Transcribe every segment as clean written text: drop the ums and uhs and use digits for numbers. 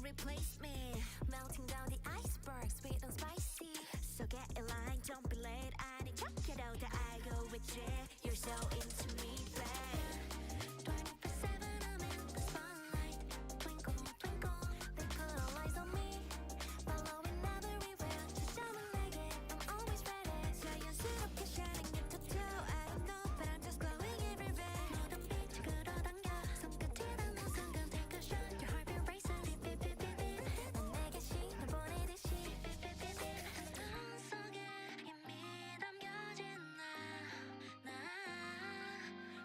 replace me. Melting down the iceberg, sweet and spicy. So get in line, don't be late. I need check it out that I go with you. You're so into me, babe. 24/7, I'm in the spotlight. Twinkle, twinkle, they put all eyes on me. Following everywhere, just jumping like it. I'm always ready. 자연스럽게 shining it to toe. I don't know, but I'm just glowing everywhere. 모든 빛을 끌어당겨. 손끝이 닿는 순간 take a shot. Your heart beat racing. Beep, beep, beep, beep, beep. 난 내게 신호 보내듯이. Beep, beep, beep, beep. 눈 속에 이미 담겨진 나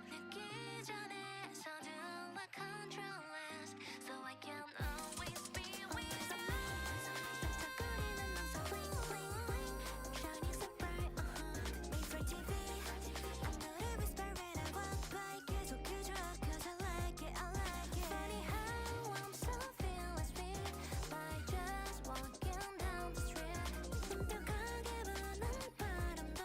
늦기 전에 서둘러 control less. So I can always be with you. 반짝거리는 눈썹 bling, bling, bling. Shining so bright, made for TV. I know it whisper when I walk by. 계속해줘, 'cause I like it, I like it. Funny how I'm so fearless with by just walking down the street. 완벽하게 부는 바람도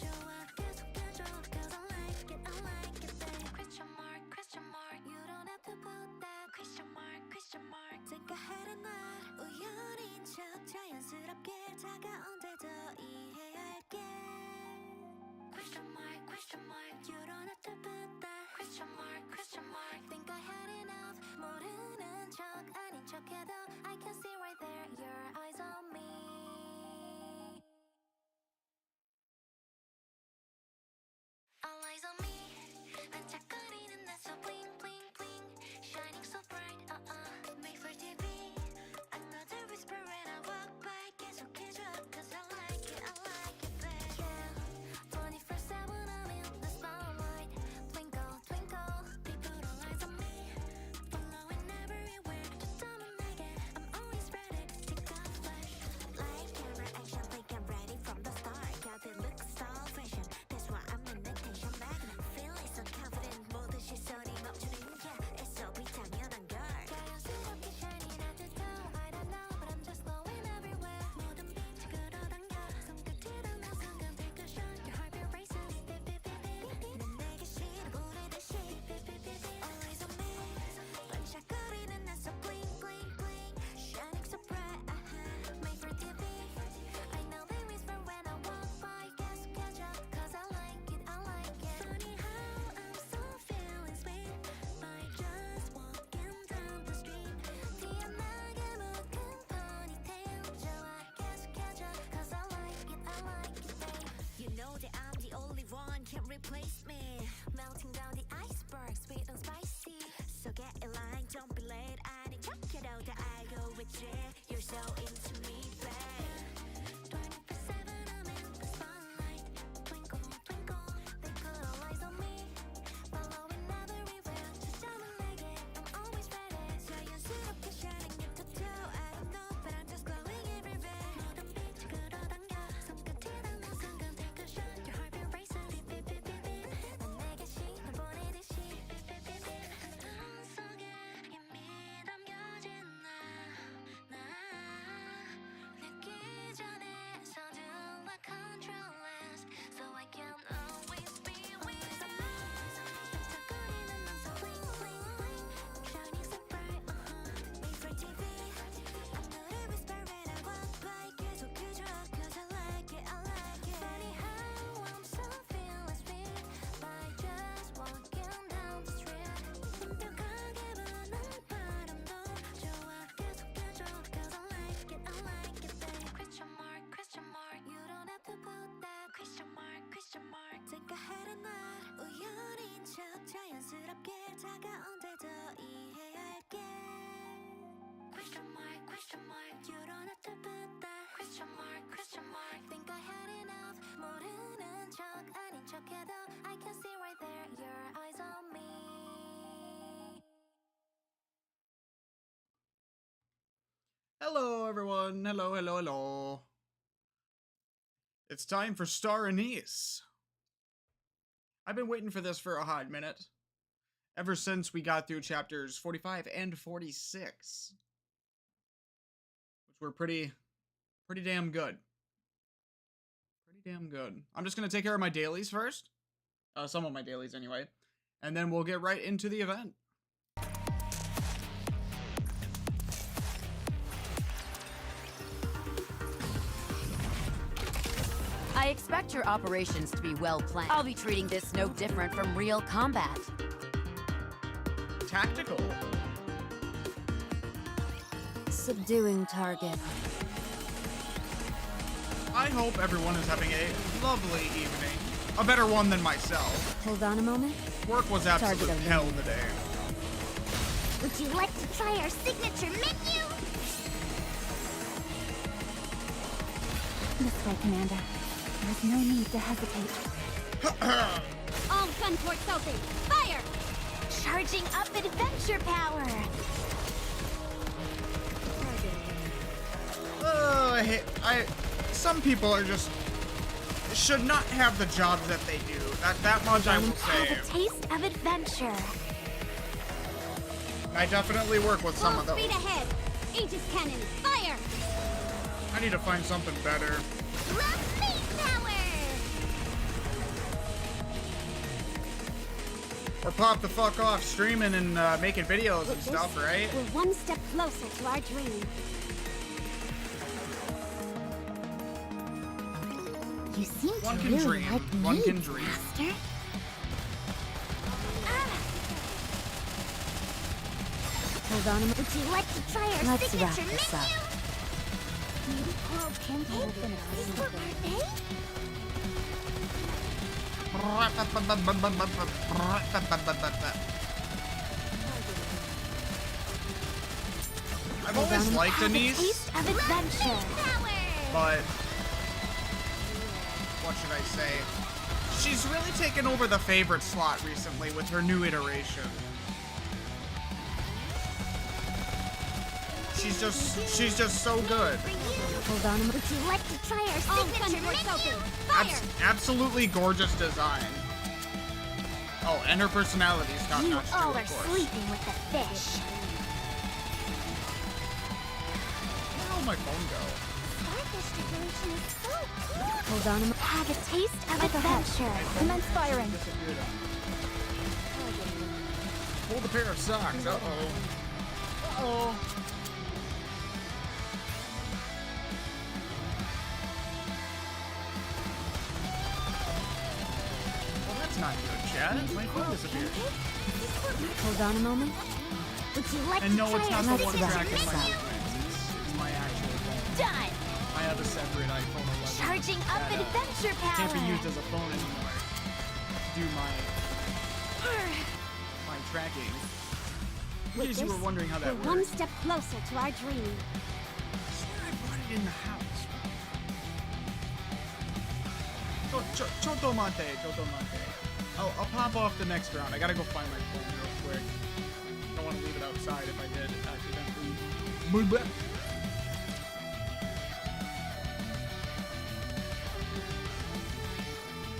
좋아. 계속해줘, 'cause I like it, I like it, babe. Question mark, you don't have to put that question mark. Take a head and nod. 우연인 척 자연스럽게 다가온데도 이해할게. Question mark, you don't have to put that question mark. Think I had enough. 모르는 척 아닌 척해도 I can see right there your eyes on me. All eyes on me. 반짝거리는 나 so bling, bling, bling. Shining so bright, made for TV. Another whisper when I walk by. 계속해줘, 'cause I like it, babe. Yeah, 24/7, I'm in the spotlight. Twinkle, twinkle, people all eyes on me. Following everywhere, just jumping like it. I'm always ready to take a flash. Like camera action, think I'm ready from the start. Got the look, style, fashion. That's why I'm an attention magnet. Feeling so confident, 모든 시선이 멈추는 yeah. It's so 당연한 걸. 자연스럽게 shining at the toe. I don't know, but I'm just glowing everywhere. 모든 빛을 끌어당겨. 손끝이 닿는 순간 take a shot. Your heart beat racing. Beep, beep, beep, beep. 난 내게 신호 보내듯이. Beep, beep, beep, beep. All eyes on me. 반짝거리는 나 so bling, bling, bling. Shining so bright, made for TV. I know they whisper when I walk by. 계속해줘, 'cause I like it, I like it. Funny how I'm so feeling sweet by just walking down the street. 티어나게 묶은 ponytail 좋아. 계속해줘, 'cause I like it, babe. You know that I'm the only one, can't replace me. Melting down the iceberg, sweet and spicy. So get in line, don't be late. I need check it out that I go with you. You're so into me, babe. 24/7, I'm in the spotlight. Twinkle, twinkle, they put all eyes on me. Following everywhere, just jumping like it. I'm always ready. 자연스럽게 shining it to toe. I don't know, but I'm just glowing everywhere. 모든 빛을 끌어당겨. 손끝이 닿는 순간 take a shot. Your heart beat racing. Beep, beep, beep, beep, beep. 난 내게 신호 보내듯이. Beep, beep, beep, beep. 눈 속에 이미 담겨진 나 늦기 전에 서둘러 control less. So I can always be with you. 반짝거리는 눈썹 bling, bling, bling. Shining so bright, made for TV. I know it whisper when I walk by. 계속해줘, 'cause I like it, I like it. Funny how I'm so fearless with by just walking down the street. 완벽하게 부는 바람도 좋아. 계속해줘, 'cause I like it, babe. Question mark, you don't have to put that question mark. Take a head and nod. 우연인 척 자연스럽게 다가온데도 이해할게. Question mark, you don't have to put that question mark. Think I had enough. 모르는 척 아닌 척해도 I can see right there your eyes on me. Hello, everyone. Hello. It's time for Star Anise. I've been waiting for this for a hot minute. Ever since we got through chapters 45 and 46. Which were pretty damn good. I'm just going to take care of my dailies first. Some of my dailies anyway. And then we'll get right into the event. I expect your operations to be well planned. I'll be treating this no different from real combat. Tactical. Subduing target. I hope everyone is having a lovely evening. A better one than myself. Hold on a moment. Work was absolute Target hell today. Would you like to try our signature menu? This way, Commander. There's no need to hesitate. All gun towards Sophie. Fire! Charging up adventure power. Some people are just should not have the jobs that they do. That much I will say. Have a taste of adventure. I definitely work with some of those. Speed ahead. Aegis cannon. Fire! I need to find something better. Love speed power. Or pop the fuck off streaming and making videos and stuff, right? We're one step closer to our dream. You seem One to can really dream. like One me, can dream. Master. Hold on a moment. Would you like to try our Let's signature wrap this menu? up. Maybe coral pancake for parfait? I've always liked Have a Denise, taste of adventure. but what should I say? She's really taken over the favorite slot recently with her new iteration. She's just so good. Hold on a moment. Would you like to try our signature menu? Fire! Absolutely gorgeous design. Oh, and her personality is top You notch too, all of are course. sleeping with the fish. Where did my phone go? Starfish decoration is so cool. Hold on a moment. Have a taste of adventure. Commence firing. Disappeared on me. Hold a pair of socks. Uh-oh. Uh-oh. Well, that's not good, Chad. My phone disappeared. Hold on a moment. Would you like And to no, try it's not our the one Let's wrap tracking this my up. movements. It's my actual phone. Done. I have a separate iPhone 11. Charging up that, adventure power. can't be used as a phone anymore. To do my tracking. In With case you this, were wondering how that we're one works. step closer to our dream. I swear I brought it in the house. Chotomate. I'll pop off the next round. I gotta go find my phone real quick. Don't want to leave it outside if I did accidentally.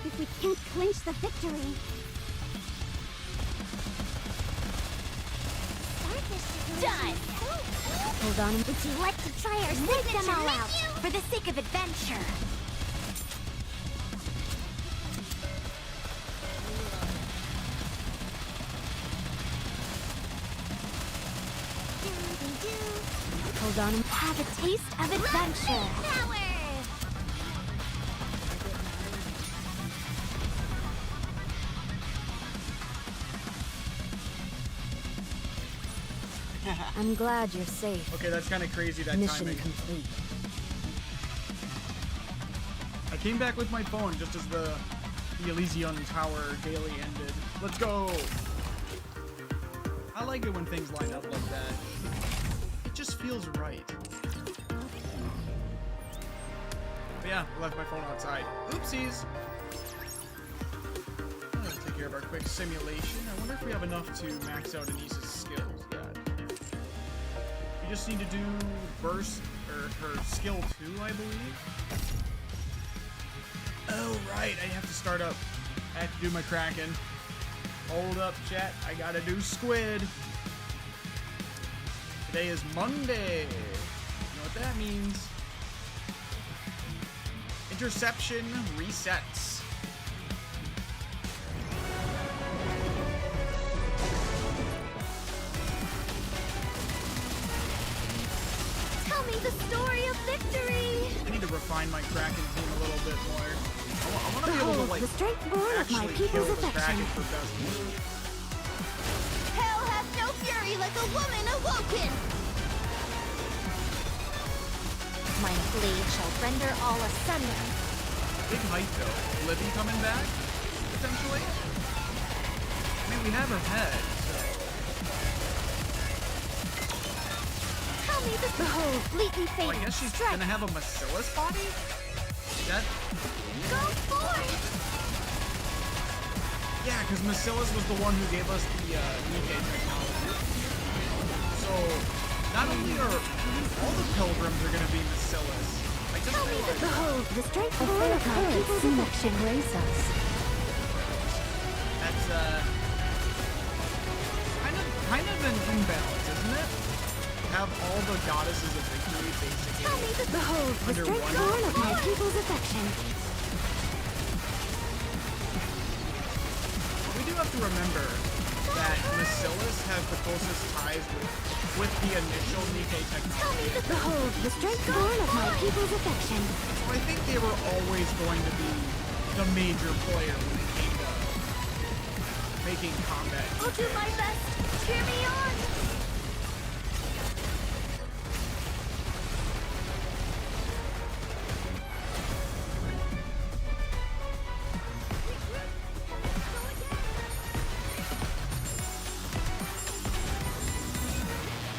If we can't clinch the victory. Done. Hold on a moment. Would you like to try our signature all out for the sake of adventure? Hold on a moment. Have a taste of adventure. Power. I'm glad you're safe. Okay, that's kind of crazy, that Mission timing. complete. I came back with my phone just as the Elysian Tower daily ended. Let's go! I like it when things line up like that. It just feels right. But yeah, I left my phone outside. Oopsies! Let's take care of our quick simulation. I wonder if we have enough to max out Anissa's skills yet. We just need to do burst, or her skill 2, I believe. Oh, right, I have to start up. I have to do my Kraken. Hold up, chat. I gotta do Squid. Today is Monday. You know what that means? Interception resets. Tell me the story of victory. I need to refine my Kraken team a little bit more. I want to be able to Behold, like the strength born of my actually kill people's the affection. Kraken for best move. Hell has no fury like a woman awoken. My blade shall render all asunder. Big height though. Libby coming back potentially. I mean, we have her head. Tell me the Behold, fleetly So I fading. guess she's Strike. gonna have a Macillus body. That go forth. yeah, because Macillus was the one who gave us the NIKKE technology. So not only are all the pilgrims are gonna be Macillus. I just realized Behold, the strength born of my people's affection. Raise us. that's kind of an imbalance, isn't it? Have all the goddesses of victory basically. Tell me the Behold, the Under strength one born of my roof. people's affection. We do have to remember that Macillus has the closest ties with the initial NIKKE technology. Behold, the strength born of my people's affection. So I think they were always going to be the major player when it came to making combat. I'll do my best. Cheer me on.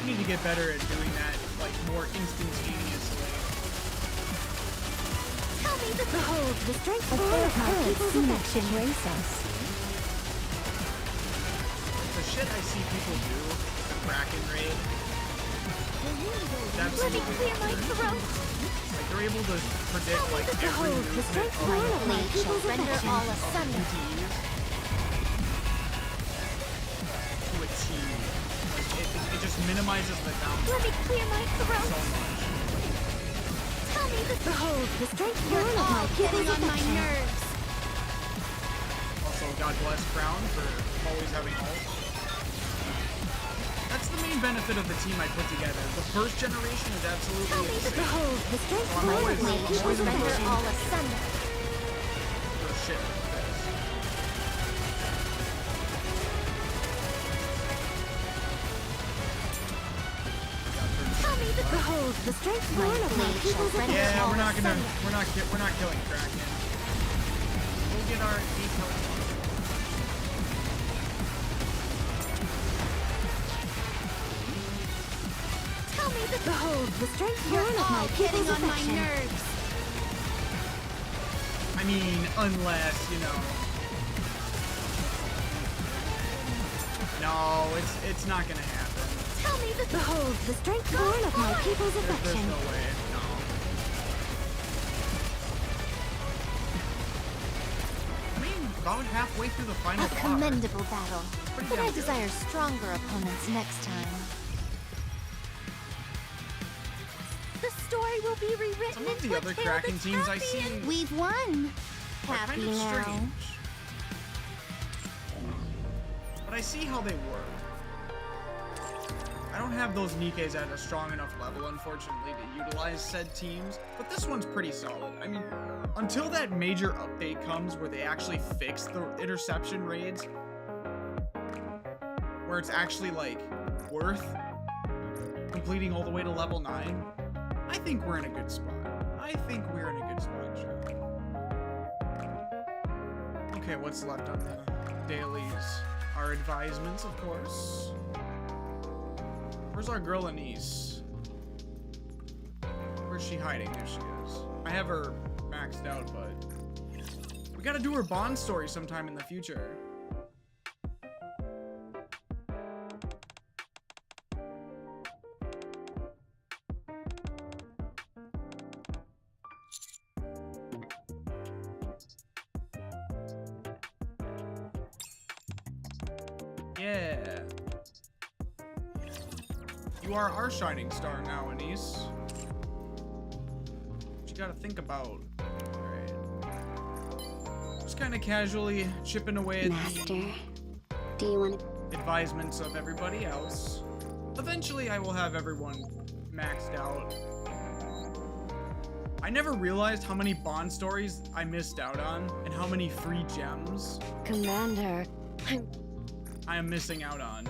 We need to get better at doing that, like, more instantaneously. Tell me the Behold, the strength born of my people's affection. Raise us. The shit I see people do, the Kraken raid, it's Let me absolutely clear my absurd. throat. Like, they're able to predict, like, every Behold, the movement strength of born of my blade shall people's render affection. all asunder. QTEs to a T. Like, it just minimizes the Let downside me clear my so throat. much. Tell me the Behold, the strength You're born of my all people's getting on my affection. nerves. Also, God bless Crown for always having ult. That's the main benefit of the team I put together. The first generation is absolutely insane. Behold, the strength I'm born always- of my I'm people's always Render affection. all asunder. For shit like this. Tell me the Behold, the strength born of my blade people's shall render affection. Yeah, all we're not asunder. killing Kraken. We'll get our detail. Tell me the Behold, the strength You're born of my all getting people's on my affection. nerves. I mean, unless, you know. No, it's not gonna happen. Tell me the Behold, the strength born of my people's There's affection. no way. No. I mean, about halfway through the final A bar. commendable battle, Pretty but damn I good. desire stronger opponents next time. The story will be rewritten Some of into the a other tale Kraken that's teams I happy see and we've won. are Happy kind of now. strange. But I see how they work. I don't have those NIKKEs at a strong enough level, unfortunately, to utilize said teams, but this one's pretty solid. I mean, until that major update comes where they actually fix the interception raids, where it's actually, like, worth completing all the way to level 9, I think we're in a good spot. I think we're in a good spot, sure. Okay, what's left on the dailies? Our advisements, of course. Where's our girl Anise? Where's she hiding? There she is. I have her maxed out, but we gotta do her Bond story sometime in the future. Yeah. You are our shining star now, Anise. What you gotta think about. Alright. Just kinda casually chipping away at Master, the do you want to? advisements of everybody else. Eventually I will have everyone maxed out. I never realized how many Bond stories I missed out on and how many free gems Commander, I am missing out on.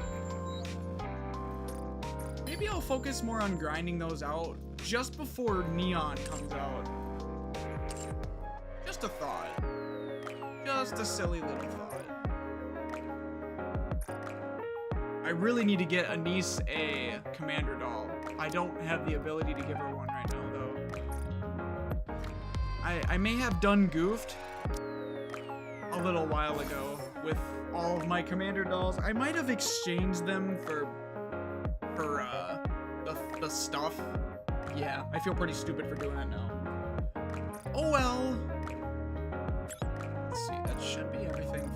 Maybe I'll focus more on grinding those out just before Neon comes out. Just a thought. Just a silly little thought. I really need to get Anise a commander doll. I don't have the ability to give her one right now, though. I may have done goofed a little while ago with all of my commander dolls. I might have exchanged them for the stuff. Yeah, I feel pretty stupid for doing that now. Oh well. Let's see, that should be everything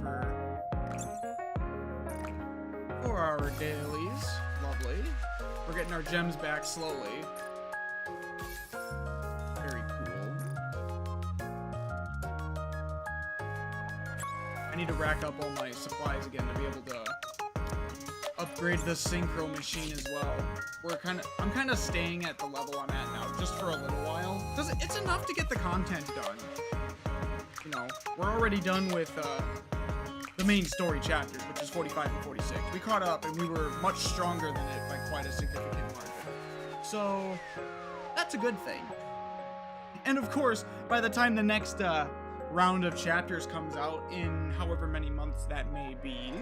for our dailies. Lovely. We're getting our gems back slowly. Very cool. I need to rack up all my supplies again to be able to upgrade the synchro machine as well. I'm kind of staying at the level I'm at now just for a little while. It's enough to get the content done. You know, we're already done with the main story chapters, which is 45 and 46. We caught up and we were much stronger than it by quite a significant margin. So that's a good thing. And of course, by the time the next round of chapters comes out in however many months that may be,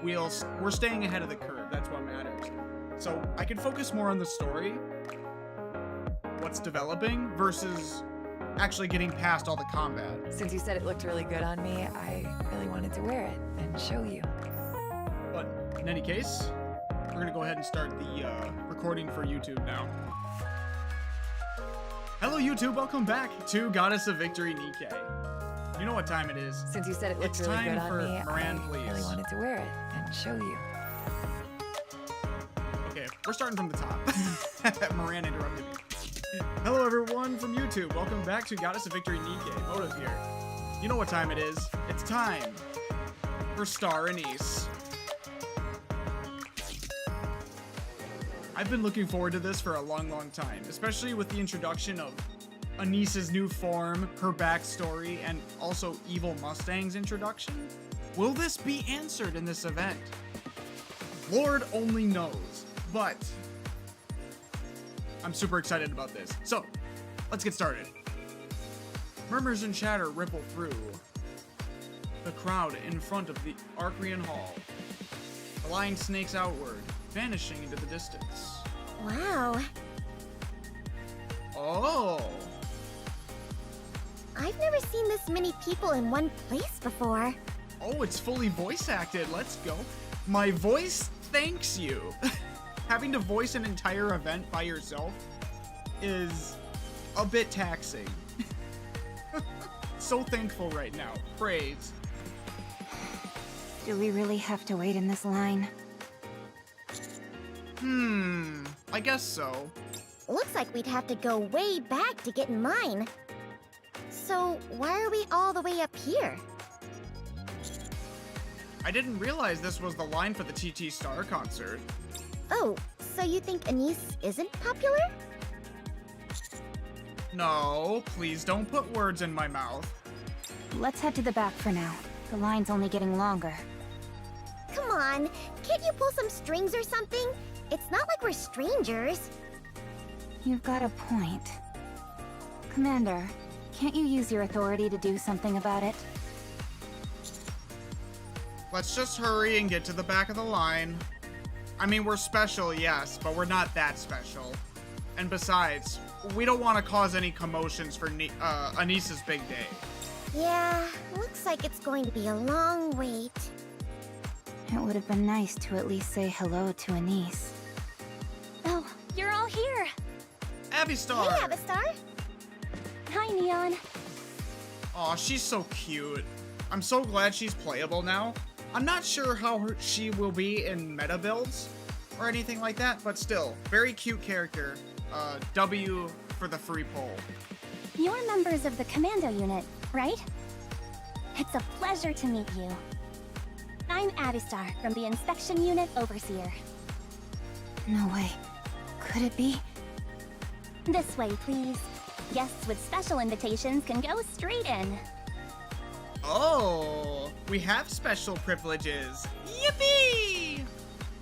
we're staying ahead of the curve. That's what matters. So I can focus more on the story, what's developing, versus actually getting past all the combat. since you said it looked really good on me, I really wanted to wear it and show you. But in any case, we're gonna go ahead and start the recording for YouTube now. Hello YouTube, welcome back to Goddess of Victory NIKKE. You know what time it is. Since you said it looked It's really good time for on me, Moran, I please. really wanted to wear it and show you. Okay, we're starting from the top. Moran interrupted me. Hello everyone from YouTube, welcome back to Goddess of Victory NIKKE. Moto's here. You know what time it is. It's time for Star Anise. I've been looking forward to this for a long, long time, especially with the introduction of Anise's new form, her backstory, and also Evil Mustang's introduction. Will this be answered in this event? Lord only knows, but I'm super excited about this. So, let's get started. Murmurs and chatter ripple through the crowd in front of the Arcrian Hall. The line snakes outward, vanishing into the distance. Wow, Oh! I've never seen this many people in one place before. Oh, it's fully voice acted. Let's go. My voice thanks you. Having to voice an entire event by yourself is a bit taxing. So thankful right now. Praise. Do we really have to wait in this line? I guess so. Looks like we'd have to go way back to get in line. So, why are we all the way up here? I didn't realize this was the line for the TT Star concert. Oh, so you think Anise isn't popular? No, please don't put words in my mouth. Let's head to the back for now. The line's only getting longer. Come on, can't you pull some strings or something? It's not like we're strangers. You've got a point. Commander, can't you use your authority to do something about it? Let's just hurry and get to the back of the line. I mean, we're special, yes, but we're not that special. And besides, we don't want to cause any commotions for Anise's big day. Yeah, looks like it's going to be a long wait. It would have been nice to at least say hello to Anise. Oh, you're all here. Avistar! Hey, Avistar. Hi, Neon. Aw, she's so cute. I'm so glad she's playable now. I'm not sure how she will be in meta builds or anything like that, but still, very cute character. W for the free poll. You're members of the Commando unit, right? It's a pleasure to meet you. I'm Avistar from the Inspection Unit Overseer. No way. Could it be? This way, please. Guests with special invitations can go straight in. Oh, we have special privileges. Yippee!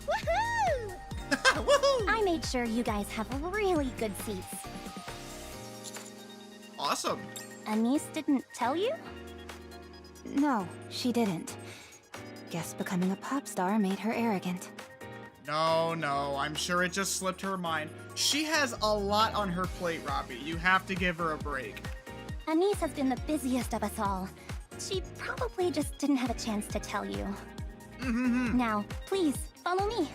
Woohoo! Woohoo! I made sure you guys have really good seats. Awesome. Anise didn't tell you? No, she didn't. Guess becoming a pop star made her arrogant. No, I'm sure it just slipped her mind. She has a lot on her plate, Robbie. You have to give her a break. Anise has been the busiest of us all. She probably just didn't have a chance to tell you. Now, please, follow me.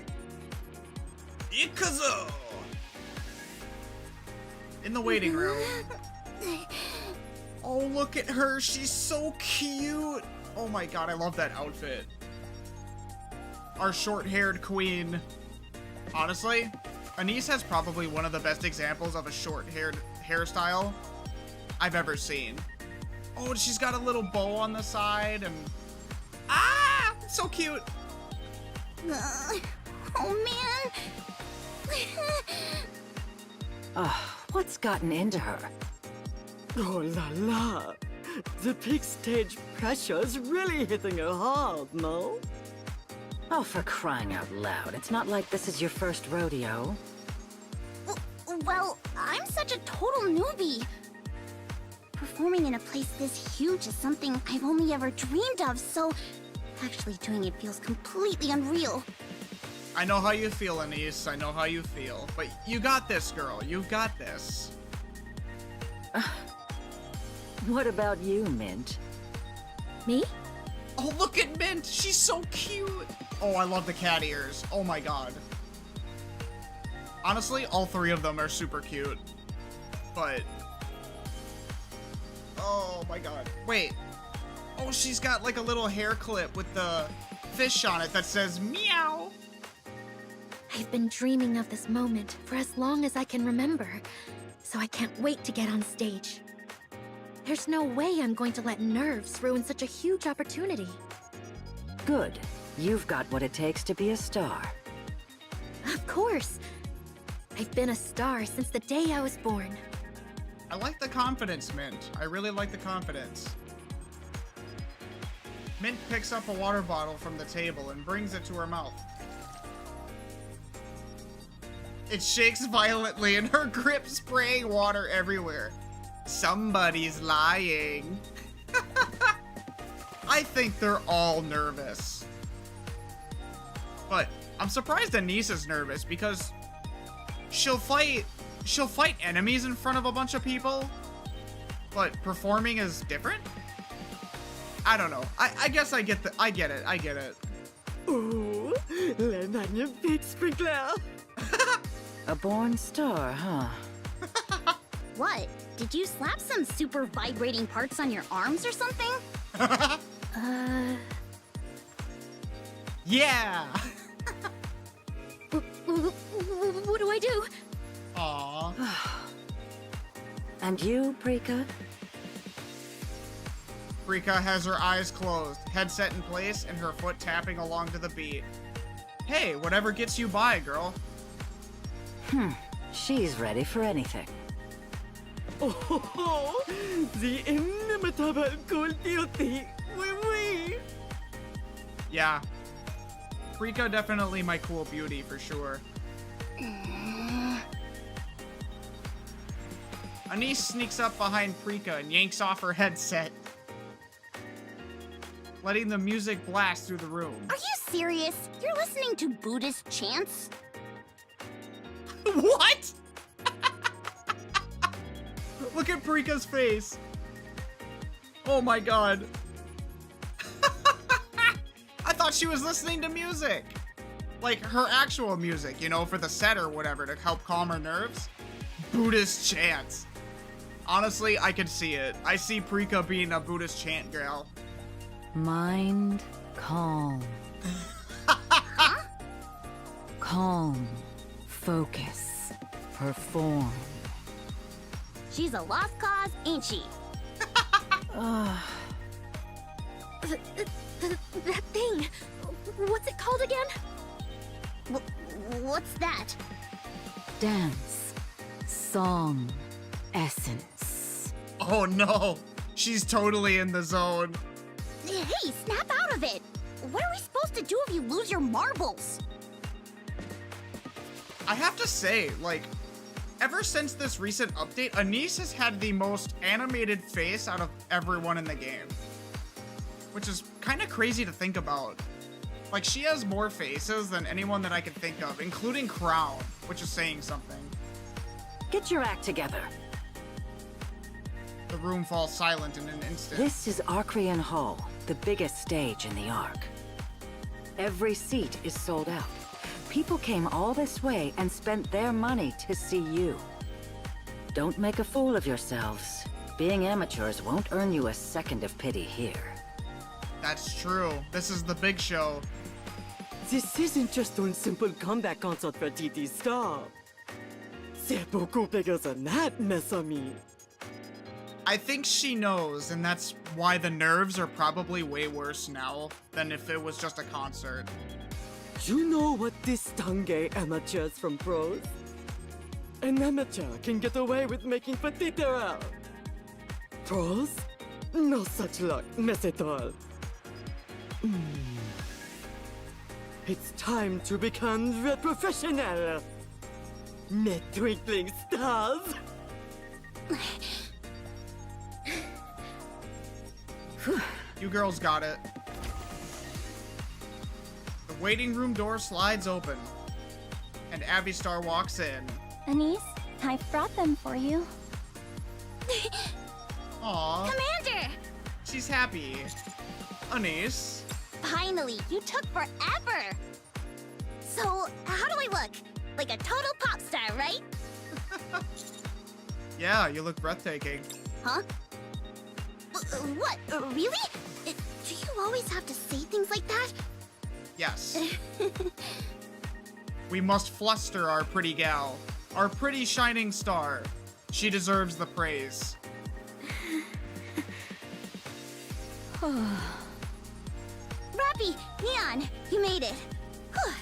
Ikazo! In the waiting room. Oh, look at her. She's so cute. Oh my god, I love that outfit. Our short-haired queen. Honestly, Anise has probably one of the best examples of a short-haired hairstyle I've ever seen. Oh, she's got a little bow on the side and... Ah! So cute. Oh man. What's gotten into her? Oh la la! The big stage pressure's really hitting her hard, no? Oh, for crying out loud, it's not like this is your first rodeo. Well, I'm such a total newbie. Performing in a place this huge is something I've only ever dreamed of, so actually doing it feels completely unreal. I know how you feel, Anise. I know how you feel. But you got this, girl. You got this. What about you, Mint? Me? Oh, look at Mint. She's so cute. Oh, I love the cat ears. Oh my god. Honestly, all three of them are super cute. But... oh my god. Wait. Oh, she's got like a little hair clip with the fish on it that says meow. I've been dreaming of this moment for as long as I can remember, so I can't wait to get on stage. There's no way I'm going to let nerves ruin such a huge opportunity. Good. You've got what it takes to be a star. Of course. I've been a star since the day I was born. I like the confidence, Mint. I really like the confidence. Mint picks up a water bottle from the table and brings it to her mouth. It shakes violently and her grip spraying water everywhere. Somebody's lying. I think they're all nervous. But I'm surprised Anise is nervous because she'll fight enemies in front of a bunch of people, but performing is different? I don't know. I guess I get it. Ooh, land on your feet, sprinkler. A born star, huh? What? Did you slap some super vibrating parts on your arms or something? Yeah. What do I do? Aww. And you, Prika? Rika has her eyes closed, headset in place, and her foot tapping along to the beat. Hey, whatever gets you by, girl. She's ready for anything. Oh, the inimitable cool beauty. Oui, oui. Yeah. Rika definitely my cool beauty for sure. Anise sneaks up behind Prika and yanks off her headset, letting the music blast through the room. Are you serious? You're listening to Buddhist chants? What? Look at Prika's face. Oh my god. I thought she was listening to music. Like her actual music, you know, for the set or whatever to help calm her nerves. Buddhist chants. Honestly, I could see it. I see Prika being a Buddhist chant girl. Mind calm. Calm. Focus. Perform. She's a lost cause, ain't she? That thing. What's it called again? What's that? Dance. Song. Essence. Oh no, she's totally in the zone. Hey, snap out of it! What are we supposed to do if you lose your marbles? I have to say, like, ever since this recent update, Anise has had the most animated face out of everyone in the game. Which is kind of crazy to think about. Like, she has more faces than anyone that I could think of, including Crown, which is saying something. Get your act together. The room falls silent in an instant. This is Arcrian Hall, the biggest stage in the Ark. Every seat is sold out. People came all this way and spent their money to see you. Don't make a fool of yourselves. Being amateurs won't earn you a second of pity here. That's true. This is the big show. This isn't just one simple comeback concert for TT Star. C'est beaucoup bigger than that, mes amis. I think she knows, and that's why the nerves are probably way worse now than if it was just a concert. You know what distingue amateurs from pros? An amateur can get away with making petite erreur. Pros? No such luck, mes étoiles. It's time to become the professional. Mes twinkling stars. You girls got it. The waiting room door slides open, and Avistar walks in. Anise, I've brought them for you. Aww, Commander! she's happy. Anise, Finally, you took forever! So, how do I look? Like a total pop star, right? yeah, you look breathtaking. Huh? What? Really? Do you always have to say things like that? Yes. We must fluster our pretty gal, our pretty shining star. She deserves the praise. Rappy, Neon, you made it. Whew.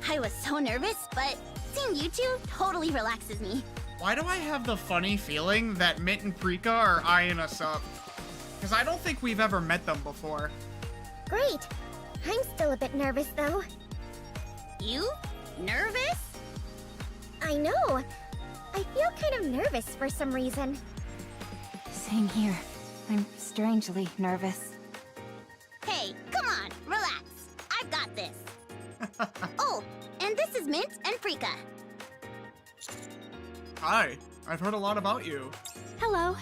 I was so nervous, but seeing you two totally relaxes me. Why do I have the funny feeling that Mint and Prika are eyeing us up? Because I don't think we've ever met them before. Great. I'm still a bit nervous, though. You? Nervous? I know. I feel kind of nervous for some reason. Same here. I'm strangely nervous. Hey, come on, relax. I've got this. Oh, and this is Mint and Prika. Hi, I've heard a lot about you. Hello.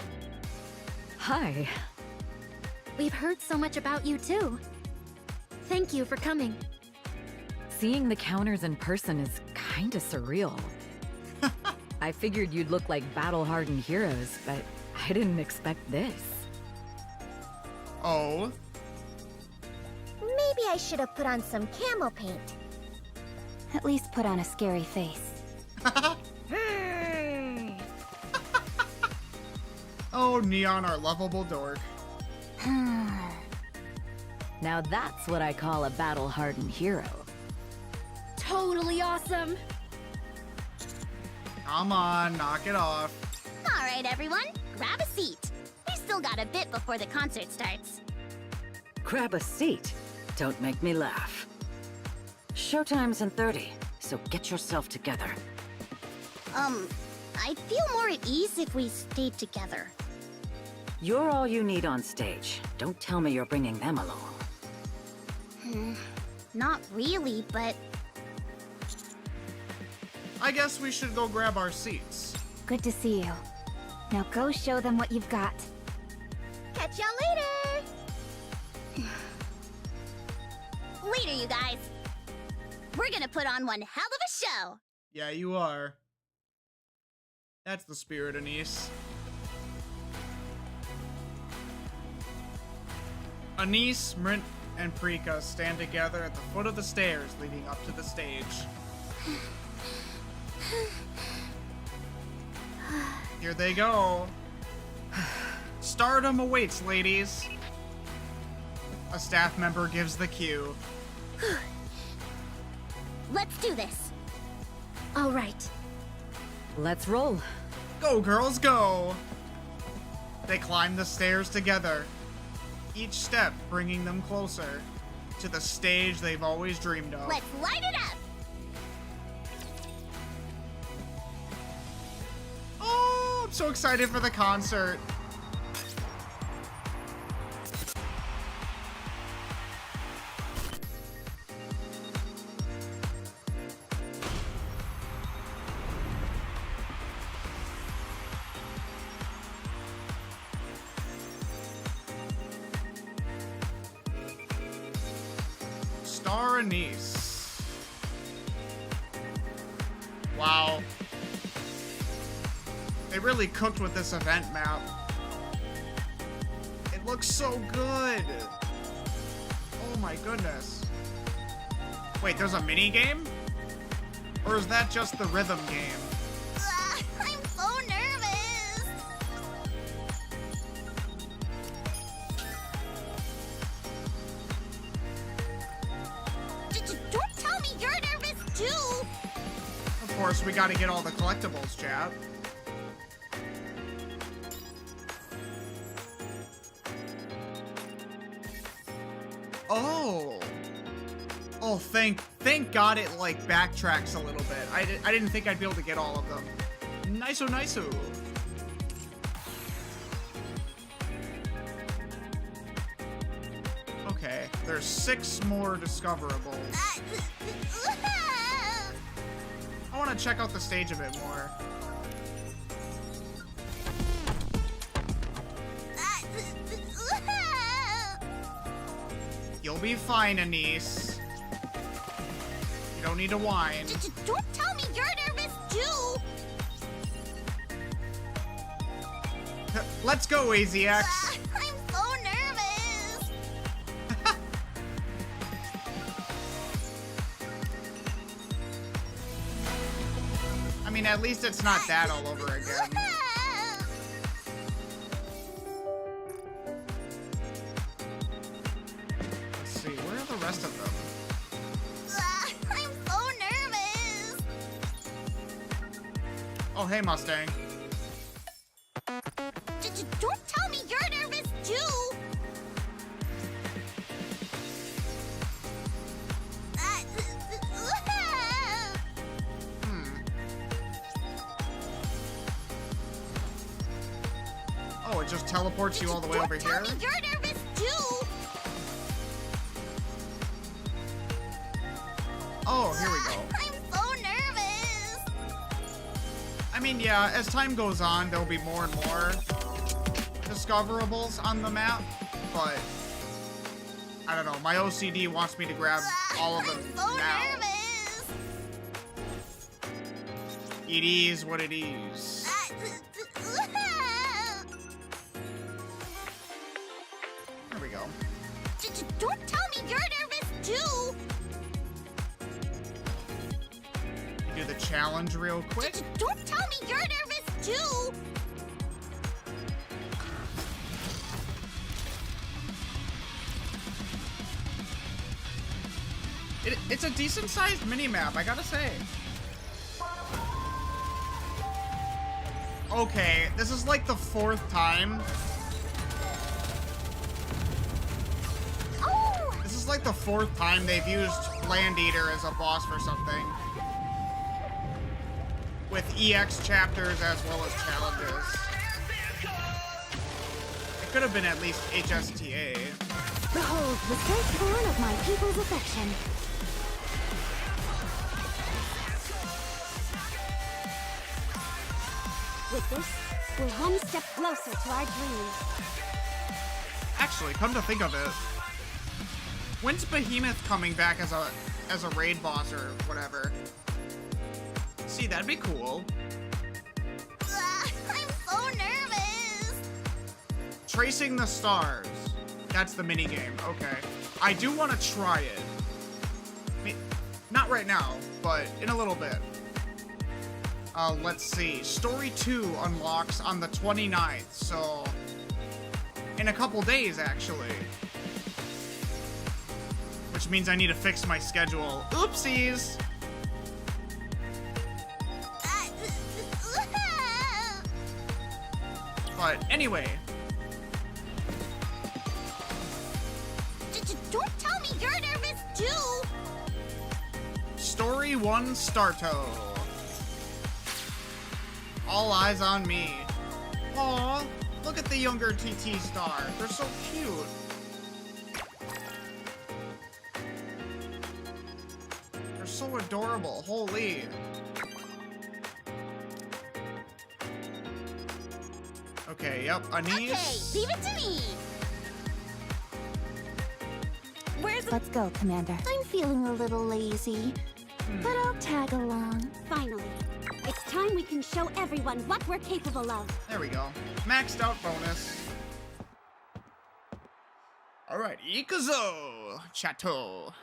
Hi. We've heard so much about you, too. Thank you for coming. Seeing the counters in person is kinda surreal. I figured you'd look like battle-hardened heroes, but I didn't expect this. Oh, Maybe I should have put on some camo paint. At least put on a scary face. oh, Neon, our lovable dork. Now that's what I call a battle-hardened hero. Totally awesome. Come on, knock it off. All right, everyone, grab a seat. We've still got a bit before the concert starts. Grab a seat. Don't make me laugh. Showtime's in 30, so get yourself together. I'd feel more at ease if we stayed together. You're all you need on stage. Don't tell me you're bringing them along. Not really, but I guess we should go grab our seats. Good to see you. Now go show them what you've got. Catch y'all later. later, you guys. We're gonna put on one hell of a show. Yeah, you are. That's the spirit, Anise. Anise, Mrint, and Prika stand together at the foot of the stairs leading up to the stage. Here they go. Stardom awaits, ladies. A staff member gives the cue. Let's do this. All right. Let's roll. Go, girls, go! They climb the stairs together, each step bringing them closer to the stage they've always dreamed of. Let's light it up! Oh, I'm so excited for the concert. Star Anise. Wow. They really cooked with this event map. It looks so good. Oh my goodness. Wait, there's a mini game? Or is that just the rhythm game? I'm so nervous! Don't tell me you're nervous too! Of course, we gotta get all the collectibles, chap. Oh. Oh, thank God it, like, backtracks a little bit. I didn't think I'd be able to get all of them. Nice-o, nice-o. Okay, there's 6 more discoverables. I want to check out the stage a bit more. You'll be fine, Anise. You don't need to whine. Don't tell me you're nervous too! Let's go, AZX. I'm so nervous! I mean, at least it's not that all over again. Let's see, where are the rest of them? I'm so nervous! Oh, hey, Mustang. Don't tell me you're nervous too! Oh, it just teleports you all the way over here? Don't tell me you're nervous too! Oh, here we go. I'm so nervous! I mean, yeah, as time goes on, there'll be more and more discoverables on the map, but I don't know, my OCD wants me to grab all of them I'm so now. nervous! It is what it is. There we go. Don't tell me you're nervous too! Do the challenge real quick. Don't tell me you're nervous too! It's a decent-sized mini-map, I gotta say. Okay, this is like the 4th time. Oh! This is like the 4th time they've used Land Eater as a boss for something. With EX chapters as well as challenges. It could have been at least HSTA. Behold the firstborn of my people's affection. With this, we're one step closer to our dreams. Actually, come to think of it, when's Behemoth coming back as a raid boss or whatever? See, that'd be cool. I'm so nervous! Tracing the stars. That's the minigame. Okay. I do want to try it. I mean, not right now, but in a little bit. Let's see. Story 2 unlocks on the 29th, so in a couple days, actually. Which means I need to fix my schedule. Oopsies! But anyway, 3-1 Starto. All eyes on me. Aw, look at the younger TT star. They're so cute. They're so adorable. Holy. Okay, yep, Anise. Okay, leave it to me. Let's go, Commander. I'm feeling a little lazy, but I'll tag along. Finally, it's time we can show everyone what we're capable of. There we go. Maxed out bonus. Alright, Ikazo Chateau.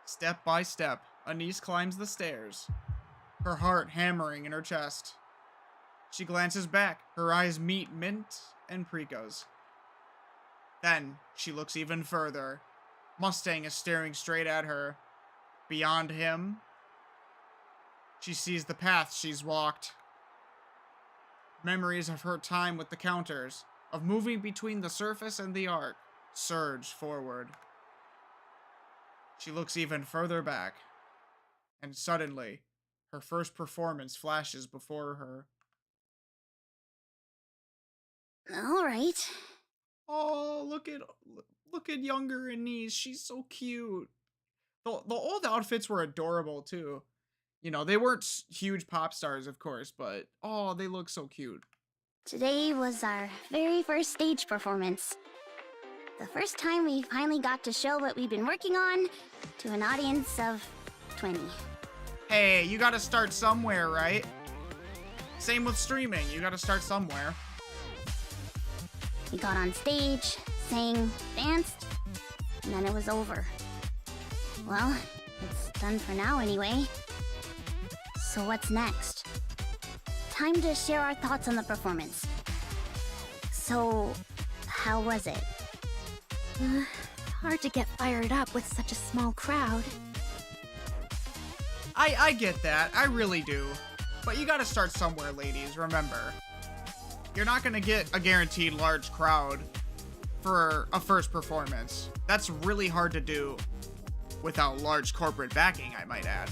Step by step, Anise climbs the stairs, her heart hammering in her chest. She glances back, her eyes meet Mint and Preko's. Then, she looks even further. Mustang is staring straight at her. Beyond him, she sees the path she's walked. Memories of her time with the counters, of moving between the surface and the arc, surge forward. She looks even further back, and suddenly, her first performance flashes before her. All right. Oh, look at younger Anise. She's so cute. The old outfits were adorable too. You know, they weren't huge pop stars, of course, but oh, they look so cute. Today was our very first stage performance. The first time we finally got to show what we've been working on to an audience of 20. Hey, you gotta start somewhere, right? Same with streaming. You gotta start somewhere. We got on stage, sang, danced, and then it was over. Well, it's done for now anyway. So what's next? Time to share our thoughts on the performance. So, how was it? Hard to get fired up with such a small crowd. I get that. I really do. But you gotta start somewhere, ladies, remember. You're not gonna get a guaranteed large crowd for a first performance. That's really hard to do without large corporate backing, I might add.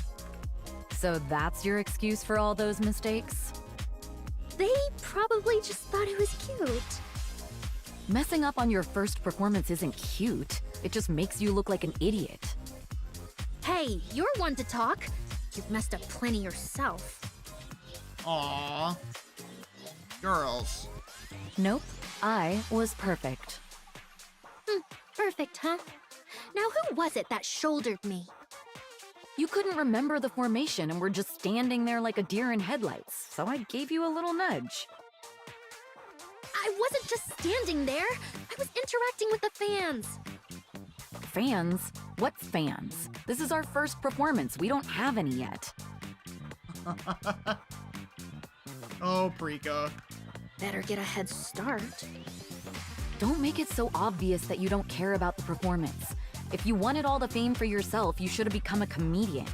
So that's your excuse for all those mistakes? They probably just thought it was cute. Messing up on your first performance isn't cute. It just makes you look like an idiot. Hey, you're one to talk. You've messed up plenty yourself. Aww. Girls. Nope, I was perfect. Perfect, huh? Now who was it that shouldered me? You couldn't remember the formation and were just standing there like a deer in headlights, so I gave you a little nudge. I wasn't just standing there. I was interacting with the fans. Fans? What's fans? This is our first performance. We don't have any yet. Oh, Prika. Better get a head start. Don't make it so obvious that you don't care about the performance. If you wanted all the fame for yourself, you should have become a comedian.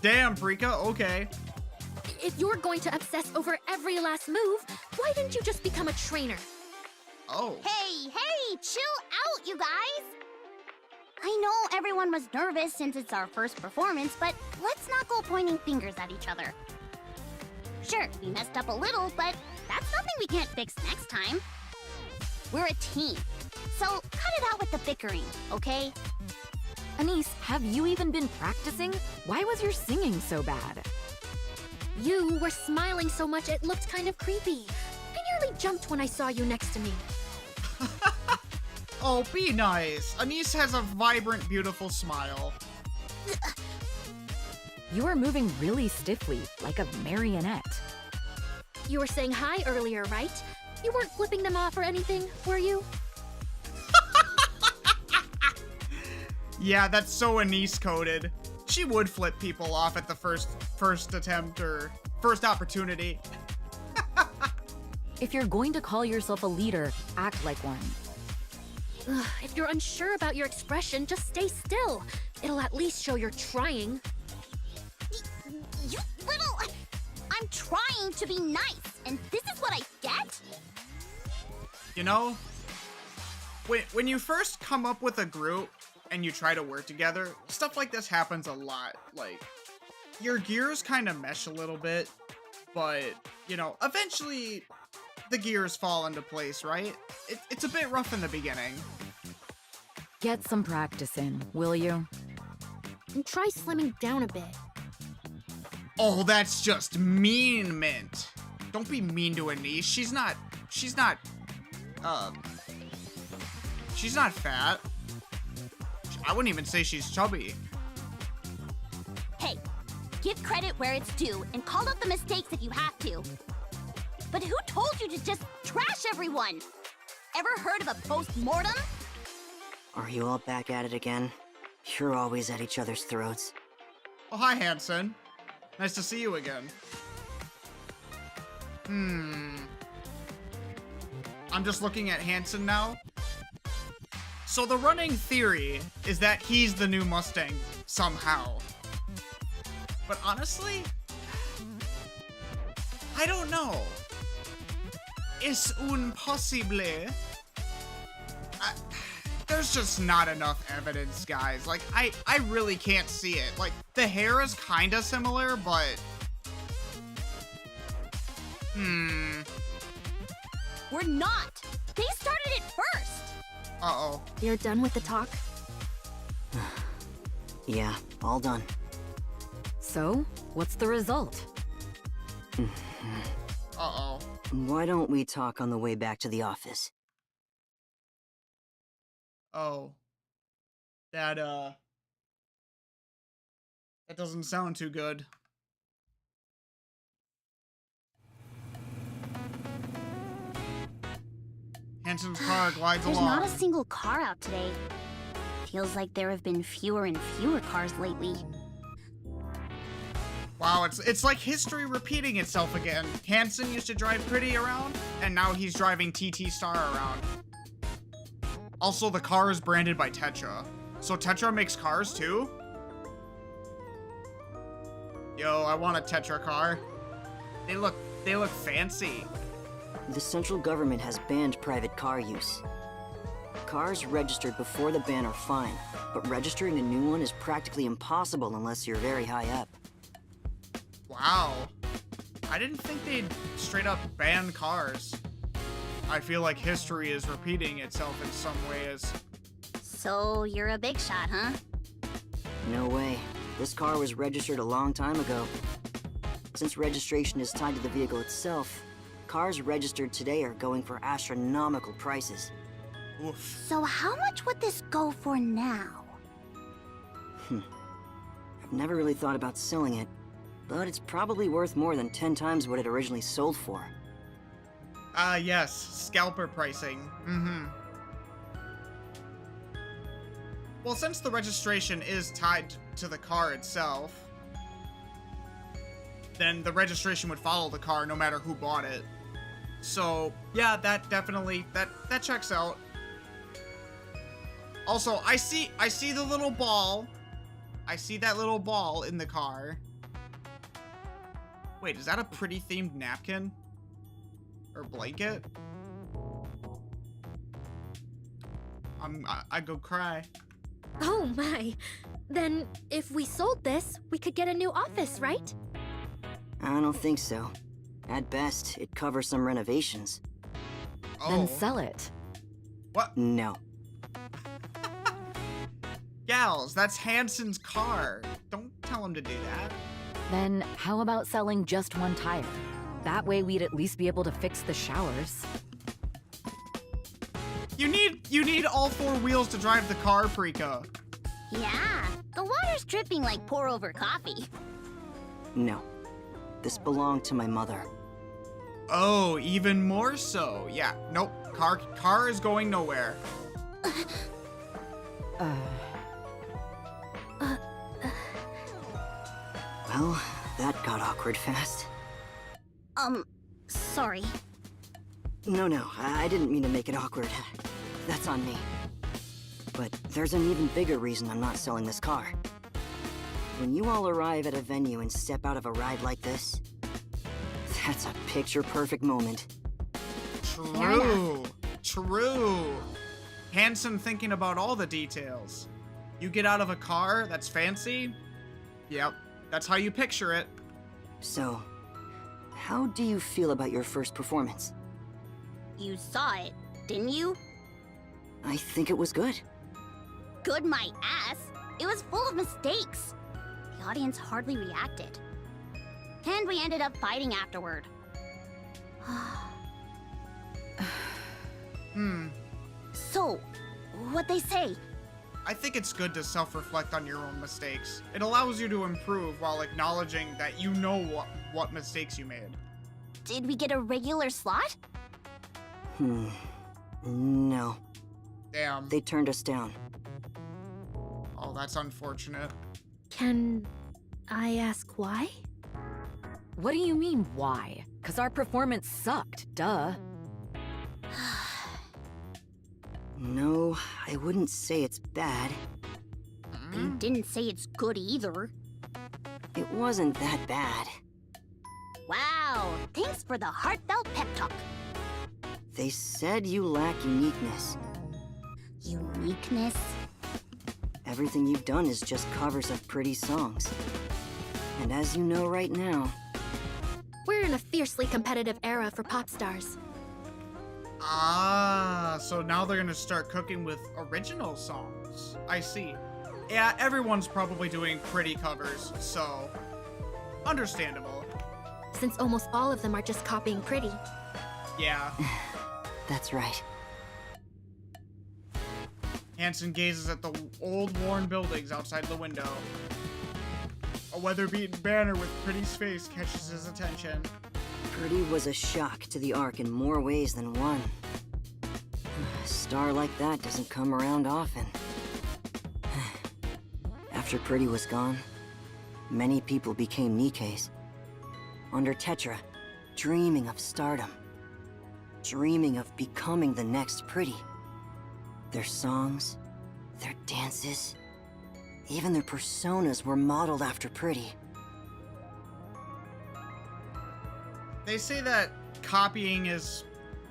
Damn, Prika, okay. If you're going to obsess over every last move, why didn't you just become a trainer? Oh. Hey, chill out, you guys! I know everyone was nervous since it's our first performance, but let's not go pointing fingers at each other. Sure, we messed up a little, but that's nothing we can't fix next time. We're a team, so cut it out with the bickering, okay? Anise, have you even been practicing? Why was your singing so bad? You were smiling so much it looked kind of creepy. I nearly jumped when I saw you next to me. Oh, be nice. Anise has a vibrant, beautiful smile. You are moving really stiffly, like a marionette. You were saying hi earlier, right? You weren't flipping them off or anything, were you? Yeah, that's so Anise-coded. She would flip people off at the first attempt or first opportunity. If you're going to call yourself a leader, act like one. Ugh, if you're unsure about your expression, just stay still. It'll at least show you're trying. You little... I'm trying to be nice, and this is what I get? You know, when you first come up with a group, and you try to work together, stuff like this happens a lot. Like, your gears kind of mesh a little bit, but, you know, eventually the gears fall into place, right? It's a bit rough in the beginning. Get some practice in, will you? And try slimming down a bit. Oh, that's just mean, Mint. Don't be mean to Anise. She's not fat. I wouldn't even say she's chubby. Hey, give credit where it's due and call out the mistakes if you have to. But who told you to just trash everyone? Ever heard of a post-mortem? Are you all back at it again? You're always at each other's throats. Oh, hi, Hanson. Nice to see you again. I'm just looking at Hanson now. So the running theory is that he's the new Mustang somehow. But honestly, I don't know. Es imposible. There's just not enough evidence, guys. Like, I really can't see it. Like, the hair is kind of similar, but... We're not! They started it first! Uh-oh. You're done with the talk? Yeah, all done. So, what's the result? Uh-oh. Why don't we talk on the way back to the office? Oh. That doesn't sound too good. Hanson's car glides There's along. not a single car out today. Feels like there have been fewer and fewer cars lately. Wow, it's like history repeating itself again. Hanson used to drive Pretty around, and now he's driving TT Star around. Also, the car is branded by Tetra. So Tetra makes cars too? Yo, I want a Tetra car. They look fancy. The central government has banned private car use. Cars registered before the ban are fine, but registering a new one is practically impossible unless you're very high up. Wow. I didn't think they'd straight up ban cars. I feel like history is repeating itself in some ways. So, you're a big shot, huh? No way. This car was registered a long time ago. Since registration is tied to the vehicle itself, cars registered today are going for astronomical prices. Oof. So how much would this go for now? I've never really thought about selling it, but it's probably worth more than 10 times what it originally sold for. Yes. Scalper pricing. Well, since the registration is tied to the car itself, then the registration would follow the car no matter who bought it. So, yeah, that definitely, that checks out. Also, I see the little ball. I see that little ball in the car. Wait, is that a Pretty themed napkin? Or blanket? I go cry. Oh my. Then, if we sold this, we could get a new office, right? I don't think so. At best, it covers some renovations. Then sell it. What? No. Gals, that's Hanson's car. Don't tell him to do that. Then how about selling just one tire? That way we'd at least be able to fix the showers. You need all four wheels to drive the car, Prika. Yeah, the water's dripping like pour-over coffee. No. This belonged to my mother. Oh, even more so. Yeah, nope. Car is going nowhere. Well, that got awkward fast. Sorry. No, I didn't mean to make it awkward. That's on me. But there's an even bigger reason I'm not selling this car. When you all arrive at a venue and step out of a ride like this, that's a picture-perfect moment. True. Hanson thinking about all the details. You get out of a car that's fancy? Yep, that's how you picture it. So, how do you feel about your first performance? You saw it, didn't you? I think it was good. Good my ass. It was full of mistakes. The audience hardly reacted. And we ended up fighting afterward. So, what'd they say? I think it's good to self-reflect on your own mistakes. It allows you to improve while acknowledging that you know what mistakes you made. Did we get a regular slot? No. Damn. They turned us down. Oh, that's unfortunate. Can I ask why? What do you mean, why? 'Cause our performance sucked, duh. No, I wouldn't say it's bad. You didn't say it's good either. It wasn't that bad. Wow, thanks for the heartfelt pep talk. They said you lack uniqueness. Uniqueness? Everything you've done is just covers of pretty songs. And as you know right now... We're in a fiercely competitive era for pop stars. Ah, so now they're gonna start cooking with original songs. I see. Yeah, everyone's probably doing pretty covers, so... understandable. Since almost all of them are just copying Pretty. Yeah. That's right. Hanson gazes at the old worn buildings outside the window. A weather-beaten banner with Pretty's face catches his attention. Pretty was a shock to the Ark in more ways than one. A star like that doesn't come around often. After Pretty was gone, many people became NIKKEs. Under Tetra, dreaming of stardom. Dreaming of becoming the next Pretty. Their songs, their dances, even their personas were modeled after Pretty. They say that copying is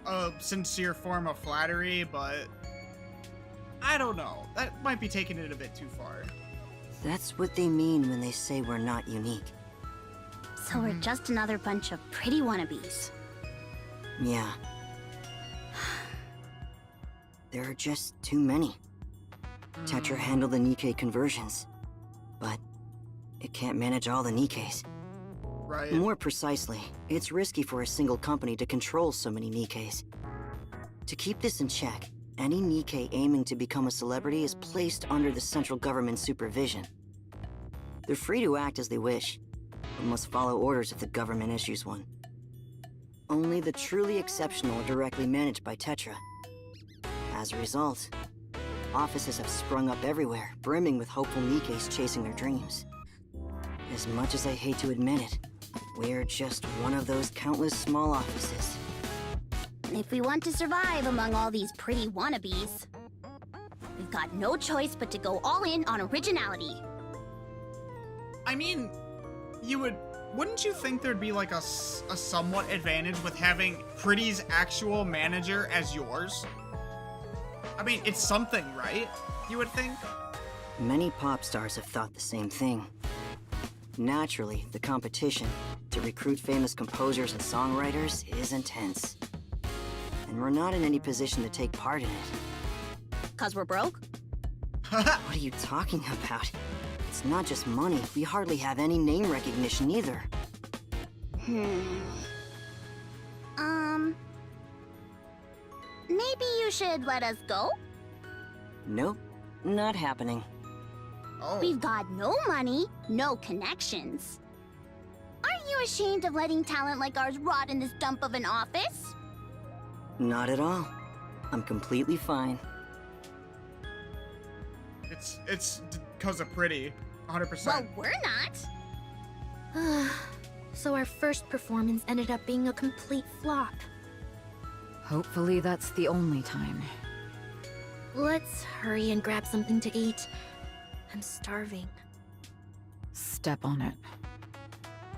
a sincere form of flattery, but I don't know. That might be taking it a bit too far. That's what they mean when they say we're not unique. So we're just another bunch of pretty wannabes. Yeah. There are just too many. Tetra handled the NIKKE conversions, but it can't manage all the NIKKEs. Right. More precisely, it's risky for a single company to control so many NIKKEs. To keep this in check, any NIKKE aiming to become a celebrity is placed under the central government's supervision. They're free to act as they wish, but must follow orders if the government issues one. Only the truly exceptional are directly managed by Tetra. As a result, offices have sprung up everywhere, brimming with hopeful NIKKEs chasing their dreams. As much as I hate to admit it, we're just one of those countless small offices. And if we want to survive among all these pretty wannabes, we've got no choice but to go all in on originality. I mean, wouldn't you think there'd be like a somewhat advantage with having Pretty's actual manager as yours? I mean, it's something, right? You would think? Many pop stars have thought the same thing. Naturally, the competition to recruit famous composers and songwriters is intense. And we're not in any position to take part in it. 'Cause we're broke? What are you talking about? It's not just money. We hardly have any name recognition either. Maybe you should let us go? Nope, not happening. Oh. We've got no money, no connections. Aren't you ashamed of letting talent like ours rot in this dump of an office? Not at all. I'm completely fine. It's because of Pretty, 100%. Well, we're not. So our first performance ended up being a complete flop. Hopefully that's the only time. Let's hurry and grab something to eat. I'm starving. Step on it.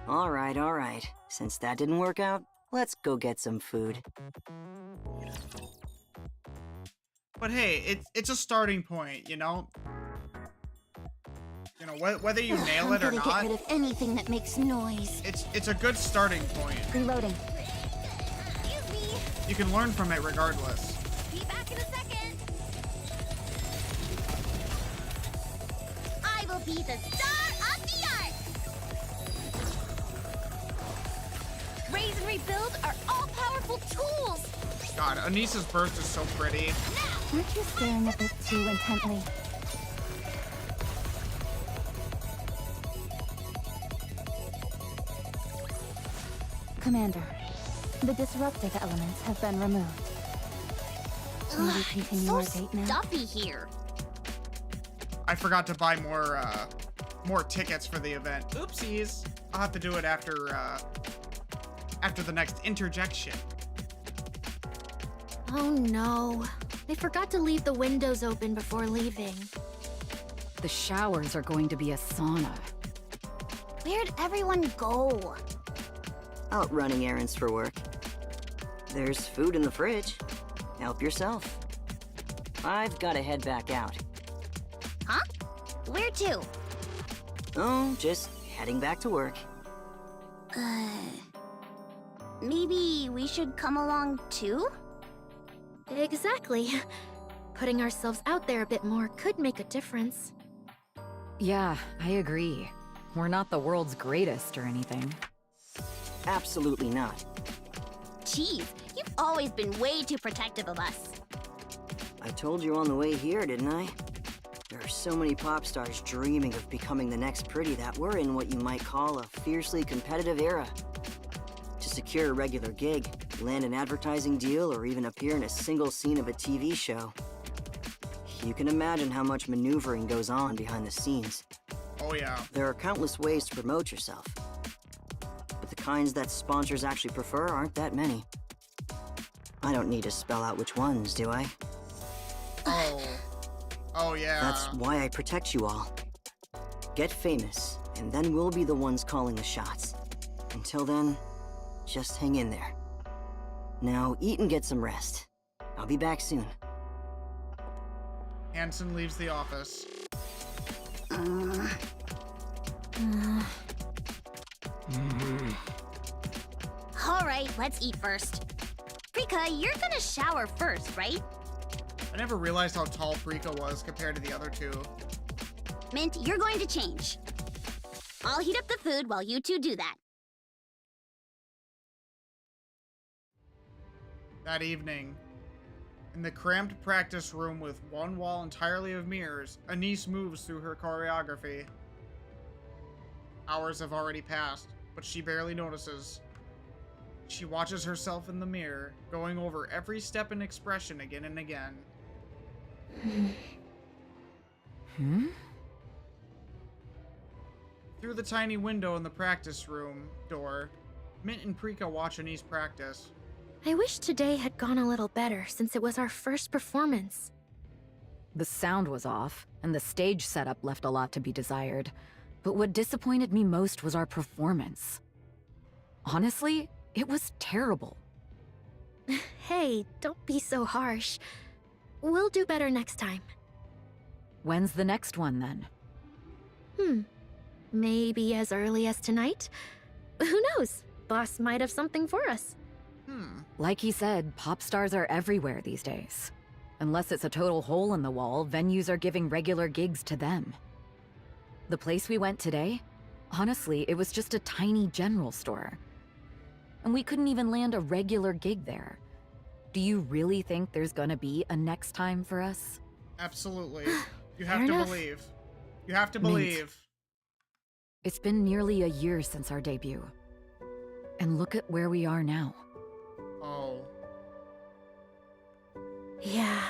All right. Since that didn't work out, let's go get some food. But hey, it's a starting point, you know? You know, whether you nail it or I'm gonna not, get rid of anything that makes noise. it's a good starting point. Reloading. Excuse me. You can learn from it regardless. Be back in a second. I will be the star of the art. Raise and rebuild are all-powerful tools. God, Anissa's burst is so pretty. Aren't you staring a bit too intently? Commander, the disruptive elements have been removed. Can we continue so our date now? stuffy here. I forgot to buy more tickets for the event. Oopsies. I'll have to do it after the next interjection. Oh no. I forgot to leave the windows open before leaving. The showers are going to be a sauna. Where'd everyone go? Out running errands for work. There's food in the fridge. Help yourself. I've got to head back out. Huh? Where to? Oh, just heading back to work. Maybe we should come along too? Exactly. Putting ourselves out there a bit more could make a difference. Yeah, I agree. We're not the world's greatest or anything. Absolutely not. Jeez, you've always been way too protective of us. I told you on the way here, didn't I? There are so many pop stars dreaming of becoming the next pretty that we're in what you might call a fiercely competitive era. To secure a regular gig, land an advertising deal, or even appear in a single scene of a TV show. You can imagine how much maneuvering goes on behind the scenes. Oh yeah. There are countless ways to promote yourself. But the kinds that sponsors actually prefer aren't that many. I don't need to spell out which ones, do I? Oh. Oh yeah. That's why I protect you all. Get famous, and then we'll be the ones calling the shots. Until then, just hang in there. Now eat and get some rest. I'll be back soon. Hansen leaves the office. All right, let's eat first. Rika, you're gonna shower first, right? I never realized how tall Prika was compared to the other two. Mint, you're going to change. I'll heat up the food while you two do that. That evening, in the cramped practice room with one wall entirely of mirrors, Anise moves through her choreography. Hours have already passed, but she barely notices. She watches herself in the mirror, going over every step and expression again and again. Through the tiny window in the practice room door, Mint and Prika watch Anise practice. I wish today had gone a little better since it was our first performance. The sound was off, and the stage setup left a lot to be desired. But what disappointed me most was our performance. Honestly, it was terrible. Hey, don't be so harsh. We'll do better next time. When's the next one, then? Maybe as early as tonight? Who knows? Boss might have something for us. Like he said, pop stars are everywhere these days. Unless it's a total hole in the wall, venues are giving regular gigs to them. The place we went today? Honestly, it was just a tiny general store. And we couldn't even land a regular gig there. Do you really think there's gonna be a next time for us? Absolutely. You have Fair to enough. believe. You have to Mint. believe. It's been nearly a year since our debut. And look at where we are now. Oh. Yeah.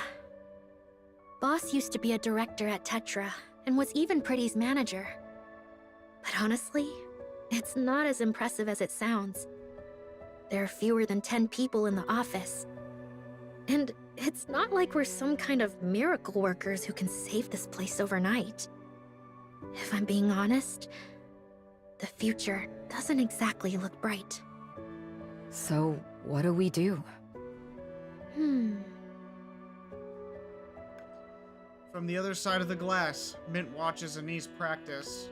Boss used to be a director at Tetra, and was even Pretty's manager. But honestly, it's not as impressive as it sounds. There are fewer than 10 people in the office. And it's not like we're some kind of miracle workers who can save this place overnight. If I'm being honest, the future doesn't exactly look bright. So, what do we do? From the other side of the glass, Mint watches Anise practice.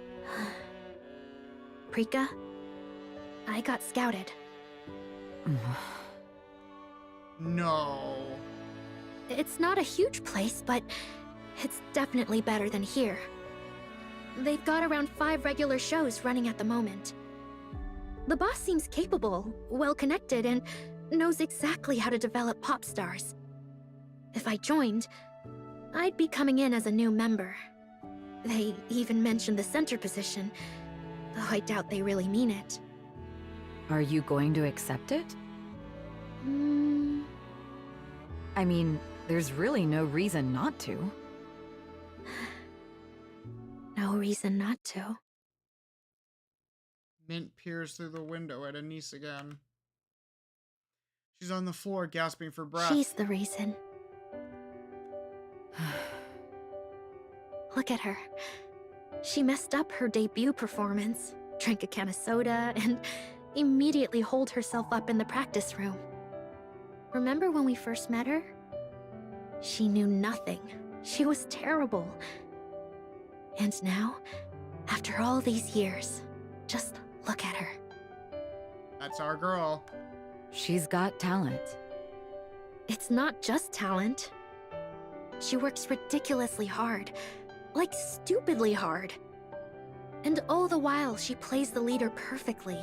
Prika, I got scouted. No. It's not a huge place, but it's definitely better than here. They've got around 5 regular shows running at the moment. The boss seems capable, well-connected, and knows exactly how to develop pop stars. If I joined, I'd be coming in as a new member. They even mentioned the center position, though I doubt they really mean it. Are you going to accept it? I mean, there's really no reason not to. No reason not to. Mint peers through the window at Anise again. She's on the floor, gasping for breath. She's the reason. Look at her. She messed up her debut performance, drank a can of soda, and immediately holed herself up in the practice room. Remember when we first met her? She knew nothing. She was terrible. And now, after all these years, just look at her. That's our girl. She's got talent. It's not just talent. She works ridiculously hard. Like, stupidly hard. And all the while, she plays the leader perfectly,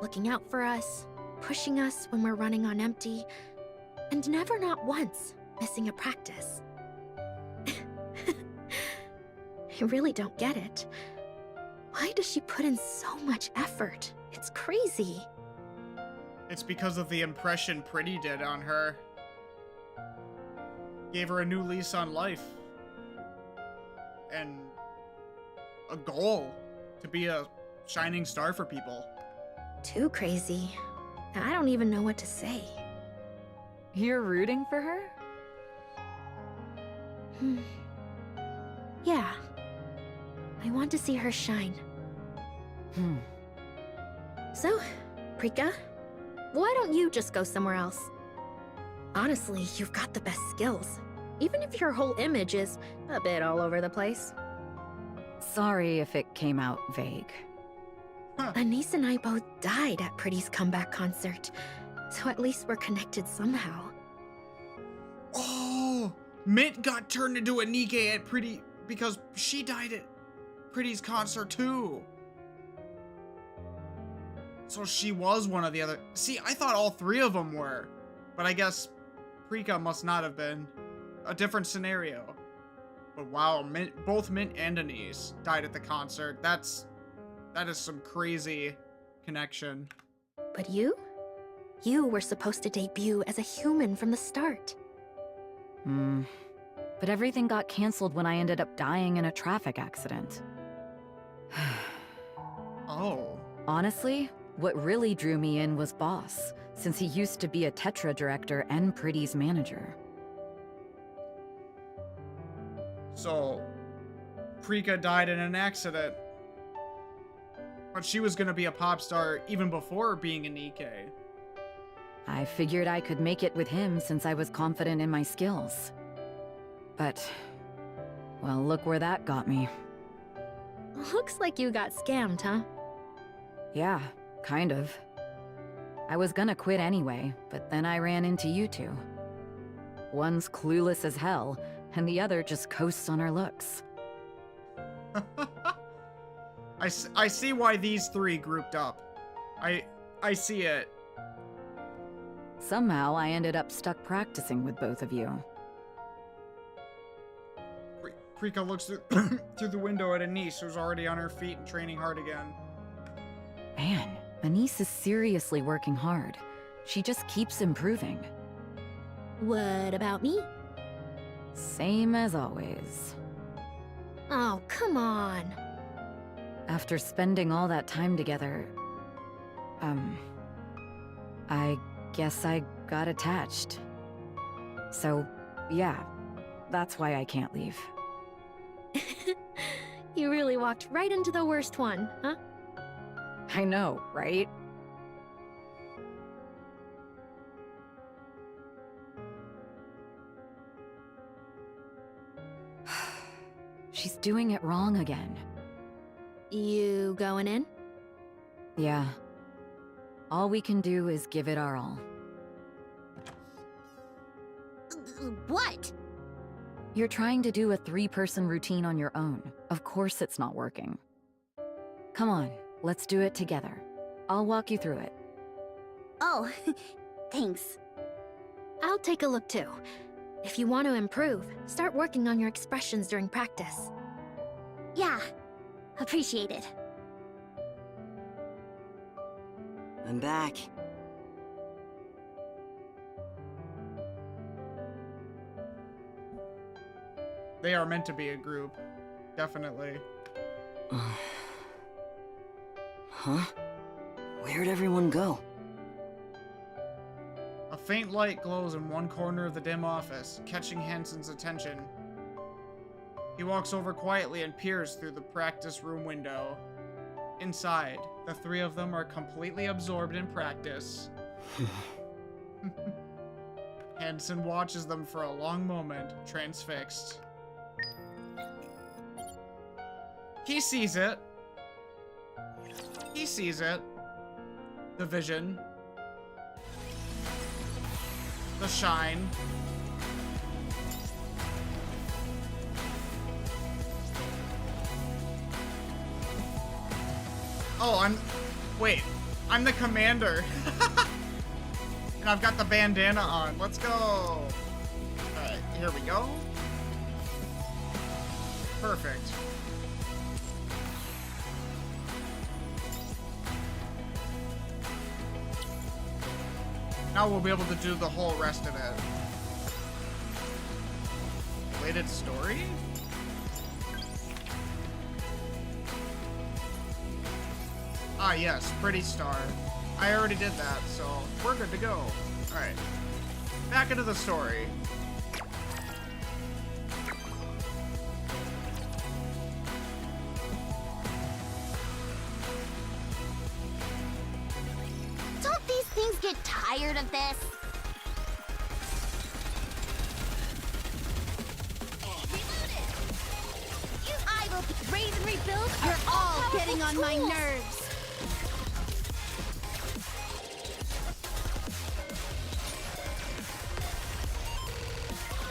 looking out for us, pushing us when we're running on empty, and never not once missing a practice. I really don't get it. Why does she put in so much effort? It's crazy. It's because of the impression Pretty did on her. Gave her a new lease on life. And a goal to be a shining star for people. Too crazy. I don't even know what to say. You're rooting for her? Yeah. I want to see her shine. So, Prika, why don't you just go somewhere else? Honestly, you've got the best skills. Even if your whole image is a bit all over the place. Sorry if it came out vague. Anise and I both died at Pretty's comeback concert, so at least we're connected somehow. Oh! Mint got turned into a NIKKE at Pretty because she died at Pretty's concert too. So she was one of the other. See, I thought all 3 of them were. But I guess Prika must not have been. A different scenario. But wow, both Mint and Anise died at the concert. That is some crazy connection. But you? You were supposed to debut as a human from the start. But everything got canceled when I ended up dying in a traffic accident. Oh. Honestly, what really drew me in was Boss, since he used to be a Tetra director and Pretty's manager. So, Prika died in an accident. But she was gonna be a pop star even before being a NIKKE. I figured I could make it with him since I was confident in my skills. But, well, look where that got me. Looks like you got scammed, huh? Yeah, kind of. I was gonna quit anyway, but then I ran into you two. One's clueless as hell, and the other just coasts on her looks. I see why these 3 grouped up. I see it. Somehow I ended up stuck practicing with both of you. Prika looks through the window at Anise, who's already on her feet and training hard again. Man, Anise is seriously working hard. She just keeps improving. What about me? Same as always. Oh, come on. After spending all that time together, I guess I got attached. So, yeah, that's why I can't leave. You really walked right into the worst one, huh? I know, right? She's doing it wrong again. You going in? Yeah. All we can do is give it our all. What? You're trying to do a 3-person routine on your own. Of course it's not working. Come on, let's do it together. I'll walk you through it. Oh, thanks. I'll take a look too. If you want to improve, start working on your expressions during practice. Yeah, appreciate it. I'm back. They are meant to be a group. Definitely. Huh? Where'd everyone go? A faint light glows in one corner of the dim office, catching Hansen's attention. He walks over quietly and peers through the practice room window. Inside, the three of them are completely absorbed in practice. Hansen watches them for a long moment, transfixed. He sees it. He sees it. The vision. The shine. Oh, wait, I'm the commander. And I've got the bandana on. Let's go. Alright, here we go. Perfect. Now we'll be able to do the whole rest of it. Related story? Ah, yes, Pretty Star. I already did that, so we're good to go. Alright. Back into the story. Don't these things get tired of this? I will raise and rebuild. You're all getting on my nerves.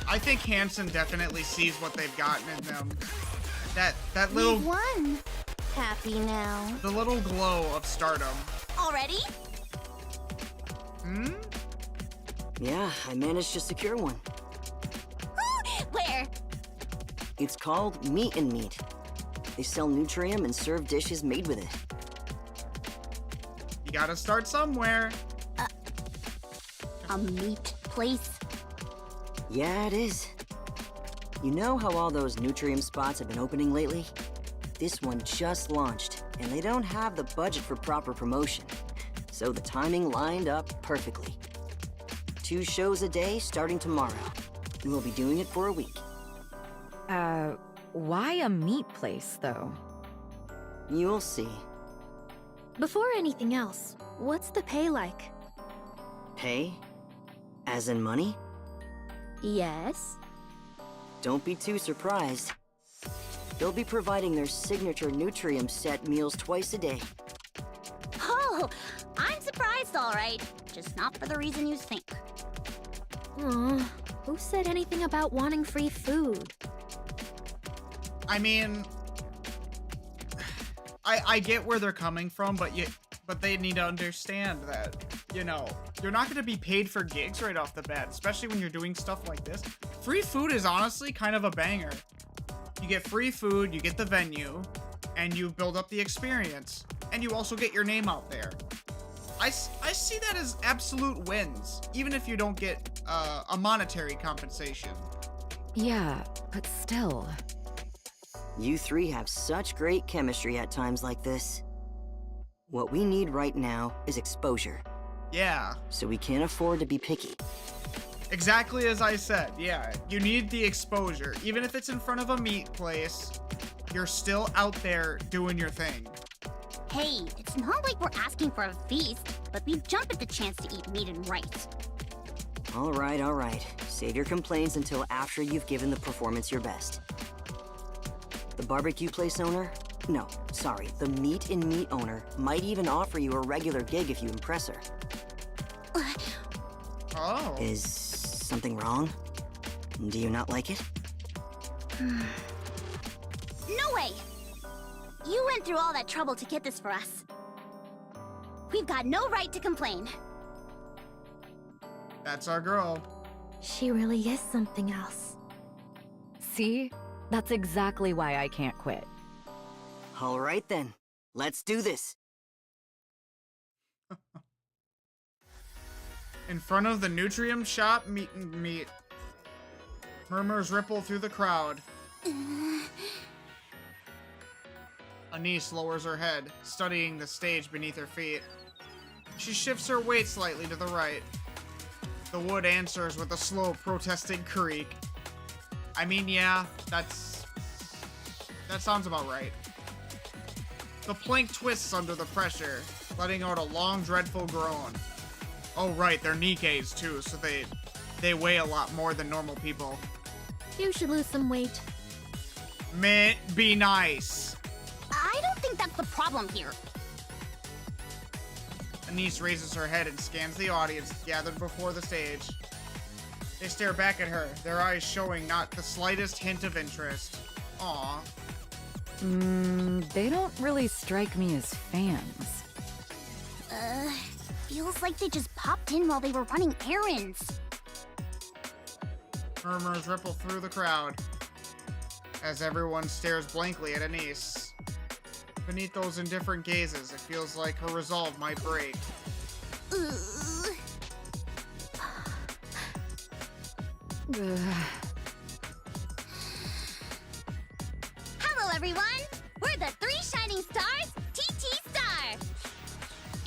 I think Hansen definitely sees what they've gotten in them. That little... We've won. Happy now. The little glow of stardom. Already? Hmm? Yeah, I managed to secure one. Where? It's called Meat and Meat. They sell Nutrium and serve dishes made with it. You gotta start somewhere. A meat place? Yeah, it is. You know how all those Nutrium spots have been opening lately? This one just launched, and they don't have the budget for proper promotion. So the timing lined up perfectly. 2 shows a day starting tomorrow. We'll be doing it for a week. Why a meat place, though? You'll see. Before anything else, what's the pay like? Pay? As in money? Yes? Don't be too surprised. They'll be providing their signature Nutrium set meals twice a day. Oh, I'm surprised, all right. Just not for the reason you think. Aw, who said anything about wanting free food? I mean... I get where they're coming from, but they need to understand that, you know, you're not going to be paid for gigs right off the bat, especially when you're doing stuff like this. Free food is honestly kind of a banger. You get free food, you get the venue, and you build up the experience, and you also get your name out there. I see that as absolute wins, even if you don't get a monetary compensation. Yeah, but still. You 3 have such great chemistry at times like this. What we need right now is exposure. Yeah. So we can't afford to be picky. Exactly as I said, yeah. You need the exposure. Even if it's in front of a meat place, you're still out there doing your thing. Hey, it's not like we're asking for a feast, but we jump at the chance to eat meat and rice. All right. Save your complaints until after you've given the performance your best. The barbecue place owner? No, sorry, the meat and meat owner might even offer you a regular gig if you impress her. Oh. Is something wrong? Do you not like it? No way! You went through all that trouble to get this for us. We've got no right to complain. That's our girl. She really is something else. See? That's exactly why I can't quit. All right then, let's do this. In front of the Nutrium shop, meat and meat. Murmurs ripple through the crowd. Anise lowers her head, studying the stage beneath her feet. She shifts her weight slightly to the right. The wood answers with a slow, protesting creak. I mean, yeah, that sounds about right. The plank twists under the pressure, letting out a long, dreadful groan. Oh right, they're NIKKEs too, so they weigh a lot more than normal people. You should lose some weight. Mint, be nice. I don't think that's the problem here. Anise raises her head and scans the audience gathered before the stage. They stare back at her, their eyes showing not the slightest hint of interest. Aww. They don't really strike me as fans. Feels like they just popped in while they were running errands. Murmurs ripple through the crowd as everyone stares blankly at Anise. Beneath those indifferent gazes, it feels like her resolve might break. Hello, everyone! We're the Three Shining Stars, TT Star!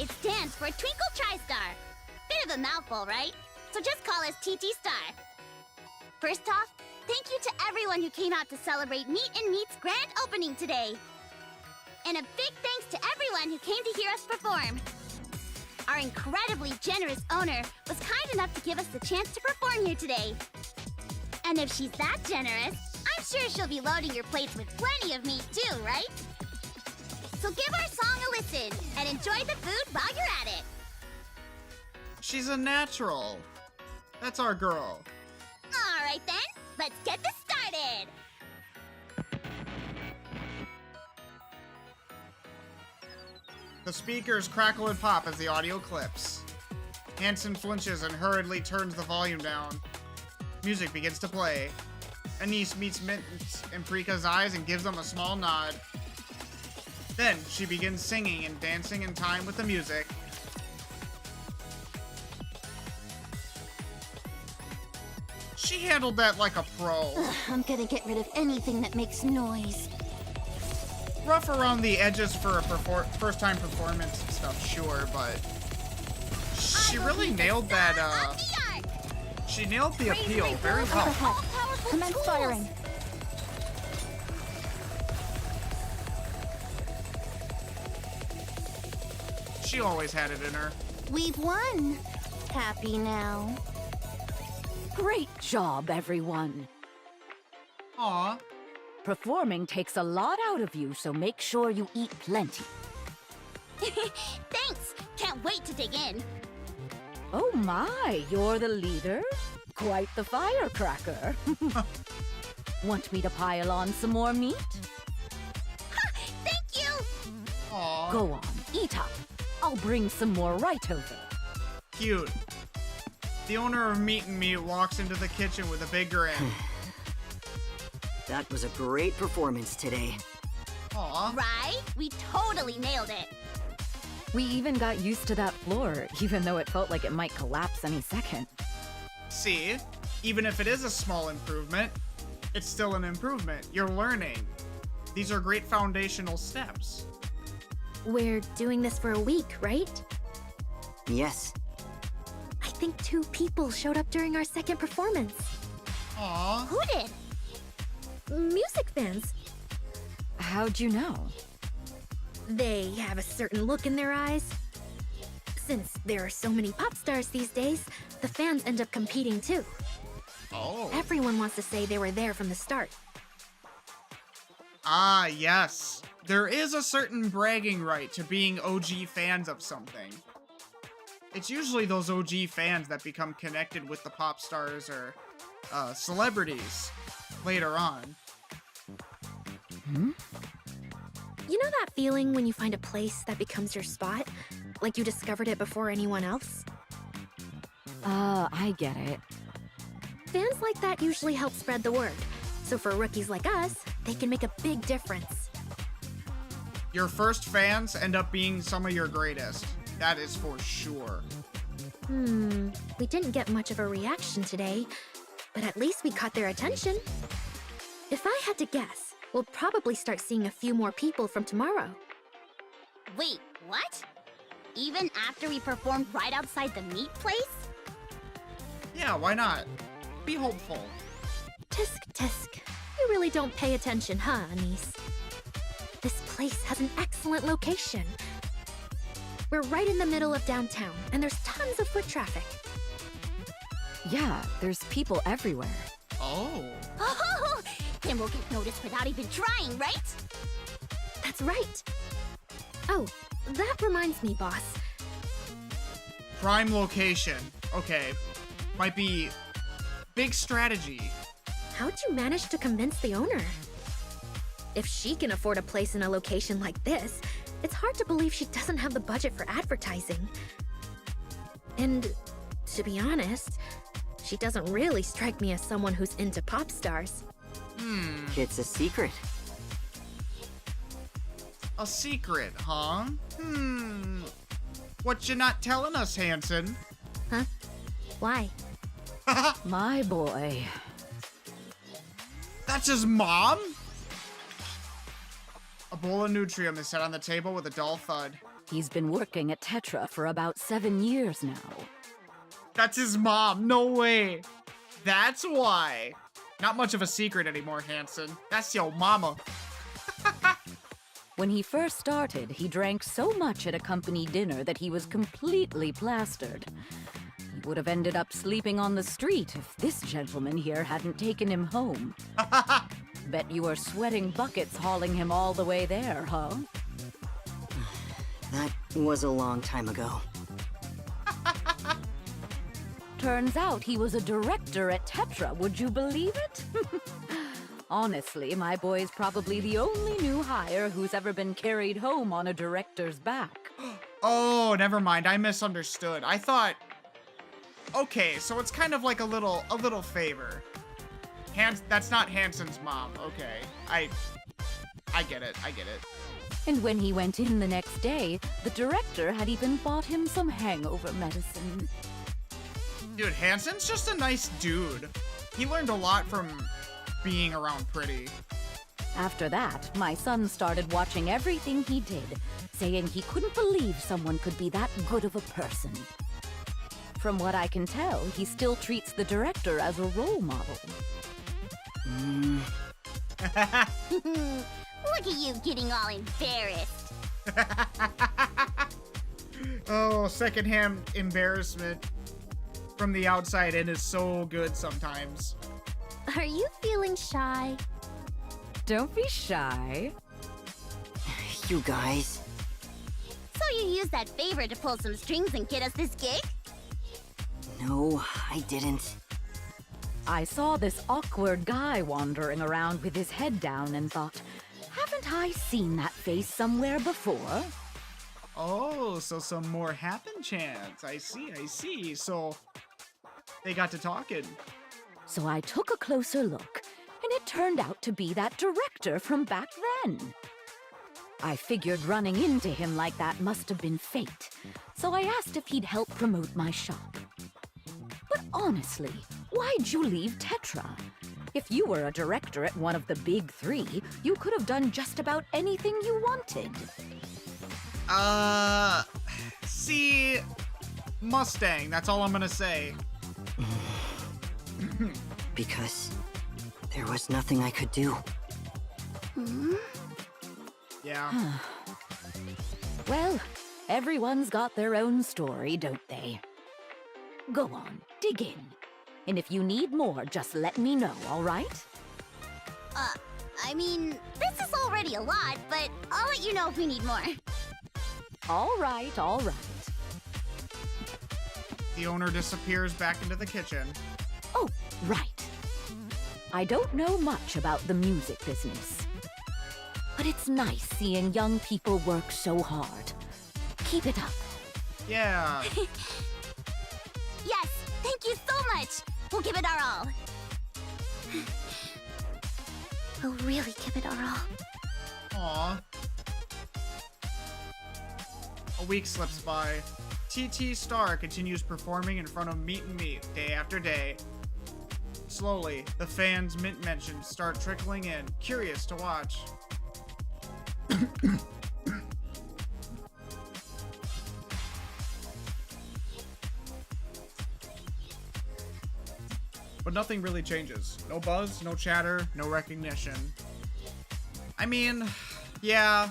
It stands for Twinkle Tri-Star. Bit of a mouthful, right? So just call us TT Star. First off, thank you to everyone who came out to celebrate Meat and Meat's grand opening today. And a big thanks to everyone who came to hear us perform. Our incredibly generous owner was kind enough to give us the chance to perform here today. And if she's that generous, I'm sure she'll be loading your plates with plenty of meat too, right? So give our song a listen and enjoy the food while you're at it. She's a natural. That's our girl. All right then, let's get this started. The speakers crackle and pop as the audio clips. Hanson flinches and hurriedly turns the volume down. Music begins to play. Anise meets Mint in Prika's eyes and gives them a small nod. Then she begins singing and dancing in time with the music. She handled that like a pro. I'm gonna get rid of anything that makes noise. Rough around the edges for a first-time performance and stuff, sure, but she really nailed that, she nailed the appeal very well. Ahead. Commence firing. She always had it in her. We've won. Happy now. Great job, everyone. Aw. Performing takes a lot out of you, so make sure you eat plenty. Thanks. Can't wait to dig in. Oh my, you're the leader? Quite the firecracker. Want me to pile on some more meat? Thank you. Aw. Go on, eat up. I'll bring some more right over. Cute. The owner of Meat and Meat walks into the kitchen with a big grin. That was a great performance today. Aw. Right? We totally nailed it. We even got used to that floor, even though it felt like it might collapse any second. See? Even if it is a small improvement, it's still an improvement. You're learning. These are great foundational steps. We're doing this for a week, right? Yes. I think 2 people showed up during our second performance. Aw. Who did? Music fans. How'd you know? They have a certain look in their eyes. Since there are so many pop stars these days, the fans end up competing too. Oh. Everyone wants to say they were there from the start. Ah, yes. There is a certain bragging right to being OG fans of something. It's usually those OG fans that become connected with the pop stars or celebrities later on. You know that feeling when you find a place that becomes your spot? Like you discovered it before anyone else? I get it. Fans like that usually help spread the word. So for rookies like us, they can make a big difference. Your first fans end up being some of your greatest. That is for sure. We didn't get much of a reaction today, but at least we caught their attention. If I had to guess, we'll probably start seeing a few more people from tomorrow. Wait, what? Even after we performed right outside the meat place? Yeah, why not? Be hopeful. Tisk tisk. You really don't pay attention, huh, Anise? This place has an excellent location. We're right in the middle of downtown, and there's tons of foot traffic. Yeah, there's people everywhere. Oh. Oh, then we'll get noticed without even trying, right? That's right. Oh, that reminds me, boss. Prime location. Okay. Might be big strategy. How'd you manage to convince the owner? If she can afford a place in a location like this, it's hard to believe she doesn't have the budget for advertising. And to be honest, she doesn't really strike me as someone who's into pop stars. It's a secret. A secret, huh? What you not telling us, Hanson? Huh? Why? My boy. That's his mom? A bowl of Nutrium is set on the table with a dull thud. He's been working at Tetra for about 7 years now. That's his mom, no way. That's why. Not much of a secret anymore, Hanson. That's your mama. When he first started, he drank so much at a company dinner that he was completely plastered. He would have ended up sleeping on the street if this gentleman here hadn't taken him home. Bet you were sweating buckets hauling him all the way there, huh? That was a long time ago. Turns out he was a director at Tetra, would you believe it? Honestly, my boy's probably the only new hire who's ever been carried home on a director's back. Oh, never mind. I misunderstood. I thought... Okay, so it's kind of like a little favor. That's not Hanson's mom. Okay. I get it. I get it. And when he went in the next day, the director had even bought him some hangover medicine. Dude, Hanson's just a nice dude. He learned a lot from being around Pretty. After that, my son started watching everything he did, saying he couldn't believe someone could be that good of a person. From what I can tell, he still treats the director as a role model. Look at you getting all embarrassed. Oh, secondhand embarrassment from the outside in is so good sometimes. Are you feeling shy? Don't be shy. You guys. So you used that favor to pull some strings and get us this gig? No, I didn't. I saw this awkward guy wandering around with his head down and thought, haven't I seen that face somewhere before? Oh, so some more happen chance. I see. So they got to talking. So I took a closer look, and it turned out to be that director from back then. I figured running into him like that must have been fate, so I asked if he'd help promote my shop. But honestly, why'd you leave Tetra? If you were a director at one of the big three, you could have done just about anything you wanted. See, Mustang, that's all I'm gonna say. Because there was nothing I could do. Yeah. Well, everyone's got their own story, don't they? Go on, dig in. And if you need more, just let me know, all right? I mean, this is already a lot, but I'll let you know if we need more. All right, all right. The owner disappears back into the kitchen. Oh, right. I don't know much about the music business, but it's nice seeing young people work so hard. Keep it up. Yeah. Yes, thank you so much. We'll give it our all. We'll really give it our all. Aw. A week slips by. TT Star continues performing in front of Meet and Meet day after day. Slowly, the fans' mint mentions start trickling in, curious to watch. But nothing really changes. No buzz, no chatter, no recognition. I mean, yeah.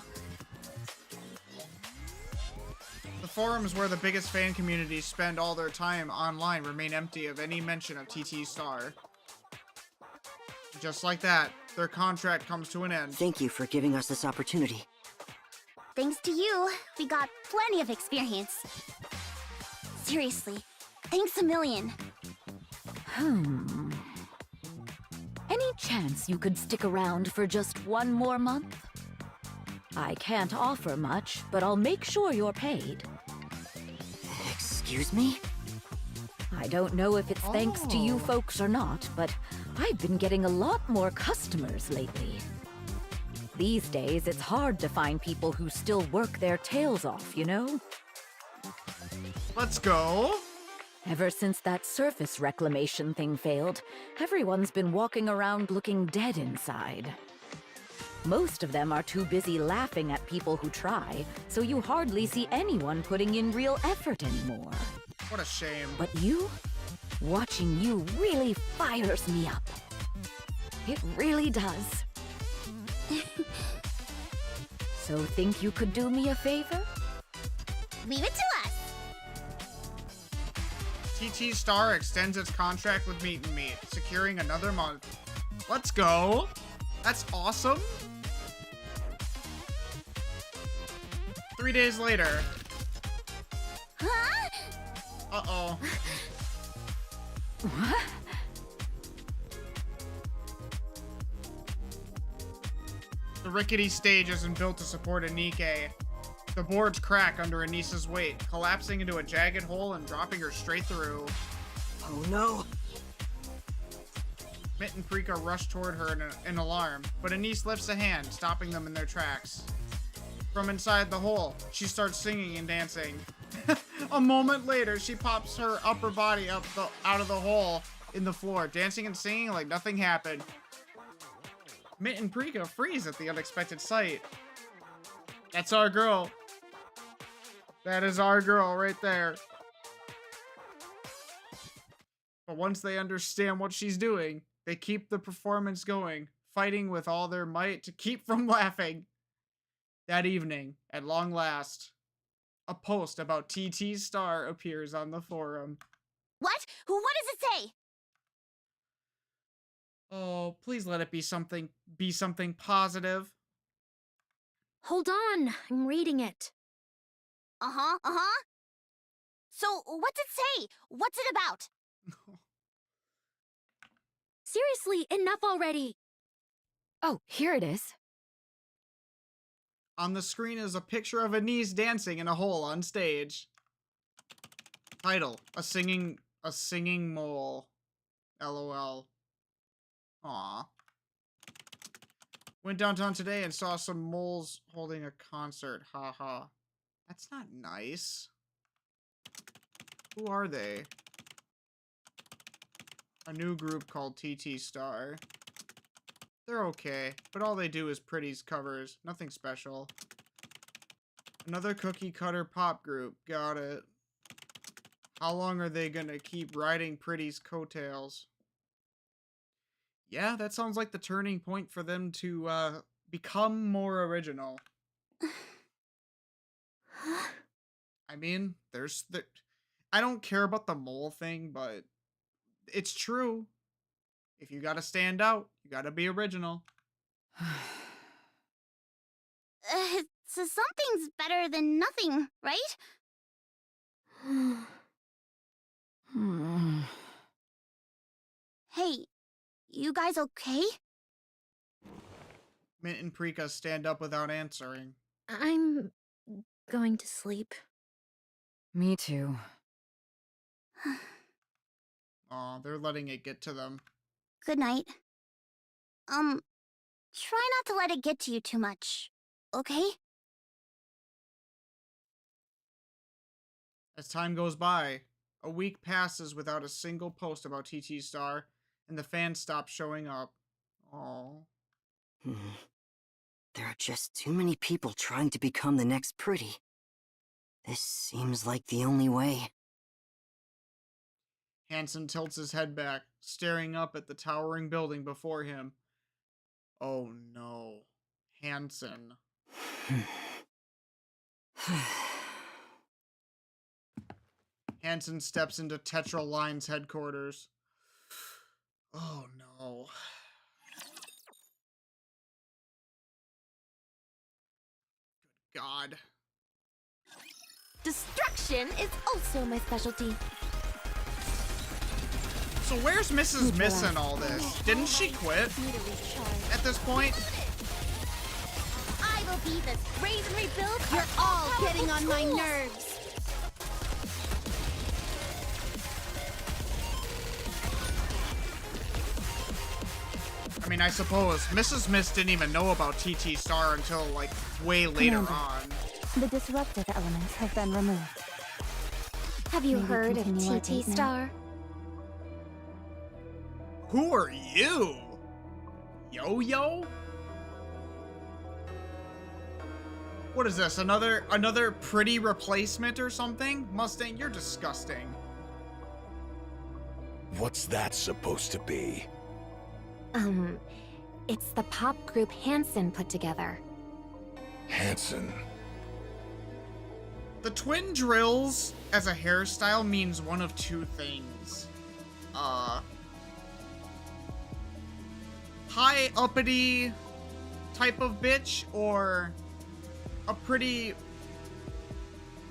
The forums where the biggest fan communities spend all their time online remain empty of any mention of TT Star. Just like that, their contract comes to an end. Thank you for giving us this opportunity. Thanks to you, we got plenty of experience. Seriously, thanks a million. Any chance you could stick around for just one more month? I can't offer much, but I'll make sure you're paid. Excuse me? I don't know if it's thanks to you Oh. folks or not, but I've been getting a lot more customers lately. These days, it's hard to find people who still work their tails off, you know? Let's go. Ever since that surface reclamation thing failed, everyone's been walking around looking dead inside. Most of them are too busy laughing at people who try, so you hardly see anyone putting in real effort anymore. What a shame. But you? Watching you really fires me up. It really does. So think you could do me a favor? Leave it to us. TT Star extends its contract with Meet and Meet, securing another month. Let's go. That's awesome. 3 days later. Huh? Uh-oh. What? The rickety stage isn't built to support a NIKKE. The boards crack under Anissa's weight, collapsing into a jagged hole and dropping her straight through. Oh no. Mitt and Prika rush toward her in alarm, but Anise lifts a hand, stopping them in their tracks. From inside the hole, she starts singing and dancing. A moment later, she pops her upper body out of the hole in the floor, dancing and singing like nothing happened. Mitt and Prika freeze at the unexpected sight. That's our girl. That is our girl right there. But once they understand what she's doing, they keep the performance going, fighting with all their might to keep from laughing. That evening, at long last, a post about TT Star appears on the forum. What? What does it say? Oh, please let it be something positive. Hold on, I'm reading it. Uh-huh, uh-huh. So, what's it say? What's it about? Seriously, enough already. Oh, here it is. On the screen is a picture of Anise dancing in a hole on stage. Title: A singing mole. LOL. Aw. Went downtown today and saw some moles holding a concert. Haha. That's not nice. Who are they? A new group called TT Star. They're okay, but all they do is Pretty's covers. Nothing special. Another cookie cutter pop group. Got it. How long are they gonna keep riding Pretty's coattails? Yeah, that sounds like the turning point for them to become more original. I mean, I don't care about the mole thing, but it's true. If you gotta stand out, you gotta be original. something's better than nothing, right? Hey, you guys okay? Mint and Prika stand up without answering. I'm going to sleep. Me too. Aw, they're letting it get to them. Good night. Try not to let it get to you too much, okay? As time goes by, a week passes without a single post about TT Star, and the fans stop showing up. Aww. There are just too many people trying to become the next Pretty. This seems like the only way. Hansen tilts his head back, staring up at the towering building before him. Oh no. Hansen. Hansen steps into Tetra Line's headquarters. Oh no. Good God. Destruction is also my specialty. So where's Mrs. Miss in all this? Didn't she quit at this point? I will be this raise and rebuild. You're all getting on my nerves. I mean, I suppose Mrs. Miss didn't even know about TT Star until, like, way later on. The disruptive elements have been removed. Have you Maybe heard of continue our TT date now? Star? Who are you? Yo-Yo? What is this? Another pretty replacement or something? Mustang, you're disgusting. What's that supposed to be? It's the pop group Hanson put together. Hanson. The twin drills as a hairstyle means one of two things. High uppity type of bitch, or a pretty...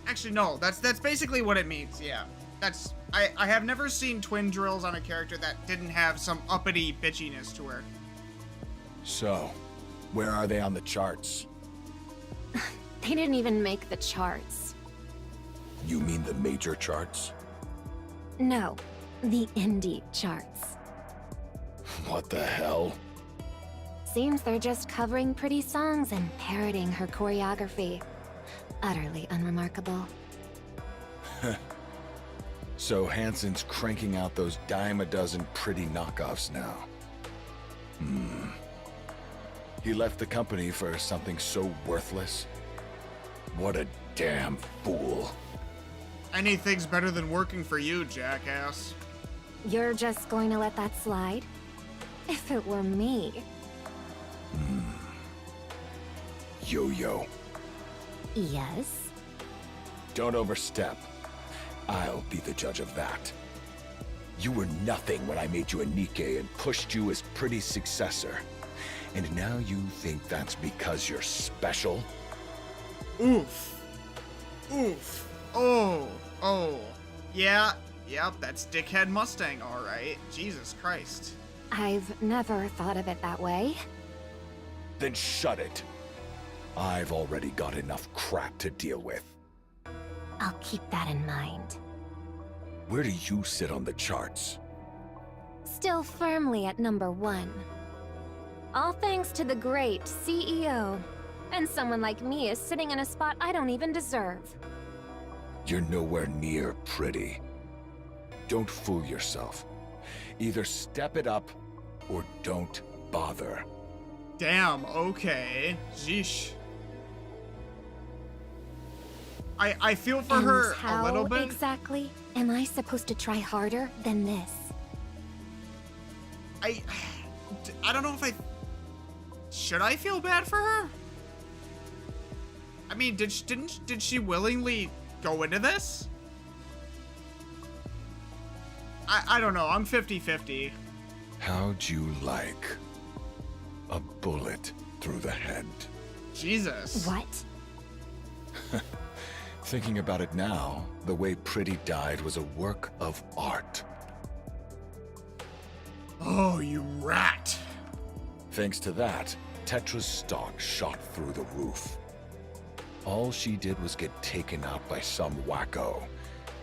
Actually, no, that's basically what it means, yeah. That's... I have never seen twin drills on a character that didn't have some uppity bitchiness to her. So, where are they on the charts? They didn't even make the charts. You mean the major charts? No, the indie charts. What the hell? Seems they're just covering pretty songs and parroting her choreography. Utterly unremarkable. So Hanson's cranking out those dime a dozen pretty knockoffs now. He left the company for something so worthless? What a damn fool. Anything's better than working for you, jackass. You're just going to let that slide? If it were me. Yo-Yo. Yes? Don't overstep. I'll be the judge of that. You were nothing when I made you a NIKKE and pushed you as Pretty's successor. And now you think that's because you're special? Oof. Oof. Oh. Oh. Yeah. Yep, that's Dickhead Mustang, alright. Jesus Christ. I've never thought of it that way. Then shut it. I've already got enough crap to deal with. I'll keep that in mind. Where do you sit on the charts? Still firmly at number 1. All thanks to the great CEO. And someone like me is sitting in a spot I don't even deserve. You're nowhere near Pretty. Don't fool yourself. Either step it up, or don't bother. Damn, okay. Sheesh. I feel for her a little bit. How exactly am I supposed to try harder than this? I don't know if should I feel bad for her? I mean, did she willingly go into this? I don't know. I'm 50-50. How'd you like a bullet through the head? Jesus. What? Thinking about it now, the way Pretty died was a work of art. Oh, you rat. Thanks to that, Tetra's stock shot through the roof. All she did was get taken out by some wacko,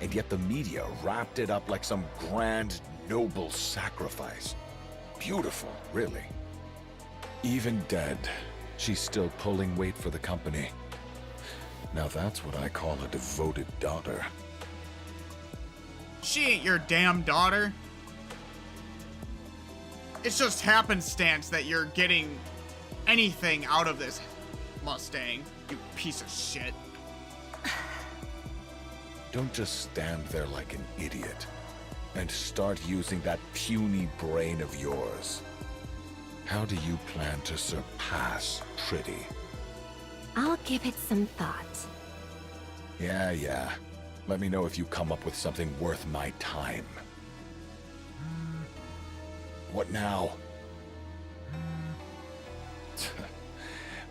and yet the media wrapped it up like some grand, noble sacrifice. Beautiful, really. Even dead, she's still pulling weight for the company. Now that's what I call a devoted daughter. She ain't your damn daughter. It's just happenstance that you're getting anything out of this Mustang, you piece of shit. Don't just stand there like an idiot and start using that puny brain of yours. How do you plan to surpass Pretty? I'll give it some thought. Yeah. Let me know if you come up with something worth my time. What now?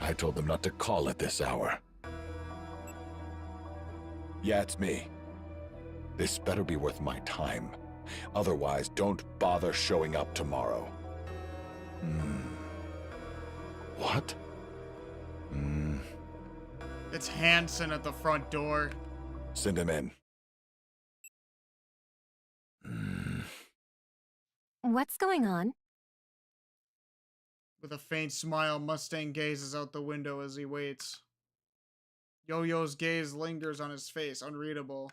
I told them not to call at this hour. Yeah, it's me. This better be worth my time. Otherwise, don't bother showing up tomorrow. What? It's Hanson at the front door. Send him in. What's going on? With a faint smile, Mustang gazes out the window as he waits. Yo-Yo's gaze lingers on his face, unreadable.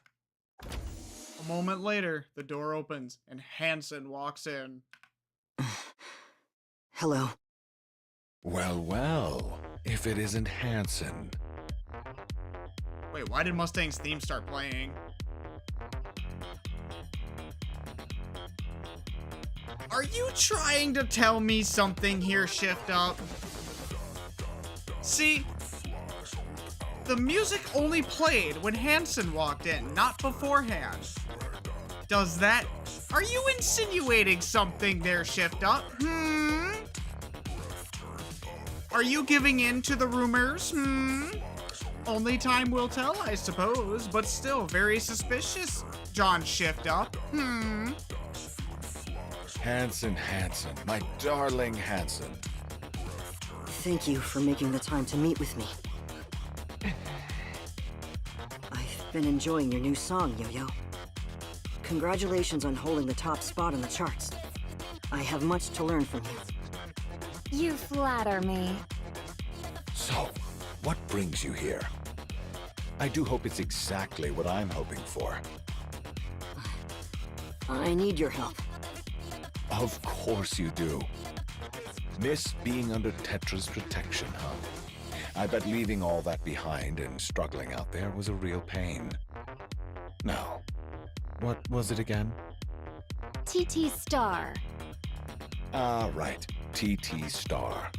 A moment later, the door opens and Hanson walks in. Hello. Well, if it isn't Hanson. Wait, why did Mustang's theme start playing? Are you trying to tell me something here, Shift Up? See, the music only played when Hanson walked in, not beforehand. Does that... Are you insinuating something there, Shift Up? Are you giving in to the rumors? Only time will tell, I suppose, but still very suspicious, John Shift Up. Hanson, my darling Hanson. Thank you for making the time to meet with me. I've been enjoying your new song, Yo-Yo. Congratulations on holding the top spot on the charts. I have much to learn from you. You flatter me. So, what brings you here? I do hope it's exactly what I'm hoping for. I need your help. Of course you do. Miss being under Tetra's protection, huh? I bet leaving all that behind and struggling out there was a real pain. Now, what was it again? TT Star. Ah, right. TT Star.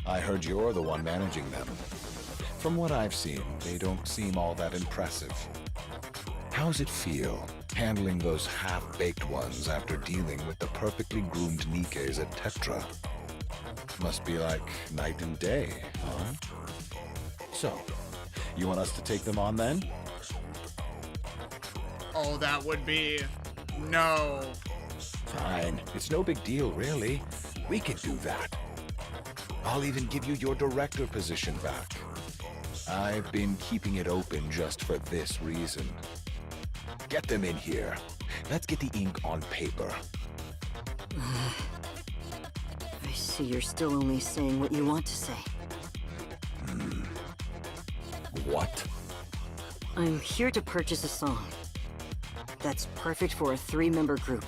I heard you're the one managing them. From what I've seen, they don't seem all that impressive. How's it feel, handling those half-baked ones after dealing with the perfectly groomed NIKKEs at Tetra? Must be like night and day, huh? So, you want us to take them on then? Oh, that would be... No. Fine. It's no big deal, really. We can do that. I'll even give you your director position back. I've been keeping it open just for this reason. Get them in here. Let's get the ink on paper. I see you're still only saying what you want to say. What? I'm here to purchase a song. That's perfect for a 3-member group.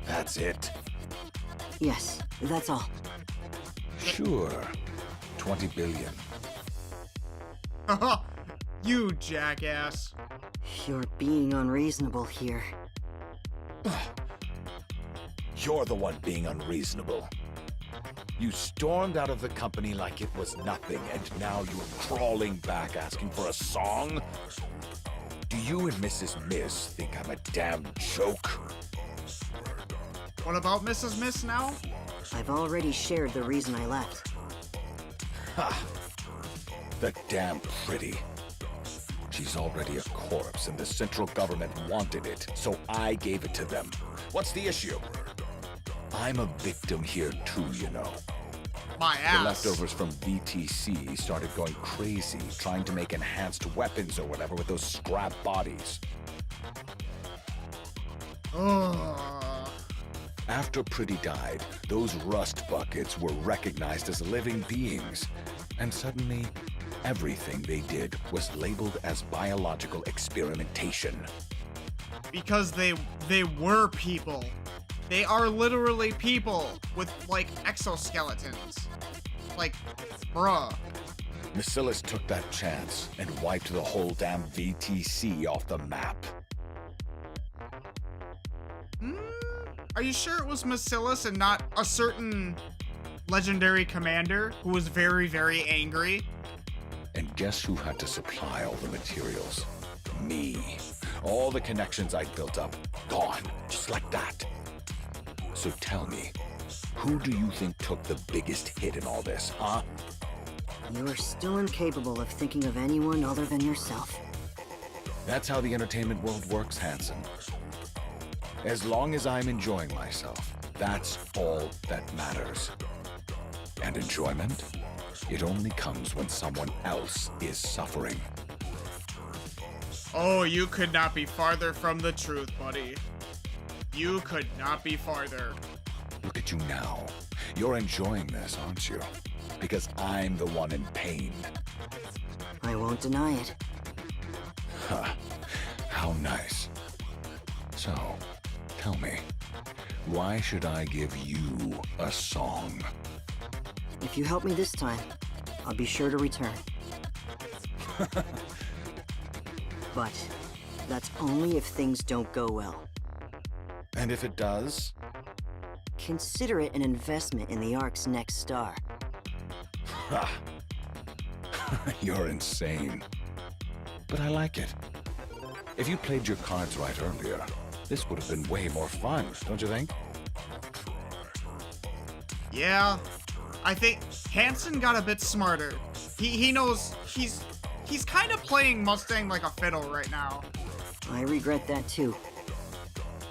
That's it? Yes, that's all. Sure. 20 billion. You jackass. You're being unreasonable here. You're the one being unreasonable. You stormed out of the company like it was nothing, and now you're crawling back asking for a song? Do you and Mrs. Miss think I'm a damn joke? What about Mrs. Miss now? I've already shared the reason I left. Ha! The damn pretty. She's already a corpse, and the central government wanted it, so I gave it to them. What's the issue? I'm a victim here too, you know. My ass. The leftovers from VTC started going crazy, trying to make enhanced weapons or whatever with those scrap bodies. Oh. After Pretty died, those rust buckets were recognized as living beings, and suddenly, everything they did was labeled as biological experimentation. Because they were people. They are literally people with, like, exoskeletons. Like, bruh. Bacillus took that chance and wiped the whole damn VTC off the map. Are you sure it was Bacillus and not a certain legendary commander who was very, very angry? And guess who had to supply all the materials? Me. All the connections I'd built up, gone, just like that. So tell me, who do you think took the biggest hit in all this, huh? You are still incapable of thinking of anyone other than yourself. That's how the entertainment world works, Hanson. As long as I'm enjoying myself, that's all that matters. And enjoyment? It only comes when someone else is suffering. Oh, you could not be farther from the truth, buddy. You could not be farther. Look at you now. You're enjoying this, aren't you? Because I'm the one in pain. I won't deny it. Huh. How nice. So, tell me, why should I give you a song? If you help me this time, I'll be sure to return. But that's only if things don't go well. And if it does? Consider it an investment in the Ark's next star. Ha! You're insane. But I like it. If you played your cards right earlier, this would have been way more fun, don't you think? Yeah, I think Hanson got a bit smarter. He knows he's kind of playing Mustang like a fiddle right now. I regret that too.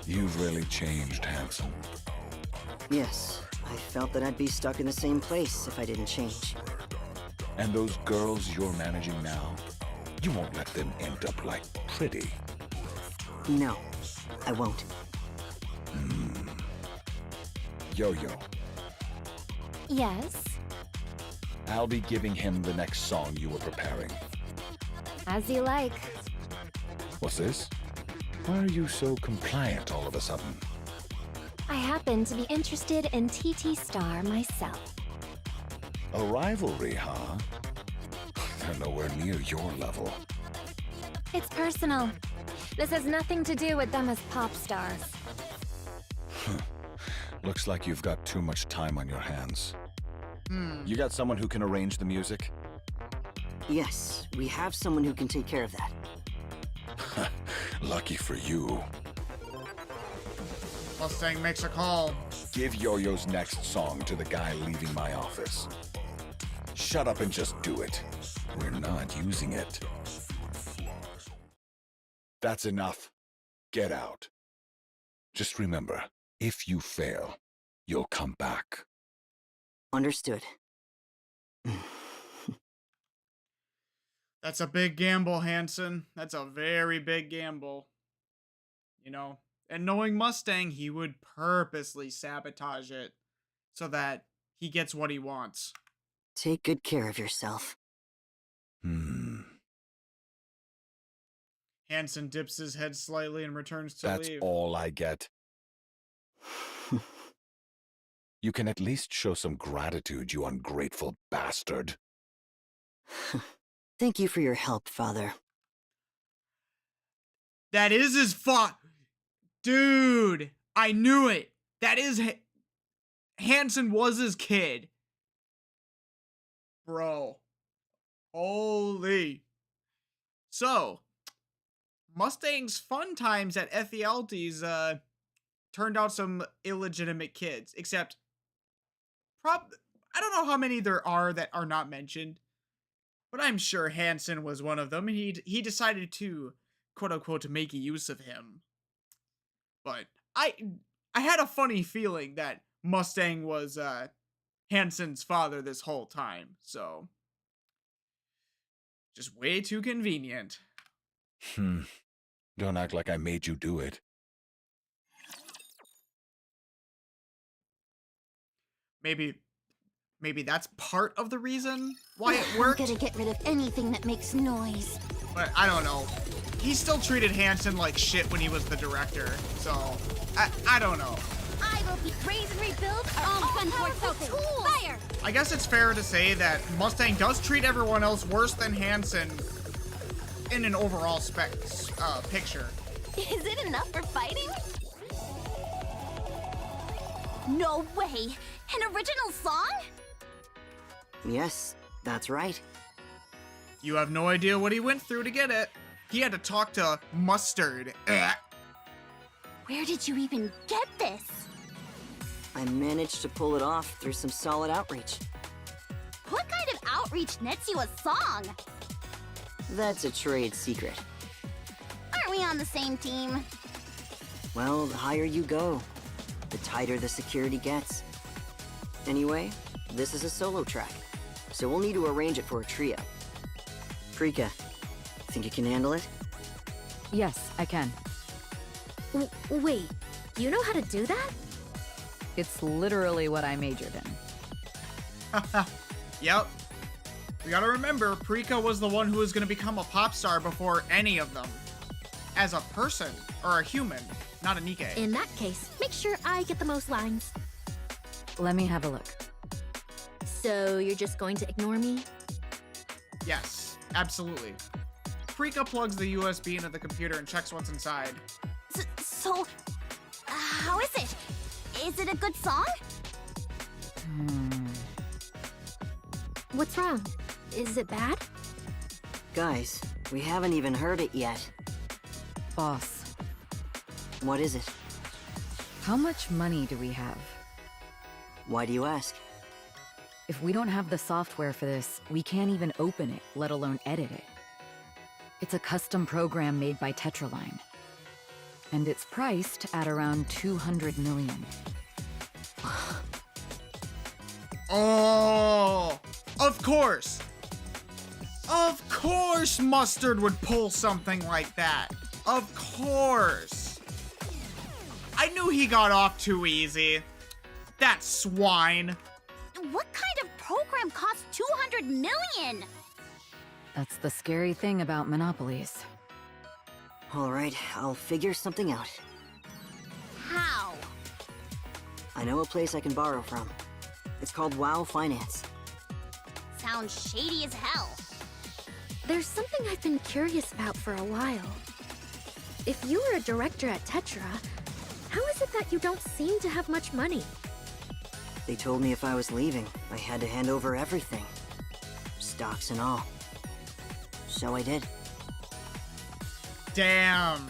You've really changed, Hanson. Yes, I felt that I'd be stuck in the same place if I didn't change. And those girls you're managing now, you won't let them end up like Pretty. No, I won't. Yo-Yo, Yes, I'll be giving him the next song you were preparing. as you like. What's this? Why are you so compliant all of a sudden? I happen to be interested in TT Star myself. A rivalry, huh? They're nowhere near your level. It's personal. This has nothing to do with them as pop stars. Looks like you've got too much time on your hands. You got someone who can arrange the music? Yes, we have someone who can take care of that. Lucky for you. Mustang makes a call. Give Yo-Yo's next song to the guy leaving my office. Shut up and just do it. We're not using it. That's enough. Get out. Just remember, if you fail, you'll come back. Understood. That's a big gamble, Hanson. That's a very big gamble. You know? And knowing Mustang, he would purposely sabotage it so that he gets what he wants. Take good care of yourself. Hanson dips his head slightly and returns to That's leave. all I get. You can at least show some gratitude, you ungrateful bastard. Thank you for your help, Father. That is his fault. Dude, I knew it. That is... Hanson was his kid. Bro. Holy. So, Mustang's fun times at Ephialtes, turned out some illegitimate kids. Except, I don't know how many there are that are not mentioned, but I'm sure Hansen was one of them, and he decided to quote unquote make use of him. But I had a funny feeling that Mustang was Hansen's father this whole time, so just way too convenient. Don't act like I made you do it. Maybe that's part of the reason why it worked. I'm gonna get rid of anything that makes noise. But I don't know. He still treated Hansen like shit when he was the director, so I don't know. I will be raise and rebuild our own powerful tools. Fire! I guess it's fair to say that Mustang does treat everyone else worse than Hansen in an overall picture. Is it enough for fighting? No way! An original song? Yes, that's right. You have no idea what he went through to get it. He had to talk to Mustard. Where did you even get this? I managed to pull it off through some solid outreach. What kind of outreach nets you a song? That's a trade secret. Aren't we on the same team? Well, the higher you go, the tighter the security gets. Anyway, this is a solo track, so we'll need to arrange it for a trio. Prika, think you can handle it? Yes, I can. Wait, you know how to do that? It's literally what I majored in. Yep. We gotta remember, Prika was the one who was gonna become a pop star before any of them. As a person, or a human, not a NIKKE. In that case, make sure I get the most lines. Let me have a look. So you're just going to ignore me? Yes, absolutely. Prika plugs the USB into the computer and checks what's inside. So, how is it? Is it a good song? What's wrong? Is it bad? Guys, we haven't even heard it yet. Boss, What is it? how much money do we have? Why do you ask? If we don't have the software for this, we can't even open it, let alone edit it. It's a custom program made by Tetraline. And it's priced at around 200 million. Oh, of course. Of course Mustard would pull something like that. Of course. I knew he got off too easy. That swine. What kind of program costs 200 million? That's the scary thing about monopolies. All right, I'll figure something out. How? I know a place I can borrow from. It's called WoW Finance. Sounds shady as hell. There's something I've been curious about for a while. If you were a director at Tetra, how is it that you don't seem to have much money? They told me if I was leaving, I had to hand over everything. Stocks and all. So I did. Damn.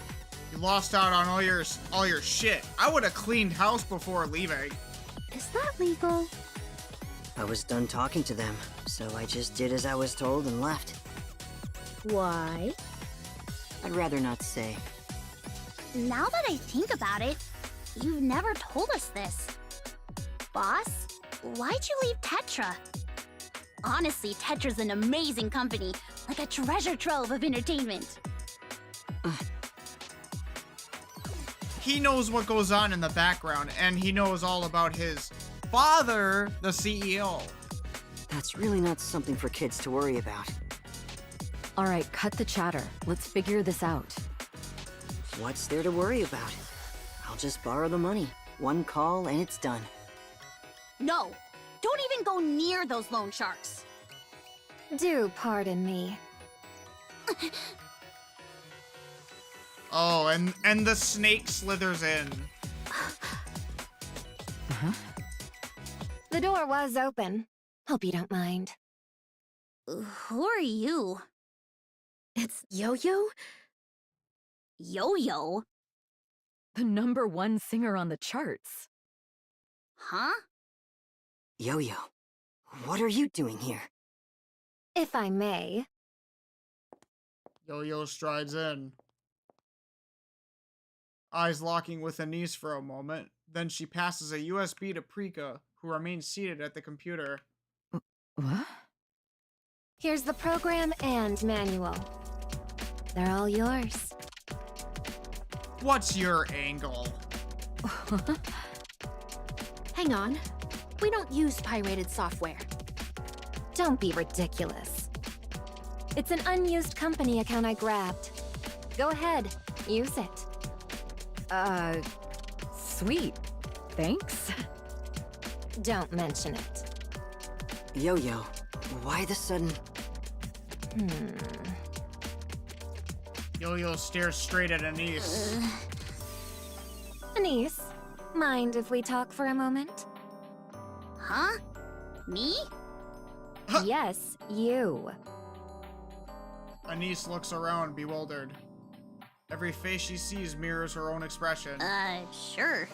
You lost out on all your shit. I would have cleaned house before leaving. Is that legal? I was done talking to them, so I just did as I was told and left. Why? I'd rather not say. Now that I think about it, you've never told us this. Boss, why'd you leave Tetra? Honestly, Tetra's an amazing company, like a treasure trove of entertainment. He knows what goes on in the background, and he knows all about his father, the CEO. That's really not something for kids to worry about. All right, cut the chatter. Let's figure this out. What's there to worry about? I'll just borrow the money. One call and it's done. No, don't even go near those loan sharks. Do pardon me. Oh, and the snake slithers in. The door was open. Hope you don't mind. Who are you? It's Yo-Yo? Yo-Yo? The #1 singer on the charts. Huh? Yo-Yo, what are you doing here? If I may. Yo-Yo strides in, eyes locking with Anise for a moment. Then she passes a USB to Prika, who remains seated at the computer. What? Here's the program and manual. They're all yours. What's your angle? Hang on. We don't use pirated software. Don't be ridiculous. It's an unused company account I grabbed. Go ahead, use it. Sweet. Thanks. Don't mention it. Yo-Yo, why the sudden... Yo-Yo stares straight at Anise. Anise, mind if we talk for a moment? Huh? Me? Yes, you. Anise looks around, bewildered. Every face she sees mirrors her own expression. Sure.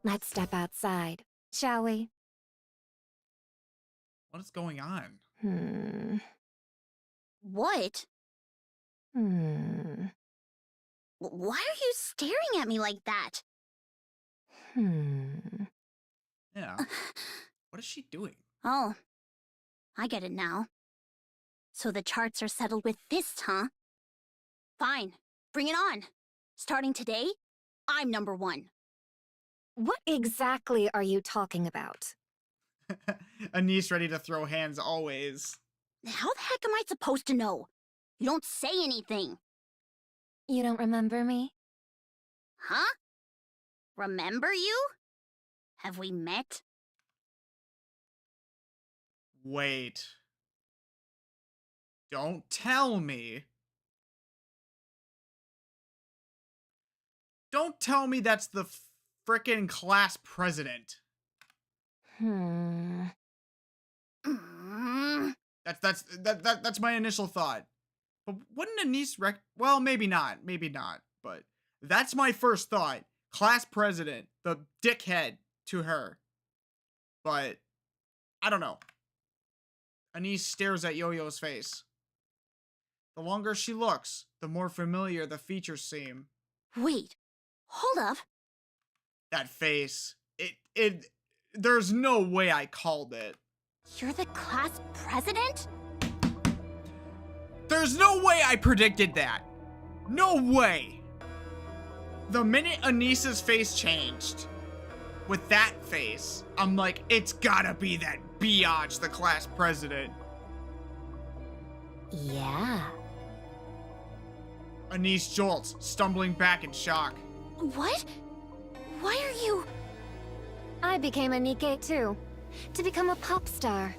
Let's step outside, shall we? What is going on? What? Why are you staring at me like that? Yeah. What is she doing? Oh, I get it now. So the charts are settled with this, huh? Fine, bring it on. Starting today, I'm #1. What exactly are you talking about? Anise ready to throw hands always. How the heck am I supposed to know? You don't say anything. You don't remember me? Huh? Remember you? Have we met? Wait. Don't tell me. Don't tell me that's the frickin' class president. That's my initial thought. But wouldn't Anise well, maybe not, but that's my first thought. Class president, the dickhead to her. But I don't know. Anise stares at Yo-Yo's face. The longer she looks, the more familiar the features seem. Wait, hold up. That face. There's no way I called it. You're the class president? There's no way I predicted that. No way. The minute Anise's face changed, with that face, I'm like, it's gotta be that biatch, the class president. Yeah. Anise jolts, stumbling back in shock. What? Why are you... I became a NIKKE too, to become a pop star.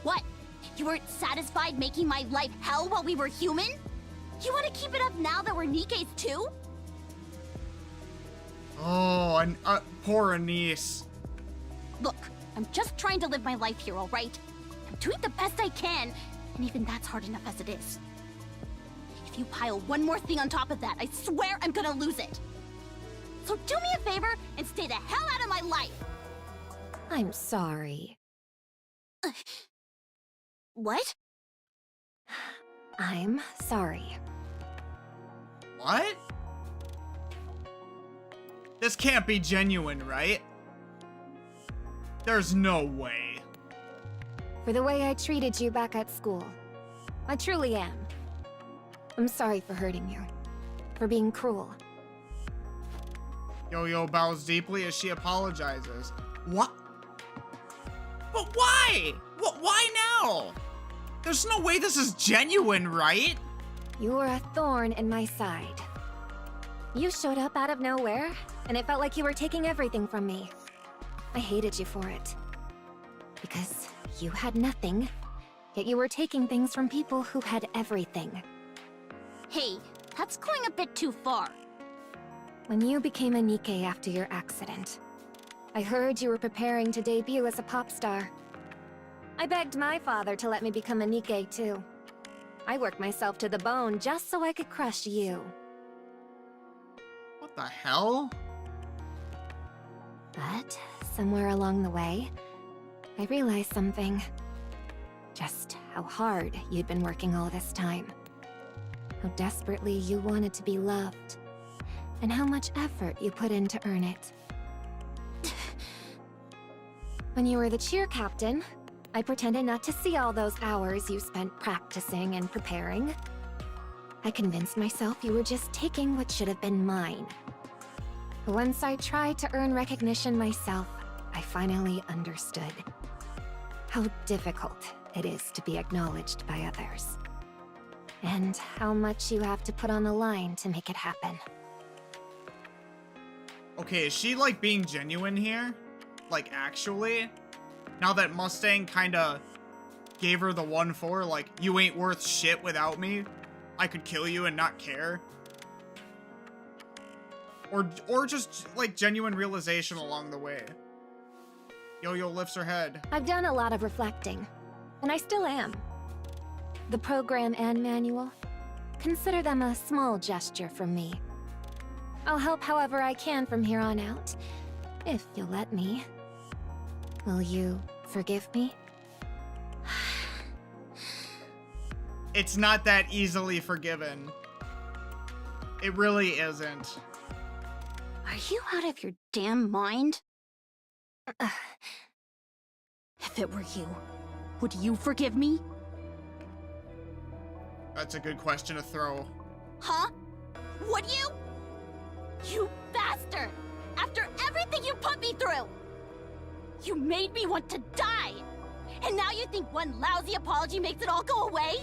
What? You weren't satisfied making my life hell while we were human? You want to keep it up now that we're NIKKEs too? Oh, and poor Anise. Look, I'm just trying to live my life here, alright? I'm doing the best I can, and even that's hard enough as it is. If you pile one more thing on top of that, I swear I'm gonna lose it. So do me a favor and stay the hell out of my life! I'm sorry. What? I'm sorry. What? This can't be genuine, right? There's no way. For the way I treated you back at school. I truly am. I'm sorry for hurting you. For being cruel. Yo-Yo bows deeply as she apologizes. What? But why? Why now? There's no way this is genuine, right? You were a thorn in my side. You showed up out of nowhere, and it felt like you were taking everything from me. I hated you for it. Because you had nothing, yet you were taking things from people who had everything. Hey, that's going a bit too far. When you became a NIKKE after your accident, I heard you were preparing to debut as a pop star. I begged my father to let me become a NIKKE too. I worked myself to the bone just so I could crush you. What the hell? But somewhere along the way, I realized something. Just how hard you'd been working all this time. How desperately you wanted to be loved. And how much effort you put in to earn it. When you were the cheer captain, I pretended not to see all those hours you spent practicing and preparing. I convinced myself you were just taking what should have been mine. But once I tried to earn recognition myself, I finally understood how difficult it is to be acknowledged by others. And how much you have to put on the line to make it happen. Okay, is she like being genuine here? Like actually? Now that Mustang kinda gave her the 1-4, like, you ain't worth shit without me. I could kill you and not care. Or just like genuine realization along the way. Yo-Yo lifts her head. I've done a lot of reflecting, and I still am. The program and manual, consider them a small gesture from me. I'll help however I can from here on out, if you'll let me. Will you forgive me? It's not that easily forgiven. It really isn't. Are you out of your damn mind? If it were you, would you forgive me? That's a good question to throw. Huh? Would you? You bastard! After everything you put me through! You made me want to die! And now you think one lousy apology makes it all go away?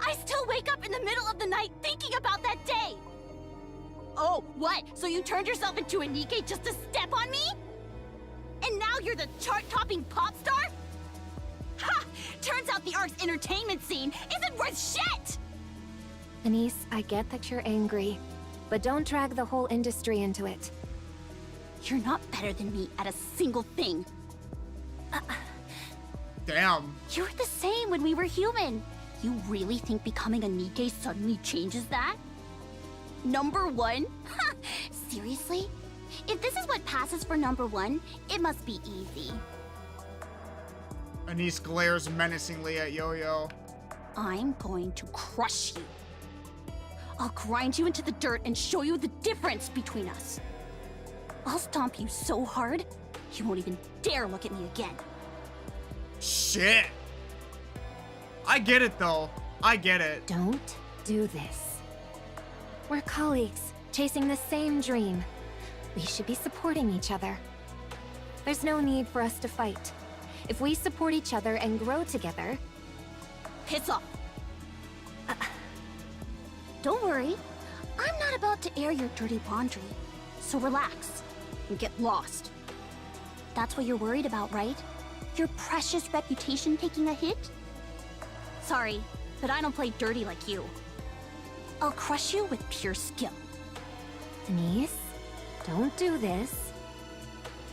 I still wake up in the middle of the night thinking about that day! Oh, what? So you turned yourself into a NIKKE just to step on me? And now you're the chart-topping pop star? Ha! Turns out the ARC's entertainment scene isn't worth shit! Anise, I get that you're angry, but don't drag the whole industry into it. You're not better than me at a single thing. Damn. You were the same when we were human. You really think becoming a NIKKE suddenly changes that? Number one? Ha! Seriously? If this is what passes for number one, it must be easy. Anise glares menacingly at Yo-Yo. I'm going to crush you. I'll grind you into the dirt and show you the difference between us. I'll stomp you so hard, you won't even dare look at me again. Shit. I get it though. I get it. Don't do this. We're colleagues, chasing the same dream. We should be supporting each other. There's no need for us to fight. If we support each other and grow together... Piss off! Don't worry. I'm not about to air your dirty laundry. So relax and get lost. That's what you're worried about, right? Your precious reputation taking a hit? Sorry, but I don't play dirty like you. I'll crush you with pure skill. Anise, don't do this.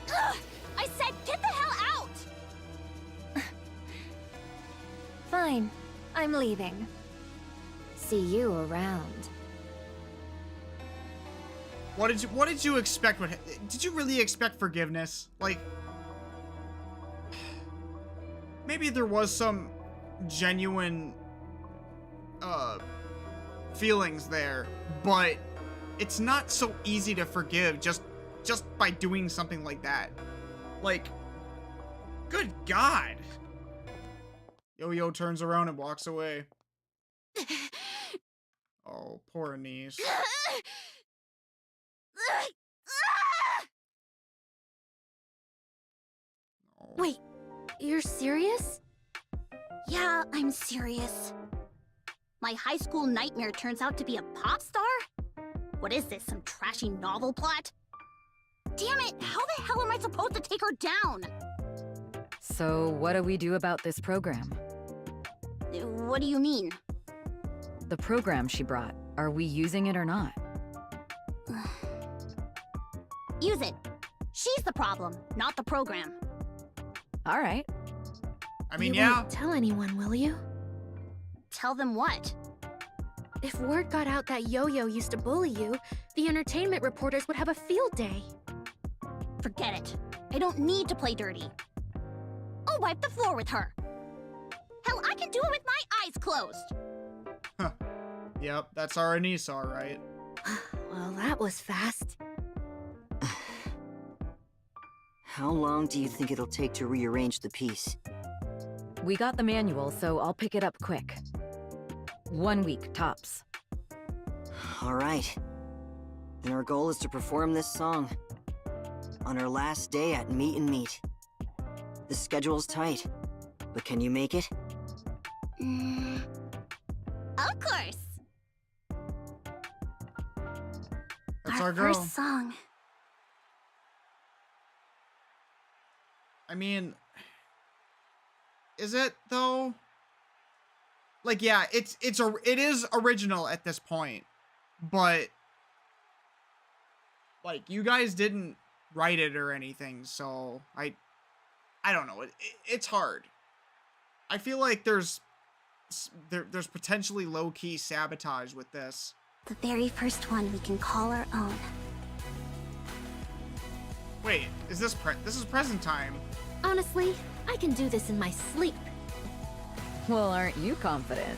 Ugh! I said get the hell out! Fine, I'm leaving. See you around. What did you expect? Did you really expect forgiveness? Like, maybe there was some genuine feelings there, but it's not so easy to forgive just by doing something like that. Like, good God. Yo-Yo turns around and walks away. Oh, poor Anise. Oh. Wait, you're serious? Yeah, I'm serious. My high school nightmare turns out to be a pop star? What is this, some trashy novel plot? Damn it, how the hell am I supposed to take her down? So, what do we do about this program? What do you mean? The program she brought. Are we using it or not? Use it. She's the problem, not the program. All right. I mean, You yeah. won't tell anyone, will you? Tell them what? If word got out that Yo-Yo used to bully you, the entertainment reporters would have a field day. Forget it. I don't need to play dirty. I'll wipe the floor with her. Hell, I can do it with my eyes closed. Huh. Yep, that's our Anise, alright. Well, that was fast. How long do you think it'll take to rearrange the piece? We got the manual, so I'll pick it up quick. 1 week, tops. Alright. Then our goal is to perform this song. On our last day at Meet and Meet. The schedule's tight, but can you make it? Of course. That's our girl. First song. I mean, is it though? Like, yeah, it is original at this point, but like you guys didn't write it or anything, so I don't know. It's hard. I feel like there's potentially low-key sabotage with this. The very first one we can call our own. Wait, is this is present time? Honestly, I can do this in my sleep. Well, aren't you confident?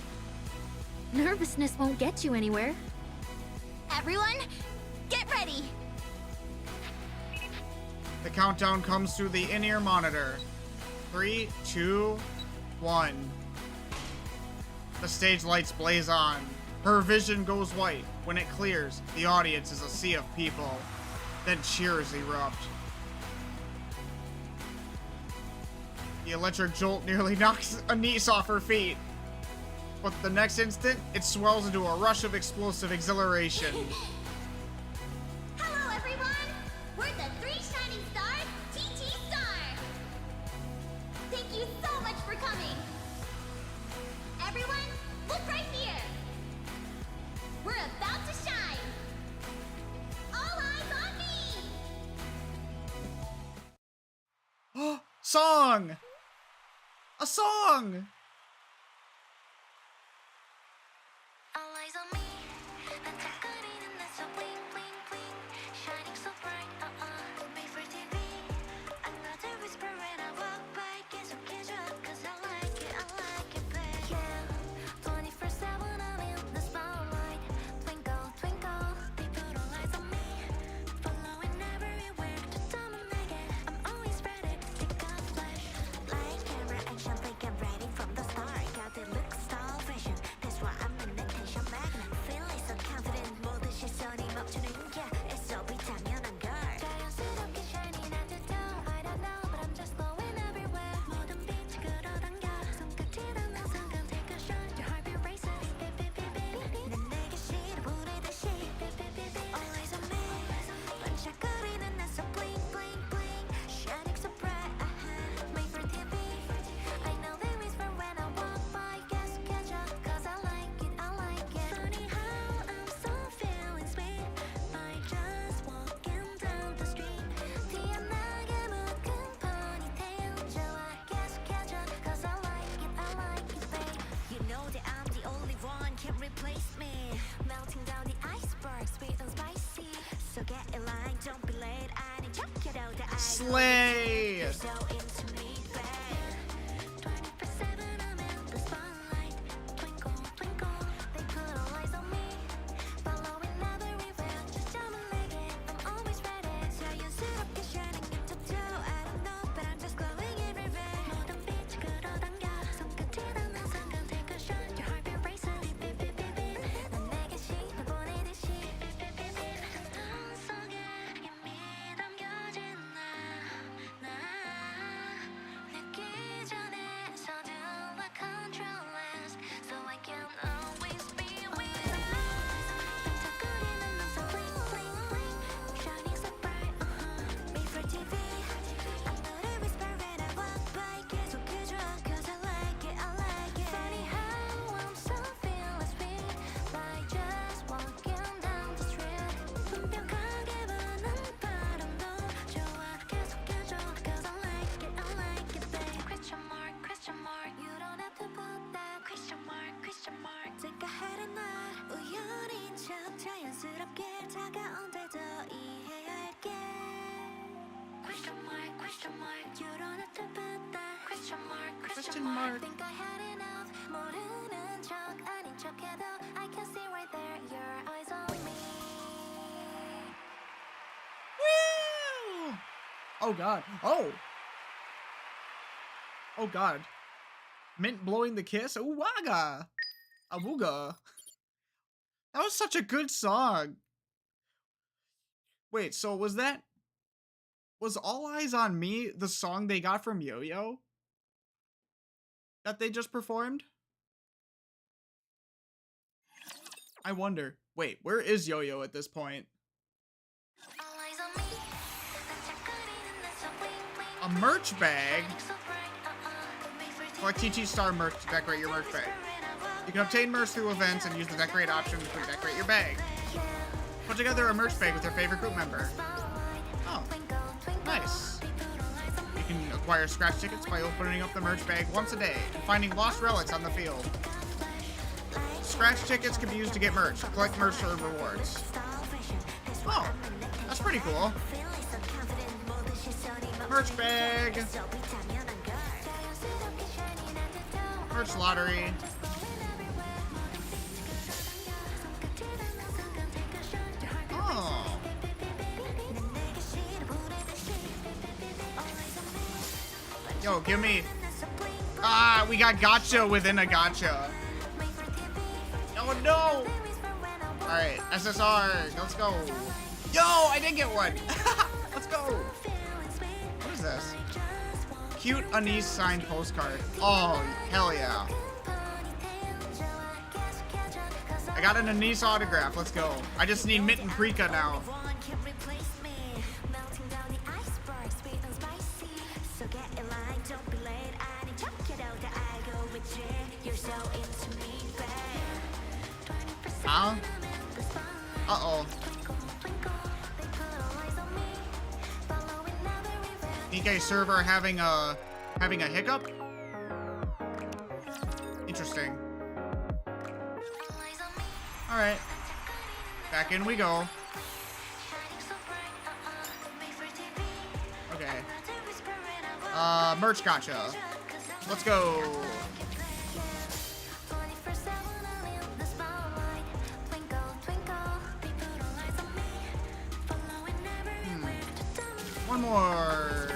Nervousness won't get you anywhere. Everyone, get ready. The countdown comes through the in-ear monitor. 3, 2, 1. The stage lights blaze on. Her vision goes white. When it clears, the audience is a sea of people. Then cheers erupt. The electric jolt nearly knocks Anise off her feet. But the next instant, it swells into a rush of explosive exhilaration. Hello, everyone. We're the 3 Shining Stars, TT Star. Thank you so much for coming. Everyone, look right here. We're about to shine. All eyes on me. Song! A song! All eyes on me. 반짝거리는 내 so bling bling bling, shining so bright. Made for TV. Another whisper when I walk by. 계속해줘, 'cause I like it, babe. Yeah, 24/7 I'm in the spotlight. Twinkle twinkle, people all eyes on me. Following everywhere, 초점은 내게. I'm always ready, take a flash. Light, camera, action, they get ready from the start. Got the look, style, fashion. That's why I'm an attention magnet. Feeling so confident, 모든 시선이 멈추는 yeah, it's so 비타민한 걸. 자연스럽게 shining at the door. I don't know, but I'm just glowing everywhere. 모든 빛이 끌어당겨. 손끝이 닿는 순간 take a shot. Your heartbeat races. 난 내게 시를 부르듯이. All eyes on me. 반짝거리는 내 so bling bling bling, shining so bright. Made for TV. I know they whisper when I walk by. 계속해줘, 'cause I like it, Funny how I'm so feeling sweet by just walking down the street. 티어나게 묶은 ponytail 좋아. 계속해줘, 'cause I like it, babe. You know that I'm the only one can replace me. Melting down the iceberg, sweet and spicy. So get in line, don't be late. I need check it out. Slay! You're so into me, babe. 24/7 I'm in the spotlight. Twinkle, twinkle, they put all eyes on me. Following everywhere, 초점은 내게. I'm always ready. 자연스럽게 shining into two. I don't know, but I'm just glowing everywhere. 모든 빛이 끌어당겨. 손끝이 닿는 순간 take a shot. Your heartbeat races. 난 내게 시를 보내듯이. 눈 속에 이미 담겨진 나 늦기 전에 서둘러 control less, so I can always be with you. 반짝거리는 넌 so bling bling bling, shining so bright. Made for TV. I know they whisper when I walk by. 계속해줘, 'cause I like it, Funny how I'm so feeling sweet by just walking down the street. 완벽하게 부는 바람도 좋아. 계속해줘, 'cause I like it, babe. Question mark, you don't have to put that question mark. 제가 하는 날 우연인 척 자연스럽게 다가온데도 이해할게. You don't have to put that Question mark. Think I had enough. 모르는 척 아닌 척해도 I can see right there. Your eyes on me. Woo! Oh god. Oh! Oh god. Mint blowing the kiss? Ooh-waga! Awooga. That was such a good song. Wait, so was All Eyes on Me the song they got from Yo-Yo? That they just performed? I wonder. Wait, where is Yo-Yo at this point? All eyes on me. 반짝거리는 내 so bling bling. A merch bag? Shining so bright. Made for Collect TT Star merch to decorate your merch bag. You can obtain merch through events and use the decorate option to decorate your bag. Put together a merch bag with your favorite group member. Oh, nice. You can acquire scratch tickets by opening up the merch bag once a day and finding lost relics on the field. Scratch tickets can be used to get merch. Collect merch for rewards. Oh, that's pretty cool. Merch bag. Merch lottery. Oh. Yo, give me. Ah, we got gotcha within a gotcha. Oh no! Alright, SSR, let's go. Yo, I did get one! Let's go! What is this? Cute Anise signed postcard. Oh, hell yeah. I got an Anise autograph, let's go. I just need Mint and Krika now. Huh? Uh-oh. NIKKE server having a hiccup? Interesting. Alright. Back in we go. Okay. Merch gotcha. Let's go. One more.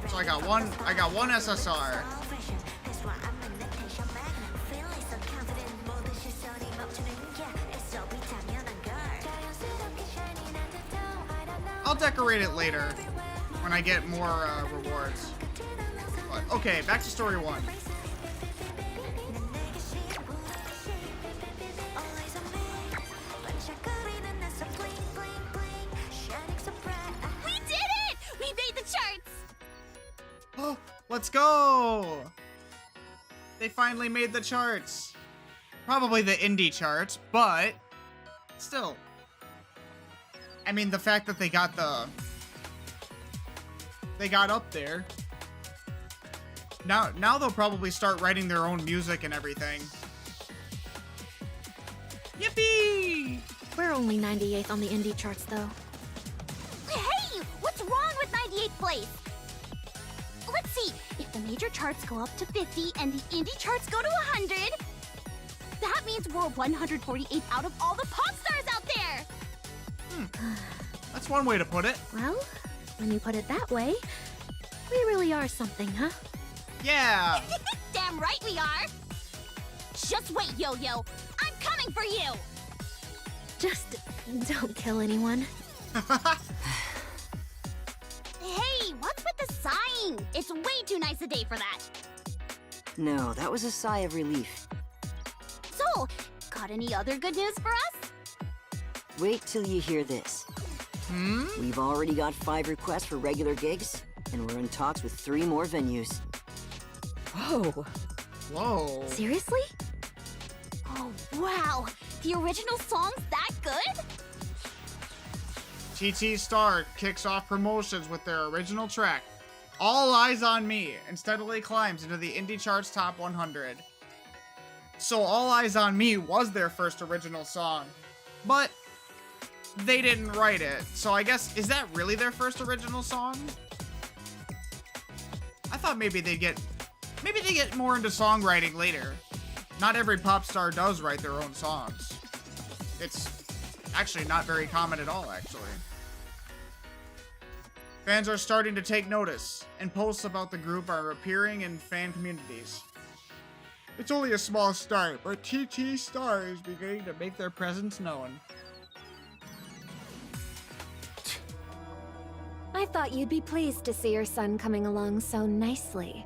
So I got one SSR. I'll decorate it later when I get more rewards. But okay, back to story one. Let's go! They finally made the charts. Probably the indie charts, but still. I mean, the fact that they got up there. Now they'll probably start writing their own music and everything. Yippee! We're only 98th on the indie charts, though. Hey! What's wrong with 98th place? Let's see. If the major charts go up to 50 and the indie charts go to 100, that means we're 148th out of all the pop stars out there! That's one way to put it. Well, when you put it that way, we really are something, huh? Yeah! Damn right we are! Just wait, Yo-Yo. I'm coming for you! Just don't kill anyone. Hey, what's with the sighing? It's way too nice a day for that. No, that was a sigh of relief. So, got any other good news for us? Wait till you hear this. We've already got 5 requests for regular gigs, and we're in talks with 3 more venues. Whoa. Whoa. Seriously? Oh, wow. The original song's that good? TT Star kicks off promotions with their original track, All Eyes on Me, and steadily climbs into the indie charts top 100. So All Eyes on Me was their first original song, but they didn't write it. So I guess, is that really their first original song? I thought maybe they get more into songwriting later. Not every pop star does write their own songs. It's actually not very common at all, actually. Fans are starting to take notice, and posts about the group are appearing in fan communities. It's only a small start, but TT Star is beginning to make their presence known. I thought you'd be pleased to see your son coming along so nicely.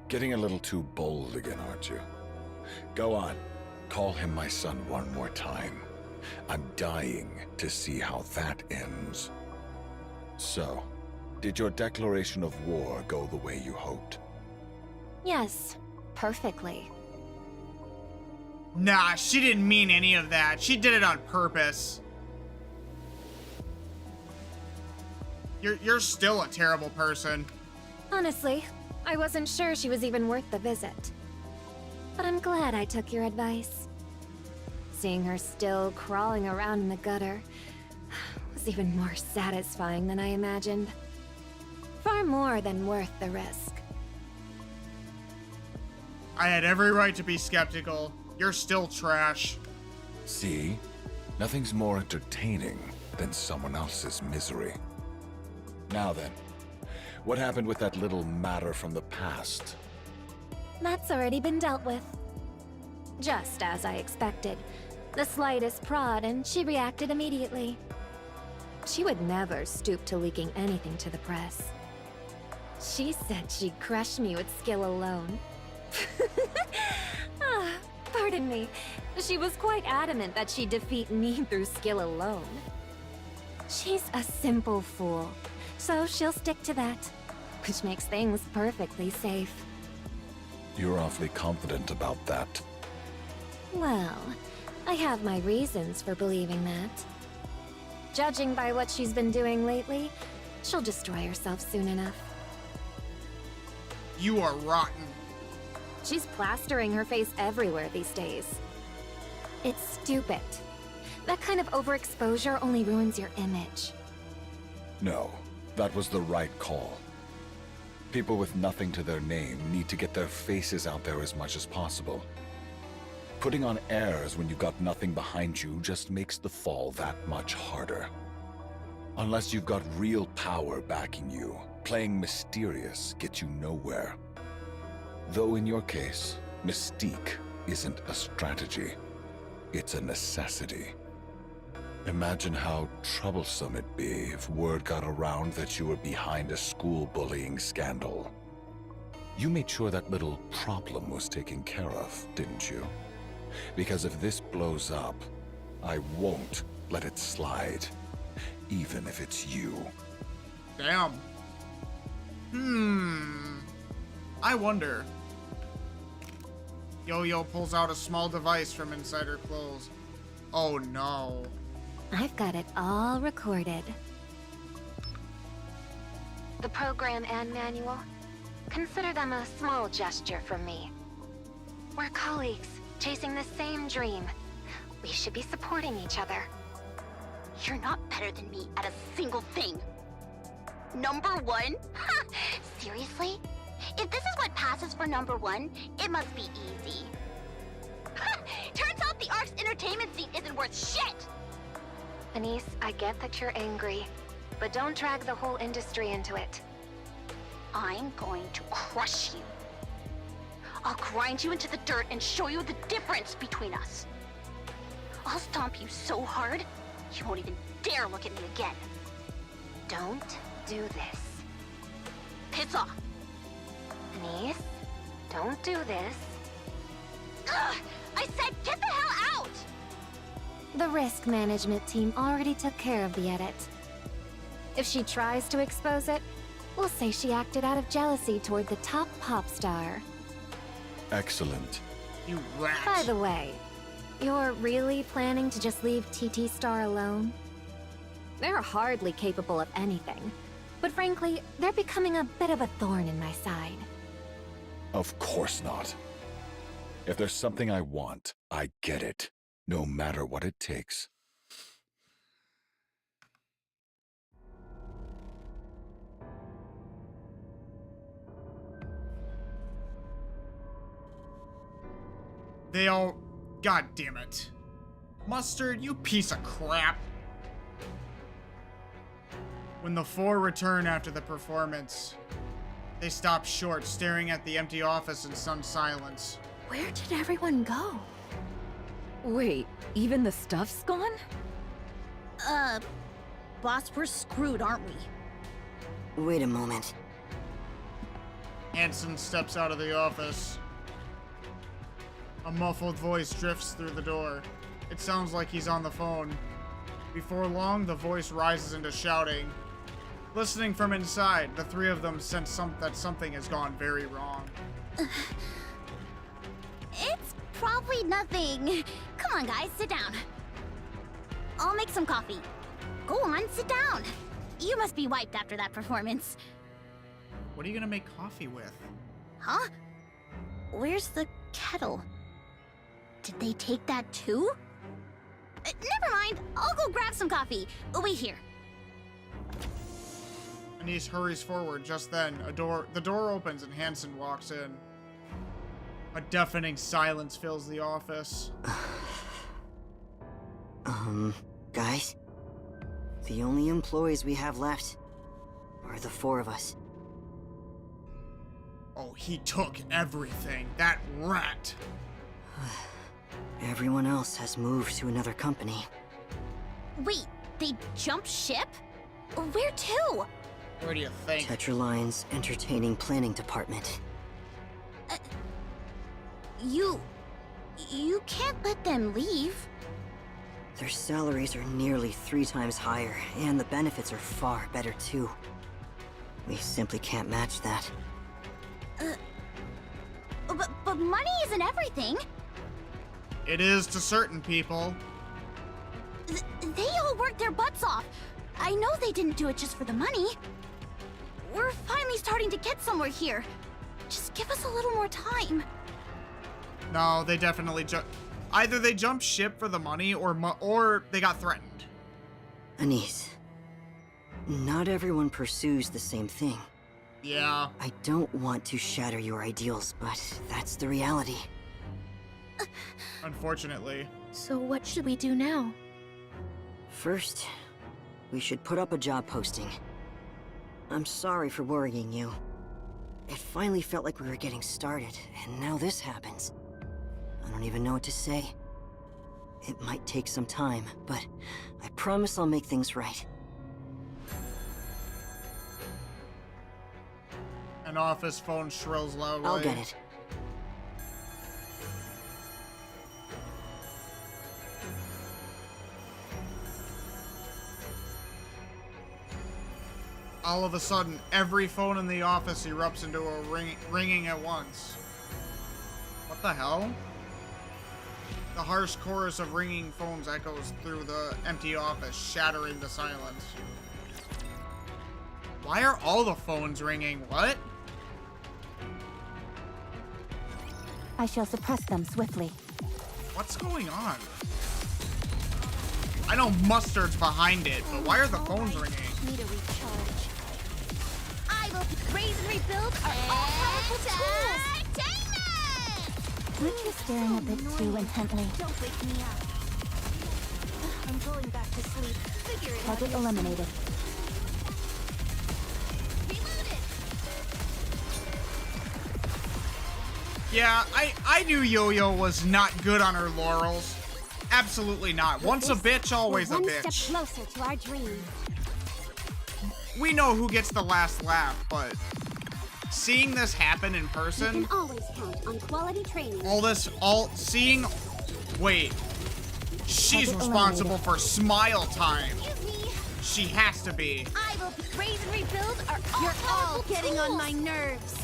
Getting a little too bold again, aren't you? Go on. Call him my son one more time. I'm dying to see how that ends. So, did your declaration of war go the way you hoped? Yes, perfectly. Nah, she didn't mean any of that. She did it on purpose. You're still a terrible person. Honestly, I wasn't sure she was even worth the visit. But I'm glad I took your advice. Seeing her still crawling around in the gutter was even more satisfying than I imagined. Far more than worth the risk. I had every right to be skeptical. You're still trash. See? Nothing's more entertaining than someone else's misery. Now then, what happened with that little matter from the past? That's already been dealt with. Just as I expected. The slightest prod and she reacted immediately. She would never stoop to leaking anything to the press. She said she'd crush me with skill alone. Pardon me. She was quite adamant that she'd defeat me through skill alone. She's a simple fool, so she'll stick to that, which makes things perfectly safe. You're awfully confident about that. Well, I have my reasons for believing that. Judging by what she's been doing lately, she'll destroy herself soon enough. You are rotten. She's plastering her face everywhere these days. It's stupid. That kind of overexposure only ruins your image. No, that was the right call. People with nothing to their name need to get their faces out there as much as possible. Putting on airs when you've got nothing behind you just makes the fall that much harder. Unless you've got real power backing you, playing mysterious gets you nowhere. Though in your case, mystique isn't a strategy. It's a necessity. Imagine how troublesome it'd be if word got around that you were behind a school bullying scandal. You made sure that little problem was taken care of, didn't you? Because if this blows up, I won't let it slide, even if it's you. Damn. I wonder. Yo-Yo pulls out a small device from inside her clothes. Oh no. I've got it all recorded. The program and manual. Consider them a small gesture from me. We're colleagues, chasing the same dream. We should be supporting each other. You're not better than me at a single thing. Number one? Ha! Seriously? If this is what passes for number one, it must be easy. Ha! Turns out the Ark's entertainment scene isn't worth shit! Anise, I get that you're angry, but don't drag the whole industry into it. I'm going to crush you. I'll grind you into the dirt and show you the difference between us. I'll stomp you so hard, you won't even dare look at me again. Don't do this. Piss off. Anise, don't do this. Ugh! I said get the hell out! The risk management team already took care of the edit. If she tries to expose it, we'll say she acted out of jealousy toward the top pop star. Excellent. You rat. By the way, you're really planning to just leave TT Star alone? They're hardly capable of anything, but frankly, they're becoming a bit of a thorn in my side. Of course not. If there's something I want, I get it, no matter what it takes. They all... God damn it. Mustard, you piece of crap. When the four return after the performance, they stop short, staring at the empty office in stunned silence. Where did everyone go? Wait, even the stuff's gone? Boss, we're screwed, aren't we? Wait a moment. Hanson steps out of the office. A muffled voice drifts through the door. It sounds like he's on the phone. Before long, the voice rises into shouting. Listening from inside, the three of them sense that something has gone very wrong. It's probably nothing. Come on, guys, sit down. I'll make some coffee. Go on, sit down. You must be wiped after that performance. What are you gonna make coffee with? Huh? Where's the kettle? Did they take that too? Never mind, I'll go grab some coffee. Wait here. Anise hurries forward. Just then, the door opens and Hanson walks in. A deafening silence fills the office. Guys? The only employees we have left are the four of us. Oh, he took everything. That rat. Everyone else has moved to another company. Wait, they jumped ship? Where to? Where do you think? Tetraline's entertaining planning department. You can't let them leave. Their salaries are nearly 3 times higher, and the benefits are far better too. We simply can't match that. But money isn't everything. It is to certain people. They all worked their butts off. I know they didn't do it just for the money. We're finally starting to get somewhere here. Just give us a little more time. No, they definitely either they jumped ship for the money or they got threatened. Anise, not everyone pursues the same thing. Yeah. I don't want to shatter your ideals, but that's the reality. Unfortunately. So what should we do now? First, we should put up a job posting. I'm sorry for worrying you. It finally felt like we were getting started, and now this happens. I don't even know what to say. It might take some time, but I promise I'll make things right. An office phone shrills loudly. I'll get it. All of a sudden, every phone in the office erupts into a ringing at once. What the hell? The harsh chorus of ringing phones echoes through the empty office, shattering the silence. Why are all the phones ringing? What? I shall suppress them swiftly. What's going on? I know Mustard's behind it, but why are the phones ringing? Need a recharge. I will raise and rebuild our all-powerful tools. Aren't you staring a bit too intently? Don't wake me up. I'm going back to sleep. Figure it out. Target eliminated. Reloaded. Yeah, I knew Yo-Yo was not good on her laurels. Absolutely not. Once a bitch, always a bitch. One step closer to our dream. We know who gets the last laugh, but seeing this happen in person, You can always count on quality training. wait, she's responsible for smile time. Excuse me. She has to be. I will raise and rebuild our all-powerful You're all getting tools. on my nerves.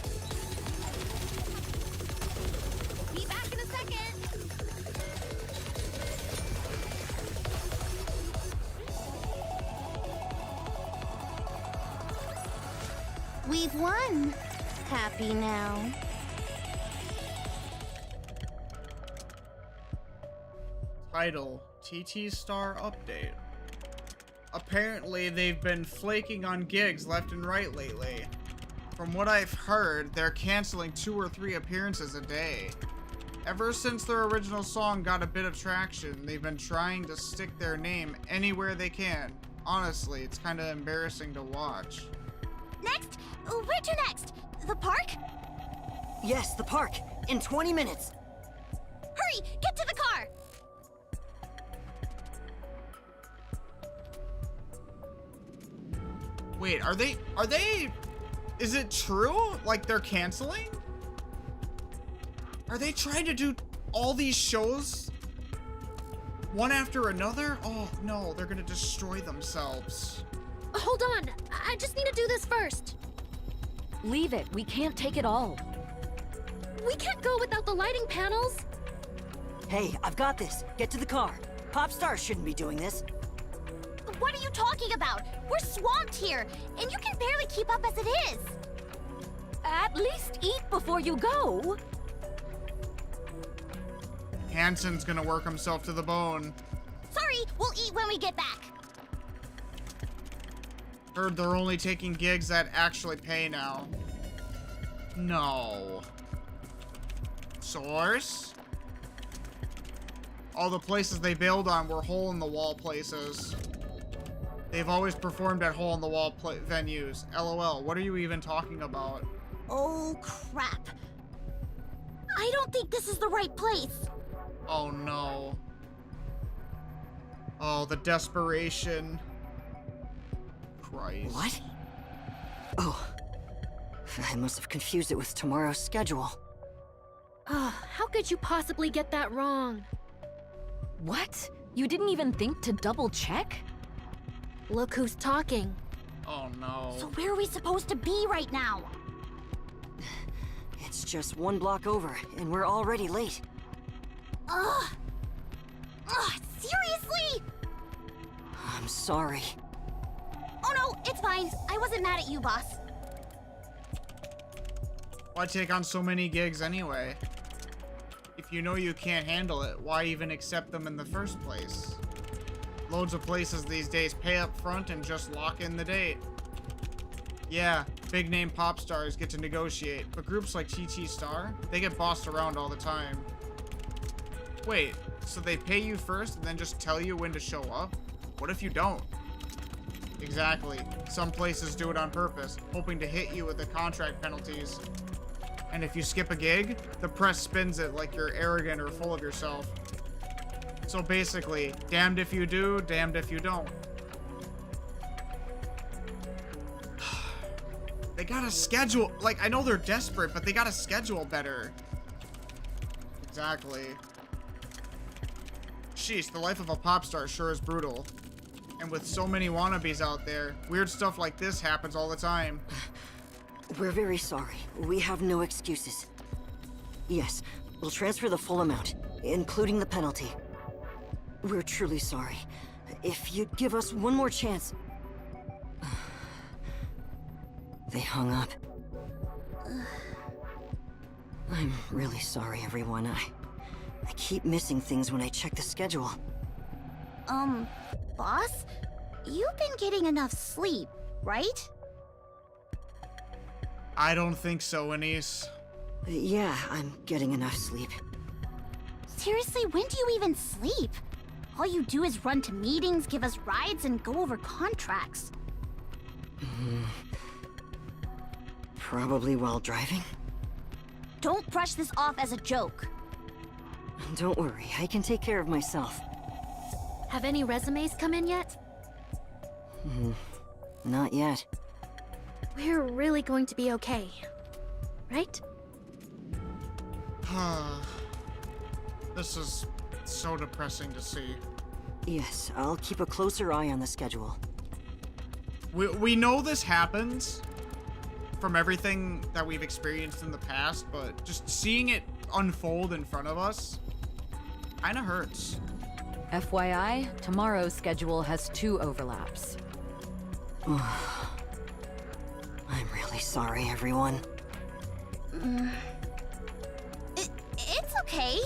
Be back in a second. We've won. Happy now. Title, TT Star Update. Apparently, they've been flaking on gigs left and right lately. From what I've heard, they're canceling 2 or 3 appearances a day. Ever since their original song got a bit of traction, they've been trying to stick their name anywhere they can. Honestly, it's kind of embarrassing to watch. Next? Where to next? The park? Yes, the park. In 20 minutes. Hurry! Get to the car! Wait, are they, is it true? Like they're canceling? Are they trying to do all these shows one after another? Oh no, they're gonna destroy themselves. Hold on, I just need to do this first. Leave it. We can't take it all. We can't go without the lighting panels. Hey, I've got this. Get to the car. Pop stars shouldn't be doing this. What are you talking about? We're swamped here, and you can barely keep up as it is. At least eat before you go. Hansen's gonna work himself to the bone. Sorry, we'll eat when we get back. Heard they're only taking gigs that actually pay now. No. Source? All the places they bailed on were hole-in-the-wall places. They've always performed at hole-in-the-wall venues. LOL, what are you even talking about? Oh, crap. I don't think this is the right place. Oh no. Oh, the desperation. Christ. What? Oh. I must have confused it with tomorrow's schedule. How could you possibly get that wrong? What? You didn't even think to double check? Look who's talking. Oh no. So where are we supposed to be right now? It's just one block over, and we're already late. Ugh. Seriously? I'm sorry. Oh no, it's fine. I wasn't mad at you, boss. Why take on so many gigs anyway? If you know you can't handle it, why even accept them in the first place? Loads of places these days pay up front and just lock in the date. Yeah, big name pop stars get to negotiate, but groups like TT Star, they get bossed around all the time. Wait, so they pay you first and then just tell you when to show up? What if you don't? Exactly. Some places do it on purpose, hoping to hit you with the contract penalties. And if you skip a gig, the press spins it like you're arrogant or full of yourself. So basically, damned if you do, damned if you don't. They gotta schedule, like, I know they're desperate, but they gotta schedule better. Exactly. Sheesh, the life of a pop star sure is brutal. And with so many wannabes out there, weird stuff like this happens all the time. We're very sorry. We have no excuses. Yes, we'll transfer the full amount, including the penalty. We're truly sorry. If you'd give us one more chance... They hung up. I'm really sorry, everyone. I keep missing things when I check the schedule. Boss? You've been getting enough sleep, right? I don't think so, Anise. Yeah, I'm getting enough sleep. Seriously, when do you even sleep? All you do is run to meetings, give us rides, and go over contracts. Probably while driving? Don't brush this off as a joke. Don't worry, I can take care of myself. Have any resumes come in yet? Not yet. We're really going to be okay, right? This is so depressing to see. Yes, I'll keep a closer eye on the schedule. We know this happens from everything that we've experienced in the past, but just seeing it unfold in front of us kinda hurts. FYI, tomorrow's schedule has 2 overlaps. I'm really sorry, everyone. It's okay.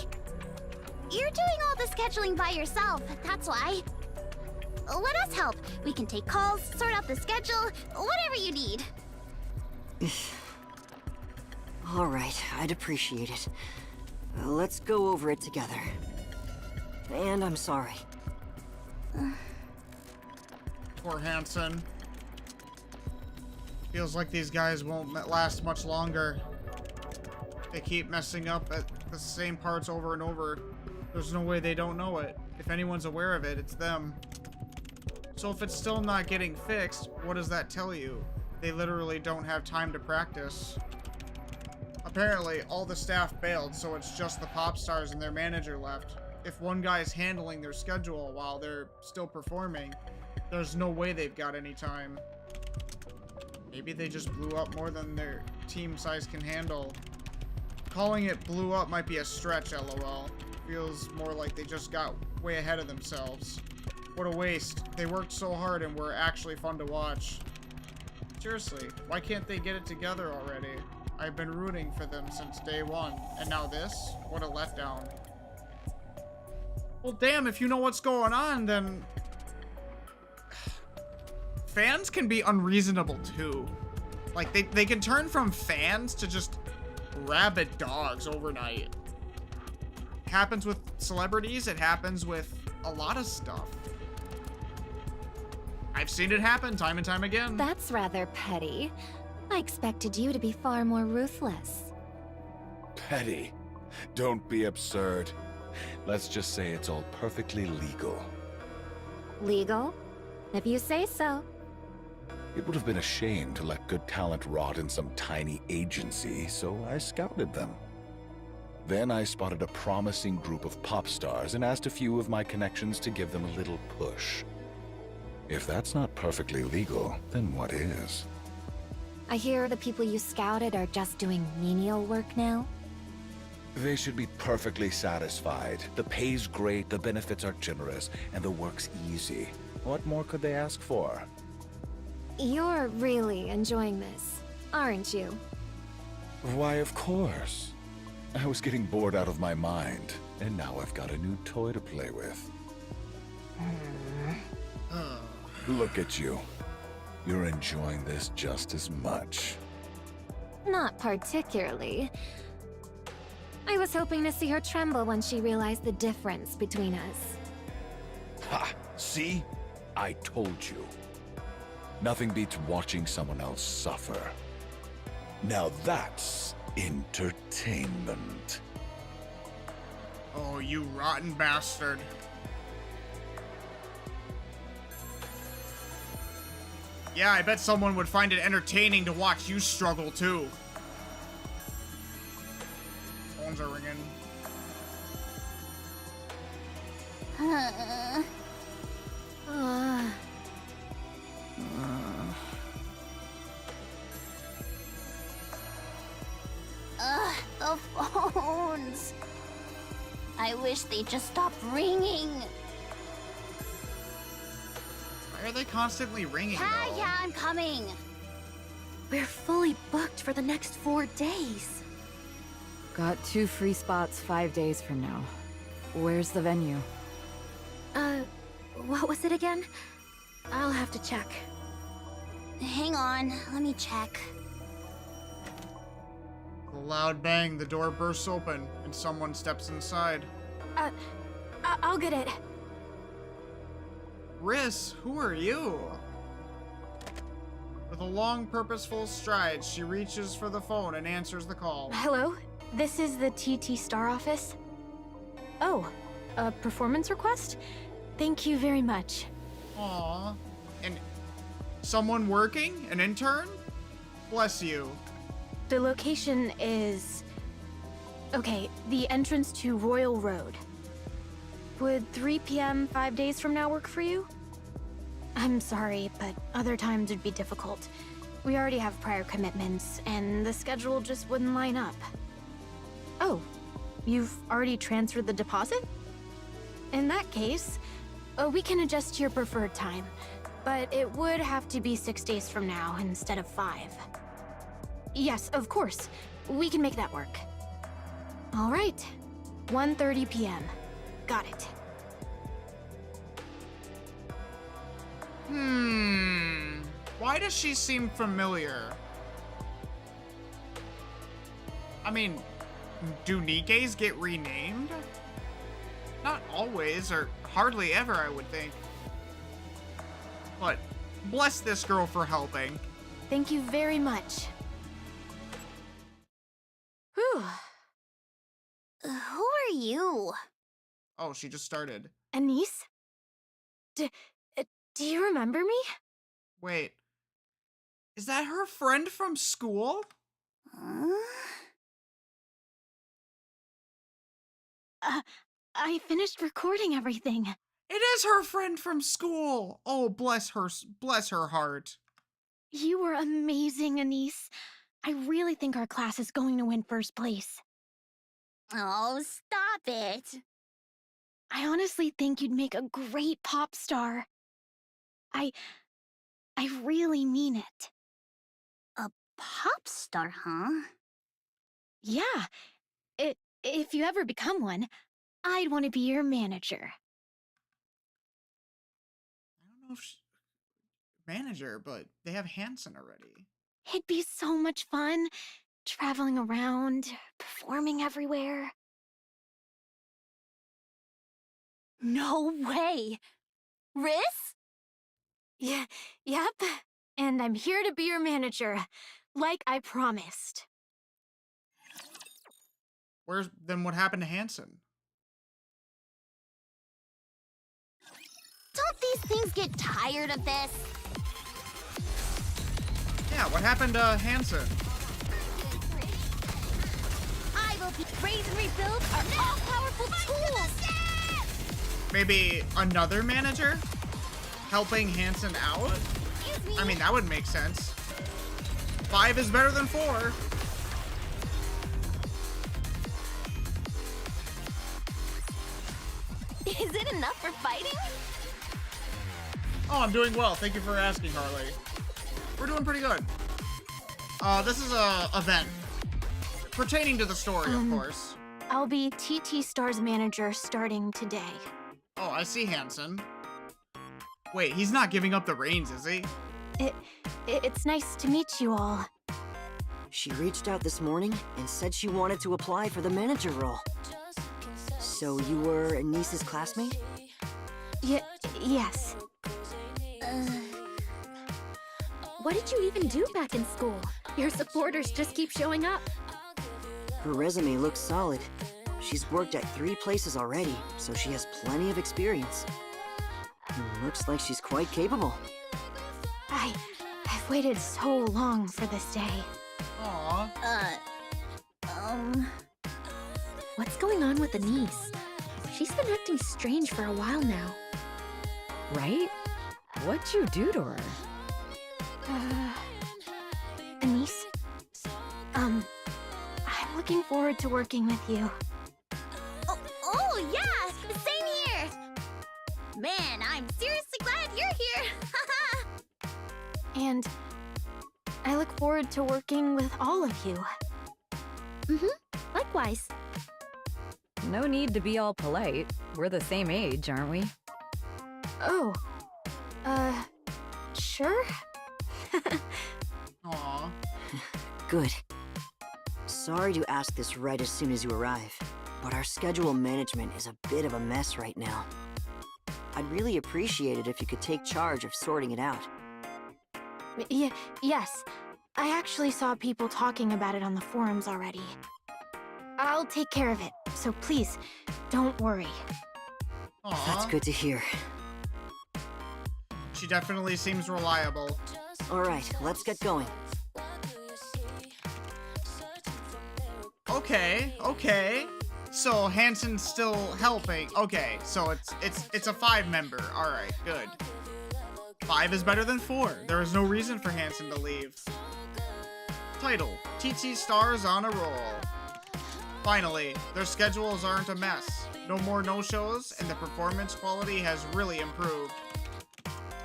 You're doing all the scheduling by yourself, that's why. Let us help. We can take calls, sort out the schedule, whatever you need. All right, I'd appreciate it. Let's go over it together. And I'm sorry. Poor Hansen. Feels like these guys won't last much longer. They keep messing up at the same parts over and over. There's no way they don't know it. If anyone's aware of it, it's them. So if it's still not getting fixed, what does that tell you? They literally don't have time to practice. Apparently, all the staff bailed, so it's just the pop stars and their manager left. If one guy's handling their schedule while they're still performing, there's no way they've got any time. Maybe they just blew up more than their team size can handle. Calling it blew up might be a stretch, lol. Feels more like they just got way ahead of themselves. What a waste. They worked so hard and were actually fun to watch. Seriously, why can't they get it together already? I've been rooting for them since day one, and now this? What a letdown. Well, damn, if you know what's going on, then... Fans can be unreasonable, too. Like, they can turn from fans to just rabid dogs overnight. It happens with celebrities, it happens with a lot of stuff. I've seen it happen time and time again. That's rather petty. I expected you to be far more ruthless. Petty. Don't be absurd. Let's just say it's all perfectly legal. Legal? If you say so. It would have been a shame to let good talent rot in some tiny agency, so I scouted them. Then I spotted a promising group of pop stars and asked a few of my connections to give them a little push. If that's not perfectly legal, then what is? I hear the people you scouted are just doing menial work now. They should be perfectly satisfied. The pay's great, the benefits are generous, and the work's easy. What more could they ask for? You're really enjoying this, aren't you? Why, of course. I was getting bored out of my mind, and now I've got a new toy to play with. Look at you. You're enjoying this just as much. Not particularly. I was hoping to see her tremble when she realized the difference between us. Ha! See? I told you. Nothing beats watching someone else suffer. Now that's entertainment. Oh, you rotten bastard. Yeah, I bet someone would find it entertaining to watch you struggle too. Phones are ringing. The phones. I wish they'd just stop ringing. Why are they constantly ringing, though? Yeah, I'm coming. We're fully booked for the next 4 days. Got 2 free spots 5 days from now. Where's the venue? What was it again? I'll have to check. Hang on, let me check. With a loud bang, the door bursts open, and someone steps inside. I'll get it. Riss, who are you? With a long, purposeful stride, she reaches for the phone and answers the call. Hello? This is the TT Star office. Oh, a performance request? Thank you very much. Aww. And someone working? An intern? Bless you. The location is... Okay, the entrance to Royal Road. Would 3 p.m. 5 days from now work for you? I'm sorry, but other times would be difficult. We already have prior commitments, and the schedule just wouldn't line up. Oh, you've already transferred the deposit? In that case, we can adjust to your preferred time, but it would have to be 6 days from now instead of 5. Yes, of course. We can make that work. All right. 1:30 p.m. Got it. Why does she seem familiar? I mean, Do Nikke's get renamed? Not always, or hardly ever, I would think. But bless this girl for helping. Thank you very much. Whew. Who are you? Oh, she just started. Anise? Do you remember me? Wait. Is that her friend from school? I finished recording everything. It is her friend from school. Oh, bless her heart. You were amazing, Anise. I really think our class is going to win first place. Oh, stop it. I honestly think you'd make a great pop star. I really mean it. A pop star, huh? Yeah. If you ever become one, I'd want to be your manager. I don't know if manager, but they have Hanson already. It'd be so much fun, traveling around, performing everywhere. No way. Riss? Yeah, yep. And I'm here to be your manager, like I promised. Then what happened to Hanson? Don't these things get tired of this? Yeah, what happened to Hanson? I will be raise and rebuild our all-powerful tools! Maybe another manager? Helping Hanson out? Excuse me. I mean, that would make sense. 5 is better than 4. Is it enough for fighting? Oh, I'm doing well. Thank you for asking, Harley. We're doing pretty good. This is a event. Pertaining to the story, of course. I'll be TT Star's manager starting today. Oh, I see Hanson. Wait, he's not giving up the reins, is he? It's nice to meet you all. She reached out this morning and said she wanted to apply for the manager role. So you were Anise's classmate? Yes. What did you even do back in school? Your supporters just keep showing up. Her resume looks solid. She's worked at 3 places already, so she has plenty of experience. Looks like she's quite capable. I've waited so long for this day. Aww. What's going on with Anise? She's been acting strange for a while now. Right? What'd you do to her? Anise? I'm looking forward to working with you. Oh yeah, same here. Man, I'm seriously glad you're here. And I look forward to working with all of you. Likewise. No need to be all polite. We're the same age, aren't we? Oh. Sure? Aww. Good. Sorry to ask this right as soon as you arrive, but our schedule management is a bit of a mess right now. I'd really appreciate it if you could take charge of sorting it out. Yes. I actually saw people talking about it on the forums already. I'll take care of it, so please, don't worry. Aww. That's good to hear. She definitely seems reliable. Alright, let's get going. Okay. So Hanson's still helping. Okay, so it's a 5-member. Alright, good. 5 is better than 4. There is no reason for Hanson to leave. Title: TT Stars on a roll. Finally, their schedules aren't a mess. No more no-shows, and the performance quality has really improved.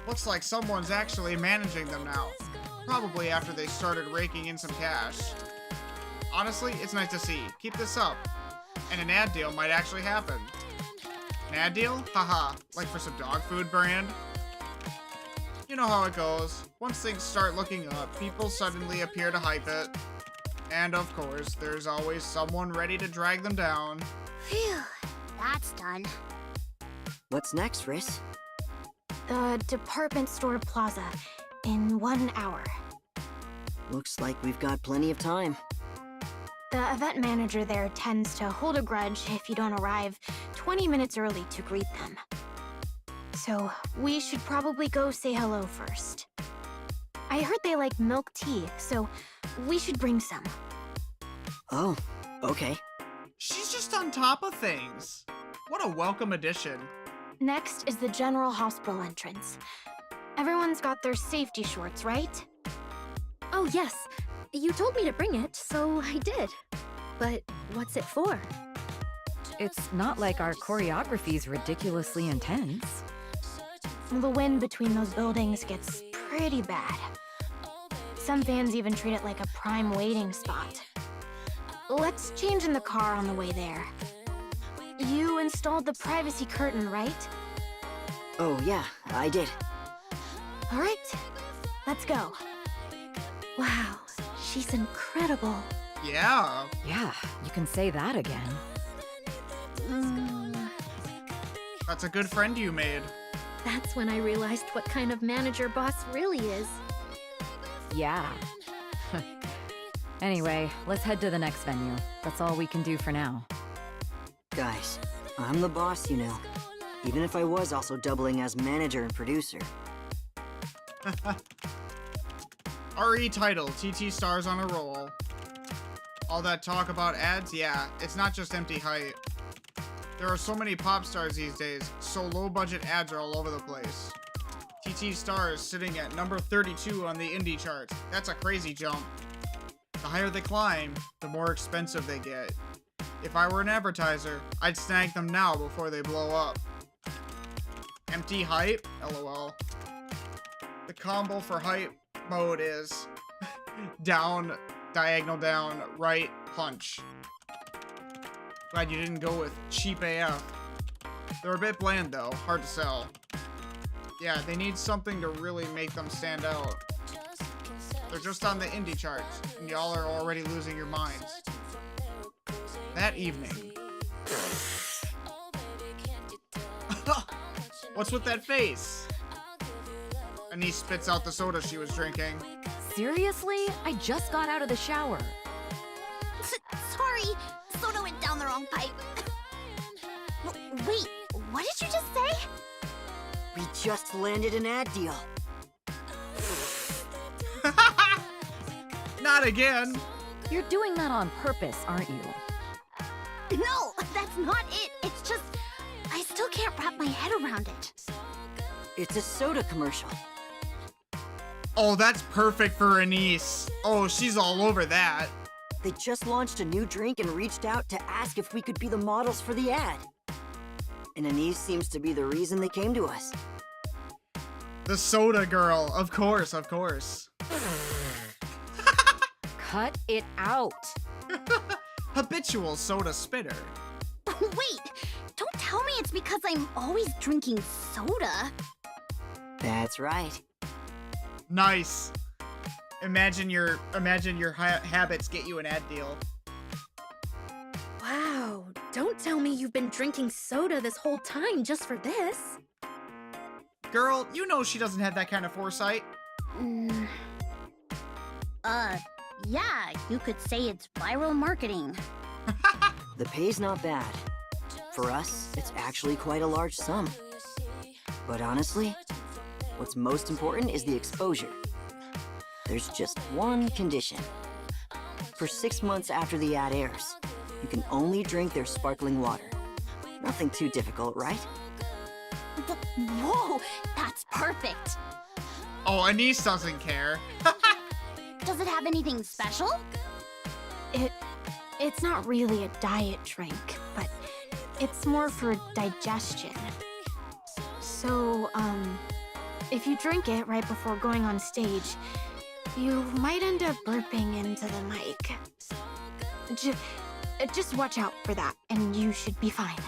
Looks like someone's actually managing them now. Probably after they started raking in some cash. Honestly, it's nice to see. Keep this up. And an ad deal might actually happen. An ad deal? Haha, like for some dog food brand? You know how it goes. Once things start looking up, people suddenly appear to hype it. And of course, there's always someone ready to drag them down. Phew, that's done. What's next, Riss? The department store plaza in 1 hour. Looks like we've got plenty of time. The event manager there tends to hold a grudge if you don't arrive 20 minutes early to greet them. So we should probably go say hello first. I heard they like milk tea, so we should bring some. Oh, okay. She's just on top of things. What a welcome addition. Next is the general hospital entrance. Everyone's got their safety shorts, right? Oh yes, you told me to bring it, so I did. But what's it for? It's not like our choreography's ridiculously intense. The wind between those buildings gets pretty bad. Some fans even treat it like a prime waiting spot. Let's change in the car on the way there. You installed the privacy curtain, right? Oh, yeah, I did. All right, let's go. Wow, she's incredible. Yeah. Yeah, you can say that again. That's a good friend you made. That's when I realized what kind of manager boss really is. Yeah. Anyway, let's head to the next venue. That's all we can do for now. Guys, I'm the boss, you know. Even if I was also doubling as manager and producer. RE title, TT stars on a roll. All that talk about ads, yeah, it's not just empty hype. There are so many pop stars these days, so low budget ads are all over the place. TT stars sitting at number 32 on the indie charts. That's a crazy jump. The higher they climb, the more expensive they get. If I were an advertiser, I'd snag them now before they blow up. Empty hype? LOL. The combo for hype mode is down, diagonal down, right, punch. Glad you didn't go with cheap AF. They're a bit bland though, hard to sell. Yeah, they need something to really make them stand out. They're just on the indie charts, and y'all are already losing your minds. That evening. What's with that face? Anise spits out the soda she was drinking. Seriously? I just got out of the shower. Sorry, soda went down the wrong pipe. Wait, what did you just say? We just landed an ad deal. Not again! You're doing that on purpose, aren't you? No, that's not it. It's just, I still can't wrap my head around it. It's a soda commercial. Oh, that's perfect for Anise. Oh, she's all over that. They just launched a new drink and reached out to ask if we could be the models for the ad. And Anise seems to be the reason they came to us. The soda girl, of course, of course. Cut it out. Habitual soda spitter. Wait, don't tell me it's because I'm always drinking soda. That's right. Nice. Imagine your habits get you an ad deal. Wow, don't tell me you've been drinking soda this whole time just for this. Girl, you know she doesn't have that kind of foresight. Yeah, you could say it's viral marketing. The pay's not bad. For us, it's actually quite a large sum. But honestly, what's most important is the exposure. There's just one condition. For 6 months after the ad airs, you can only drink their sparkling water. Nothing too difficult, right? Whoa, that's perfect. Oh, Anise doesn't care. Does it have anything special? It's not really a diet drink, but it's more for digestion. So, if you drink it right before going on stage, you might end up burping into the mic. Just watch out for that, and you should be fine.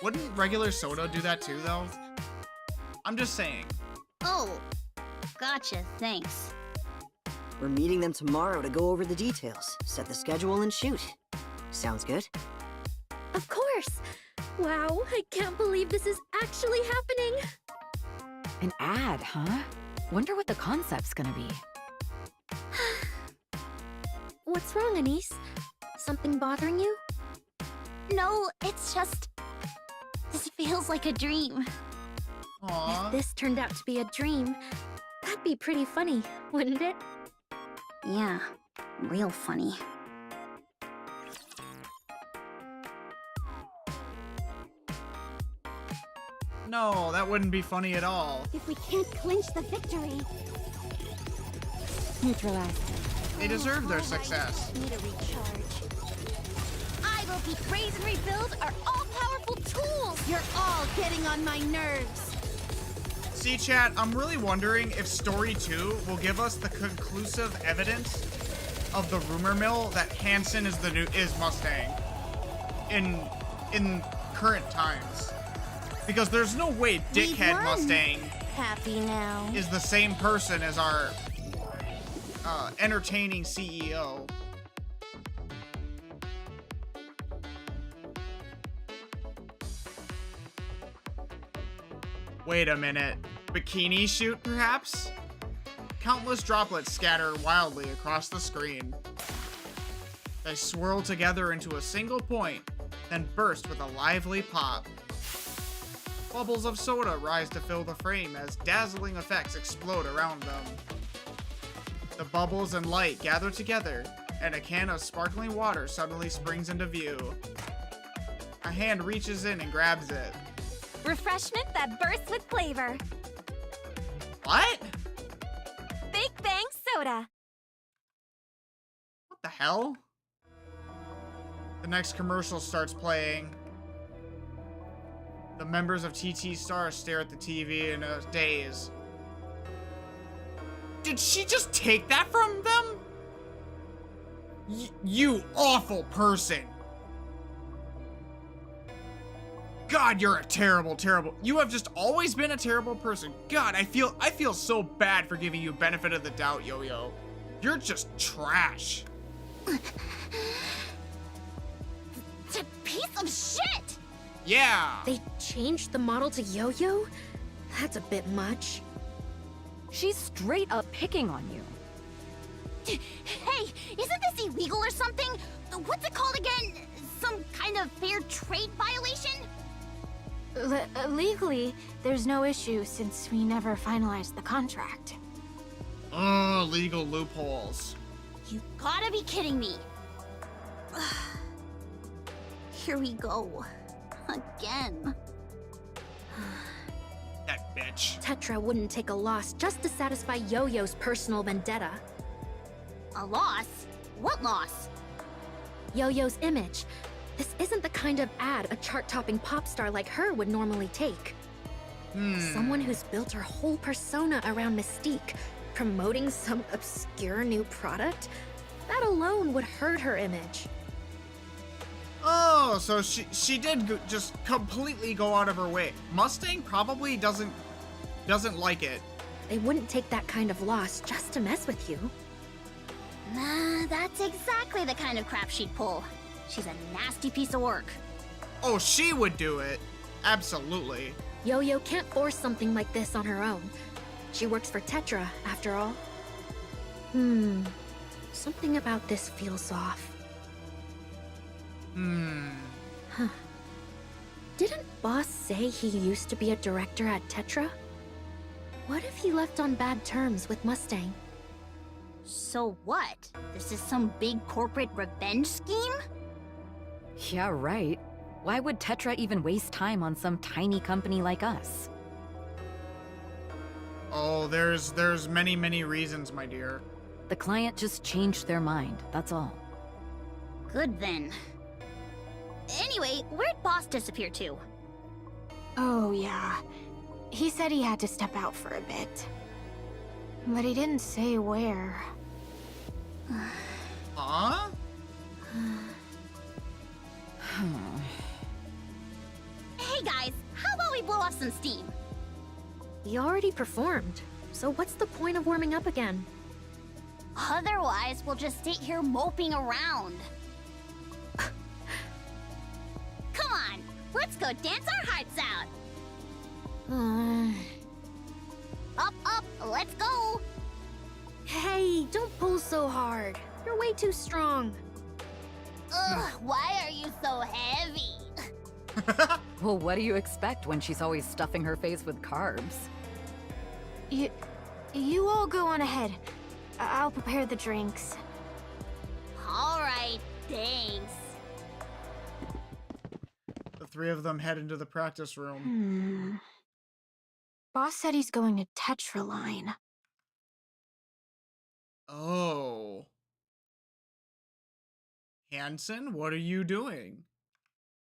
Wouldn't regular soda do that too, though? I'm just saying. Oh, gotcha, thanks. We're meeting them tomorrow to go over the details, set the schedule, and shoot. Sounds good? Of course! Wow, I can't believe this is actually happening! An ad, huh? Wonder what the concept's gonna be. What's wrong, Anise? Something bothering you? No, it's just... This feels like a dream. Aww. If this turned out to be a dream, that'd be pretty funny, wouldn't it? Yeah, real funny. No, that wouldn't be funny at all. If we can't clinch the victory... Neutralize. They deserve their success. Need a recharge. I will be Raise and Rebuild are all-powerful tools! You're all getting on my nerves! See, chat, I'm really wondering if Story 2 will give us the conclusive evidence of the rumor mill that Hanson is Mustang in current times. Because there's no way Dickhead won. Mustang Happy now. is the same person as our entertaining CEO. Wait a minute. Bikini shoot, perhaps? Countless droplets scatter wildly across the screen. They swirl together into a single point, then burst with a lively pop. Bubbles of soda rise to fill the frame as dazzling effects explode around them. The bubbles and light gather together, and a can of sparkling water suddenly springs into view. A hand reaches in and grabs it. Refreshment that bursts with flavor. What? Big Bang Soda. What the hell? The next commercial starts playing. The members of TT Star stare at the TV in a daze. Did she just take that from them? You awful person. God, you're a terrible. You have just always been a terrible person. God, I feel so bad for giving you benefit of the doubt, Yo-Yo. You're just trash. It's a piece of shit! Yeah. They changed the model to Yo-Yo? That's a bit much. She's straight up picking on you. Hey, isn't this illegal or something? What's it called again? Some kind of fair trade violation? Legally, there's no issue since we never finalized the contract. Oh, legal loopholes. You gotta be kidding me. Here we go. Again. That bitch. Tetra wouldn't take a loss just to satisfy Yo-Yo's personal vendetta. A loss? What loss? Yo-Yo's image. This isn't the kind of ad a chart-topping pop star like her would normally take. Someone who's built her whole persona around mystique, promoting some obscure new product? That alone would hurt her image. Oh, so she did just completely go out of her way. Mustang probably doesn't like it. They wouldn't take that kind of loss just to mess with you. Nah, that's exactly the kind of crap she'd pull. She's a nasty piece of work. Oh, she would do it. Absolutely. Yo-Yo can't force something like this on her own. She works for Tetra, after all. Something about this feels off. Huh. Didn't Boss say he used to be a director at Tetra? What if he left on bad terms with Mustang? So what? This is some big corporate revenge scheme? Yeah, right. Why would Tetra even waste time on some tiny company like us? Oh, there's many reasons, my dear. The client just changed their mind, that's all. Good then. Anyway, where'd Boss disappear to? Oh, yeah. He said he had to step out for a bit. But he didn't say where. Huh? Hey guys, how about we blow off some steam? We already performed, so what's the point of warming up again? Otherwise, we'll just sit here moping around. Come on, let's go dance our hearts out. Up, let's go. Hey, don't pull so hard. You're way too strong. Ugh, why are you so heavy? Well, what do you expect when she's always stuffing her face with carbs? You all go on ahead. I'll prepare the drinks. All right, thanks. The three of them head into the practice room. Boss said he's going to Tetraline. Oh. Hansen, what are you doing?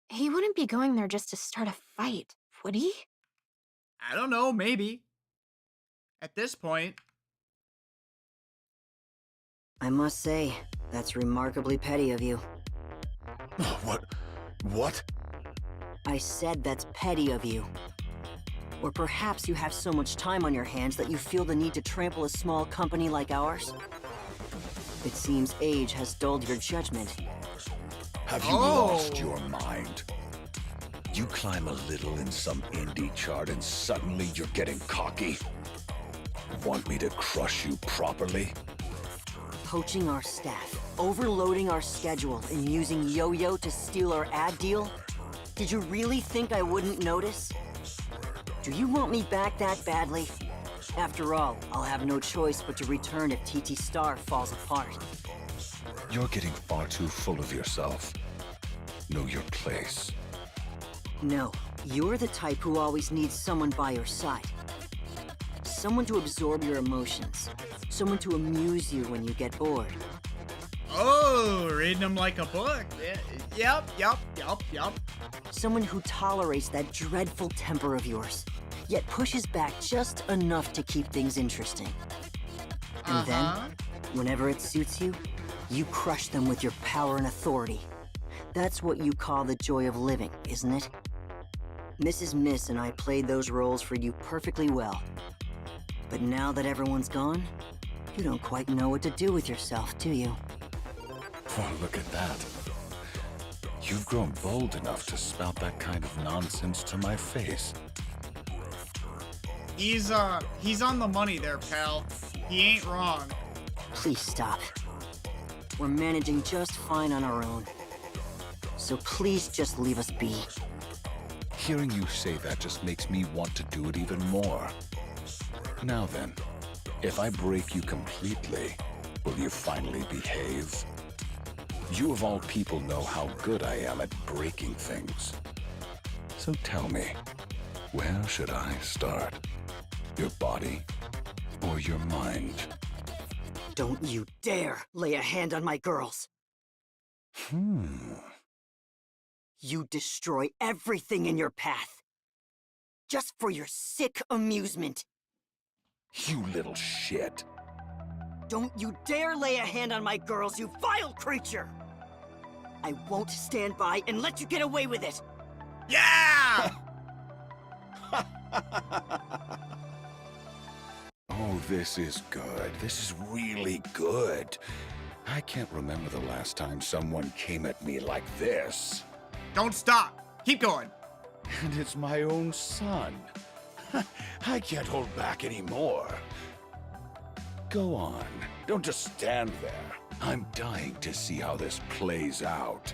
He wouldn't be going there just to start a fight, would he? I don't know, maybe. At this point. I must say, that's remarkably petty of you. What? I said that's petty of you. Or perhaps you have so much time on your hands that you feel the need to trample a small company like ours? It seems age has dulled your judgment. Have you lost your mind? You climb a little in some indie chart and suddenly you're getting cocky? Want me to crush you properly? Poaching our staff, overloading our schedule, and using Yo-Yo to steal our ad deal? Did you really think I wouldn't notice? Do you want me back that badly? After all, I'll have no choice but to return if TT Star falls apart. You're getting far too full of yourself. Know your place. No, you're the type who always needs someone by your side. Someone to absorb your emotions. Someone to amuse you when you get bored. Oh, reading them like a book. Yep. Someone who tolerates that dreadful temper of yours, yet pushes back just enough to keep things interesting. And then, whenever it suits you, you crush them with your power and authority. That's what you call the joy of living, isn't it? Mrs. Miss and I played those roles for you perfectly well. But now that everyone's gone, you don't quite know what to do with yourself, do you? Oh, look at that. You've grown bold enough to spout that kind of nonsense to my face. He's on the money there, pal. He ain't wrong. Please stop. We're managing just fine on our own. So please just leave us be. Hearing you say that just makes me want to do it even more. Now then, if I break you completely, will you finally behave? You of all people know how good I am at breaking things. So tell me, where should I start? Your body or your mind? Don't you dare lay a hand on my girls! You destroy everything in your path. Just for your sick amusement. You little shit. Don't you dare lay a hand on my girls, you vile creature! I won't stand by and let you get away with it! Yeah! Oh, this is good. This is really good. I can't remember the last time someone came at me like this. Don't stop. Keep going. And it's my own son. I can't hold back anymore. Go on. Don't just stand there. I'm dying to see how this plays out.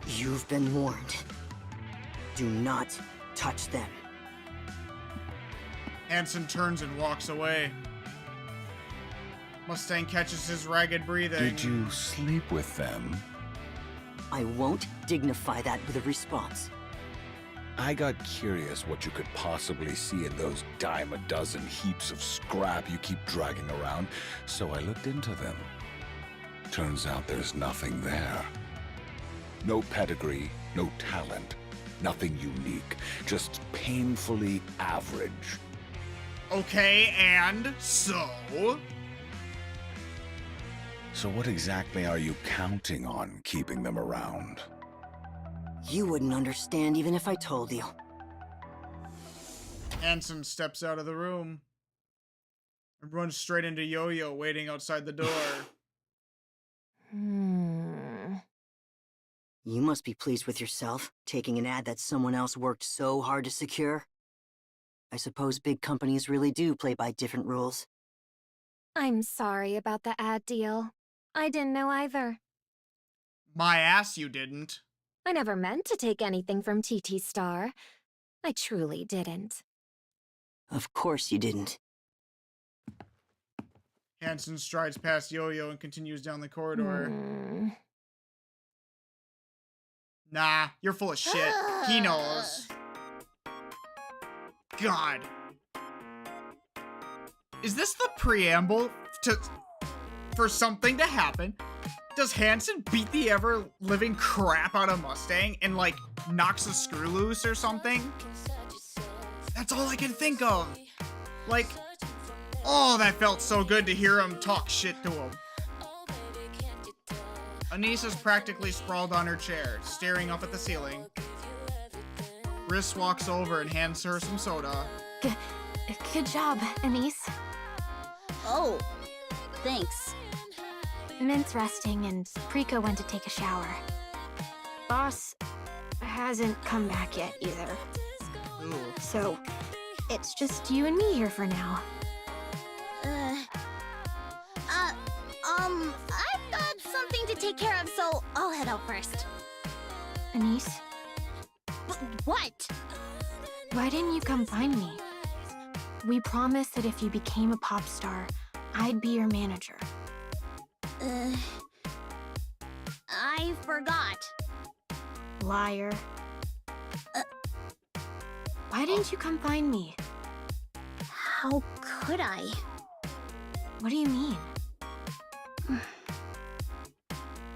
You've been warned. Do not touch them. Hansen turns and walks away. Mustang catches his ragged breathing. Did you sleep with them? I won't dignify that with a response. I got curious what you could possibly see in those dime a dozen heaps of scrap you keep dragging around, so I looked into them. Turns out there's nothing there. No pedigree, no talent, nothing unique, just painfully average. Okay, and so? So what exactly are you counting on keeping them around? You wouldn't understand even if I told you. Hansen steps out of the room. and runs straight into Yo-Yo waiting outside the door. You must be pleased with yourself, taking an ad that someone else worked so hard to secure. I suppose big companies really do play by different rules. I'm sorry about the ad deal. I didn't know either. My ass, you didn't. I never meant to take anything from TT Star. I truly didn't. Of course you didn't. Hansen strides past Yo-Yo and continues down the corridor. Nah, you're full of shit. He knows. God. Is this the preamble for something to happen? Does Hansen beat the ever-living crap out of Mustang and, like, knocks a screw loose or something? That's all I can think of. Like, oh, that felt so good to hear him talk shit to him. Anise is practically sprawled on her chair, staring up at the ceiling. Riss walks over and hands her some soda. Good job, Anise. Oh, thanks. Mint's resting, and Prika went to take a shower. Boss hasn't come back yet either. Ooh. So, it's just you and me here for now. I've got something to take care of, so I'll head out first. Anise, What? why didn't you come find me? We promised that if you became a pop star, I'd be your manager. I forgot. Liar. Why didn't you come find me? How could I? What do you mean?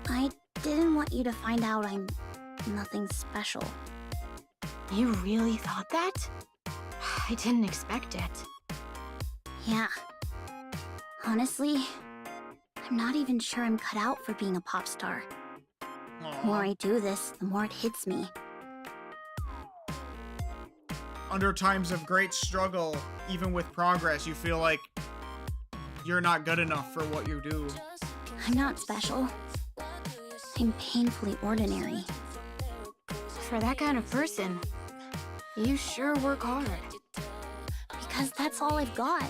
I didn't want you to find out I'm nothing special. You really thought that? I didn't expect it. Yeah. Honestly, I'm not even sure I'm cut out for being a pop star. The more I do this, the more it hits me. Under times of great struggle, even with progress, you feel like you're not good enough for what you do. I'm not special. I'm painfully ordinary. For that kind of person, you sure work hard. Because that's all I've got.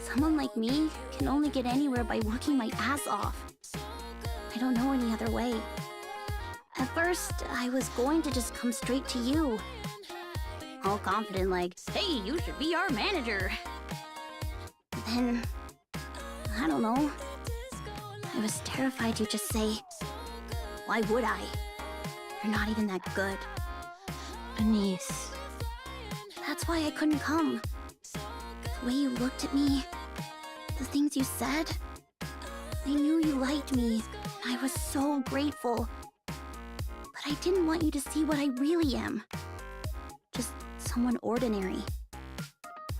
Someone like me can only get anywhere by working my ass off. I don't know any other way. At first, I was going to just come straight to you. All confident like, hey, you should be our manager. Then, I don't know. I was terrified you'd just say, why would I? You're not even that good. Anise. That's why I couldn't come. The way you looked at me, the things you said, I knew you liked me, and I was so grateful. But I didn't want you to see what I really am. Just someone ordinary.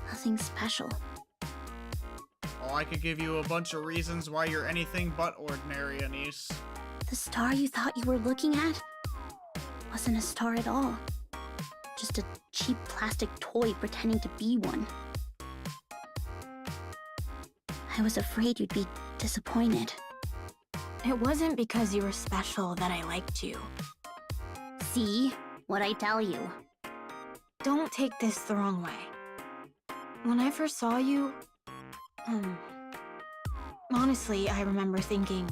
Nothing special. Oh, I could give you a bunch of reasons why you're anything but ordinary, Anise. The star you thought you were looking at wasn't a star at all. Just a cheap plastic toy pretending to be one. I was afraid you'd be disappointed. It wasn't because you were special that I liked you. See? What I tell you. Don't take this the wrong way. When I first saw you, honestly, I remember thinking,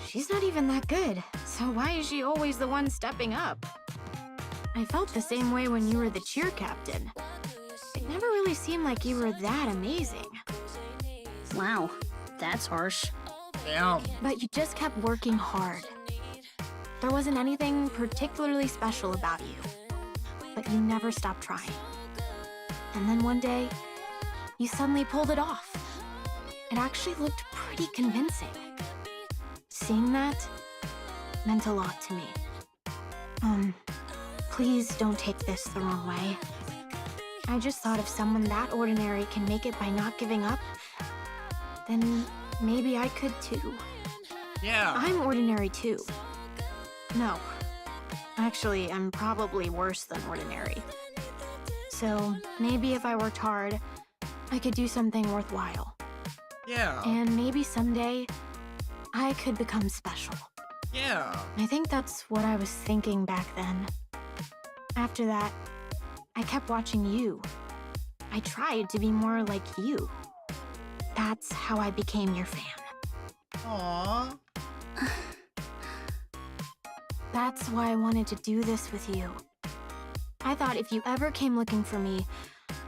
she's not even that good, so why is she always the one stepping up? I felt the same way when you were the cheer captain. It never really seemed like you were that amazing. Wow, that's harsh. Damn. But you just kept working hard. There wasn't anything particularly special about you, but you never stopped trying. And then one day, you suddenly pulled it off. It actually looked pretty convincing. Seeing that meant a lot to me. Please don't take this the wrong way. I just thought if someone that ordinary can make it by not giving up, then maybe I could too. Yeah. I'm ordinary too. No. Actually, I'm probably worse than ordinary. So maybe if I worked hard, I could do something worthwhile. Yeah. And maybe someday, I could become special. Yeah. I think that's what I was thinking back then. After that, I kept watching you. I tried to be more like you. That's how I became your fan. Aww. That's why I wanted to do this with you. I thought if you ever came looking for me,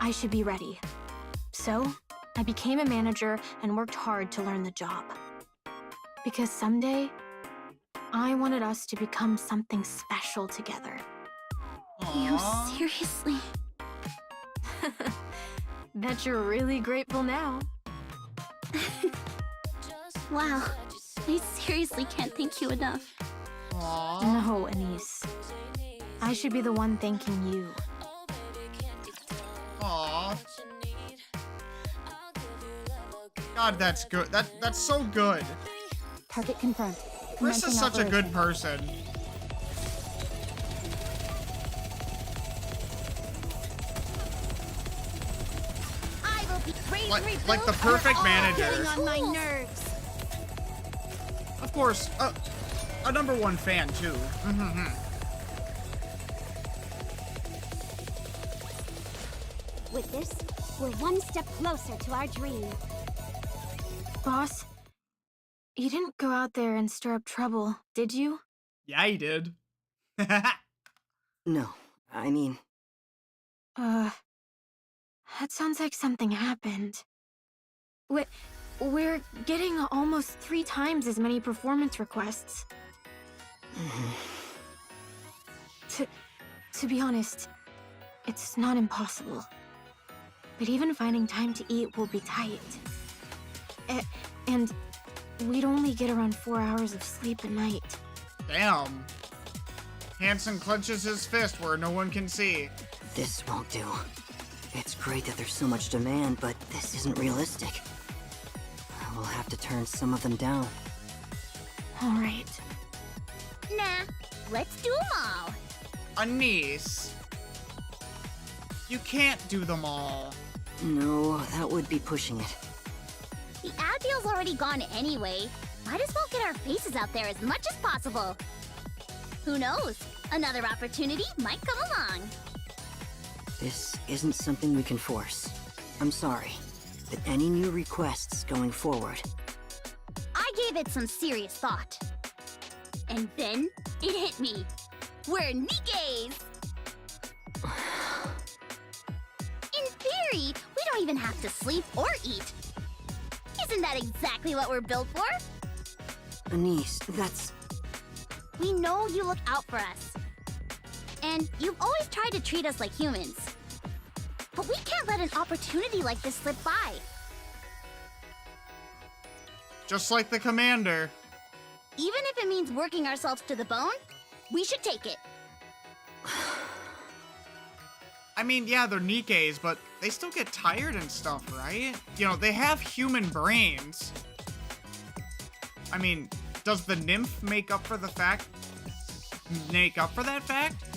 I should be ready. So, I became a manager and worked hard to learn the job. Because someday, I wanted us to become something special together. You seriously? Bet you're really grateful now. Wow. I seriously can't thank you enough. Aww. No, Anise. I should be the one thanking you. Aww. God, that's good. That's so good. Target confirmed. Chris is such a good person. I will be ready to rebuild Like the perfect all manager. getting on my nerves. Of course, a number one fan too. With this, we're one step closer to our dream. Boss, you didn't go out there and stir up trouble, did you? Yeah, he did. No, I mean, That sounds like something happened. We're getting almost 3 times as many performance requests. To be honest, it's not impossible. But even finding time to eat will be tight. And we'd only get around 4 hours of sleep a night. Damn. Hanson clenches his fist where no one can see. this won't do. It's great that there's so much demand, but this isn't realistic. We'll have to turn some of them down. All right. Nah, let's do them all. Anise. You can't do them all. No, that would be pushing it. The ad deal's already gone anyway. Might as well get our faces out there as much as possible. Who knows? Another opportunity might come along. This isn't something we can force. I'm sorry, but any new requests going forward. I gave it some serious thought. And then it hit me. We're NIKKEs! In theory, we don't even have to sleep or eat. Isn't that exactly what we're built for? Anise, that's... We know you look out for us. And you've always tried to treat us like humans. But we can't let an opportunity like this slip by. Just like the commander. Even if it means working ourselves to the bone, we should take it. I mean, yeah, they're NIKKEs, but they still get tired and stuff, right? You know, they have human brains. I mean, does the nymph make up for that fact?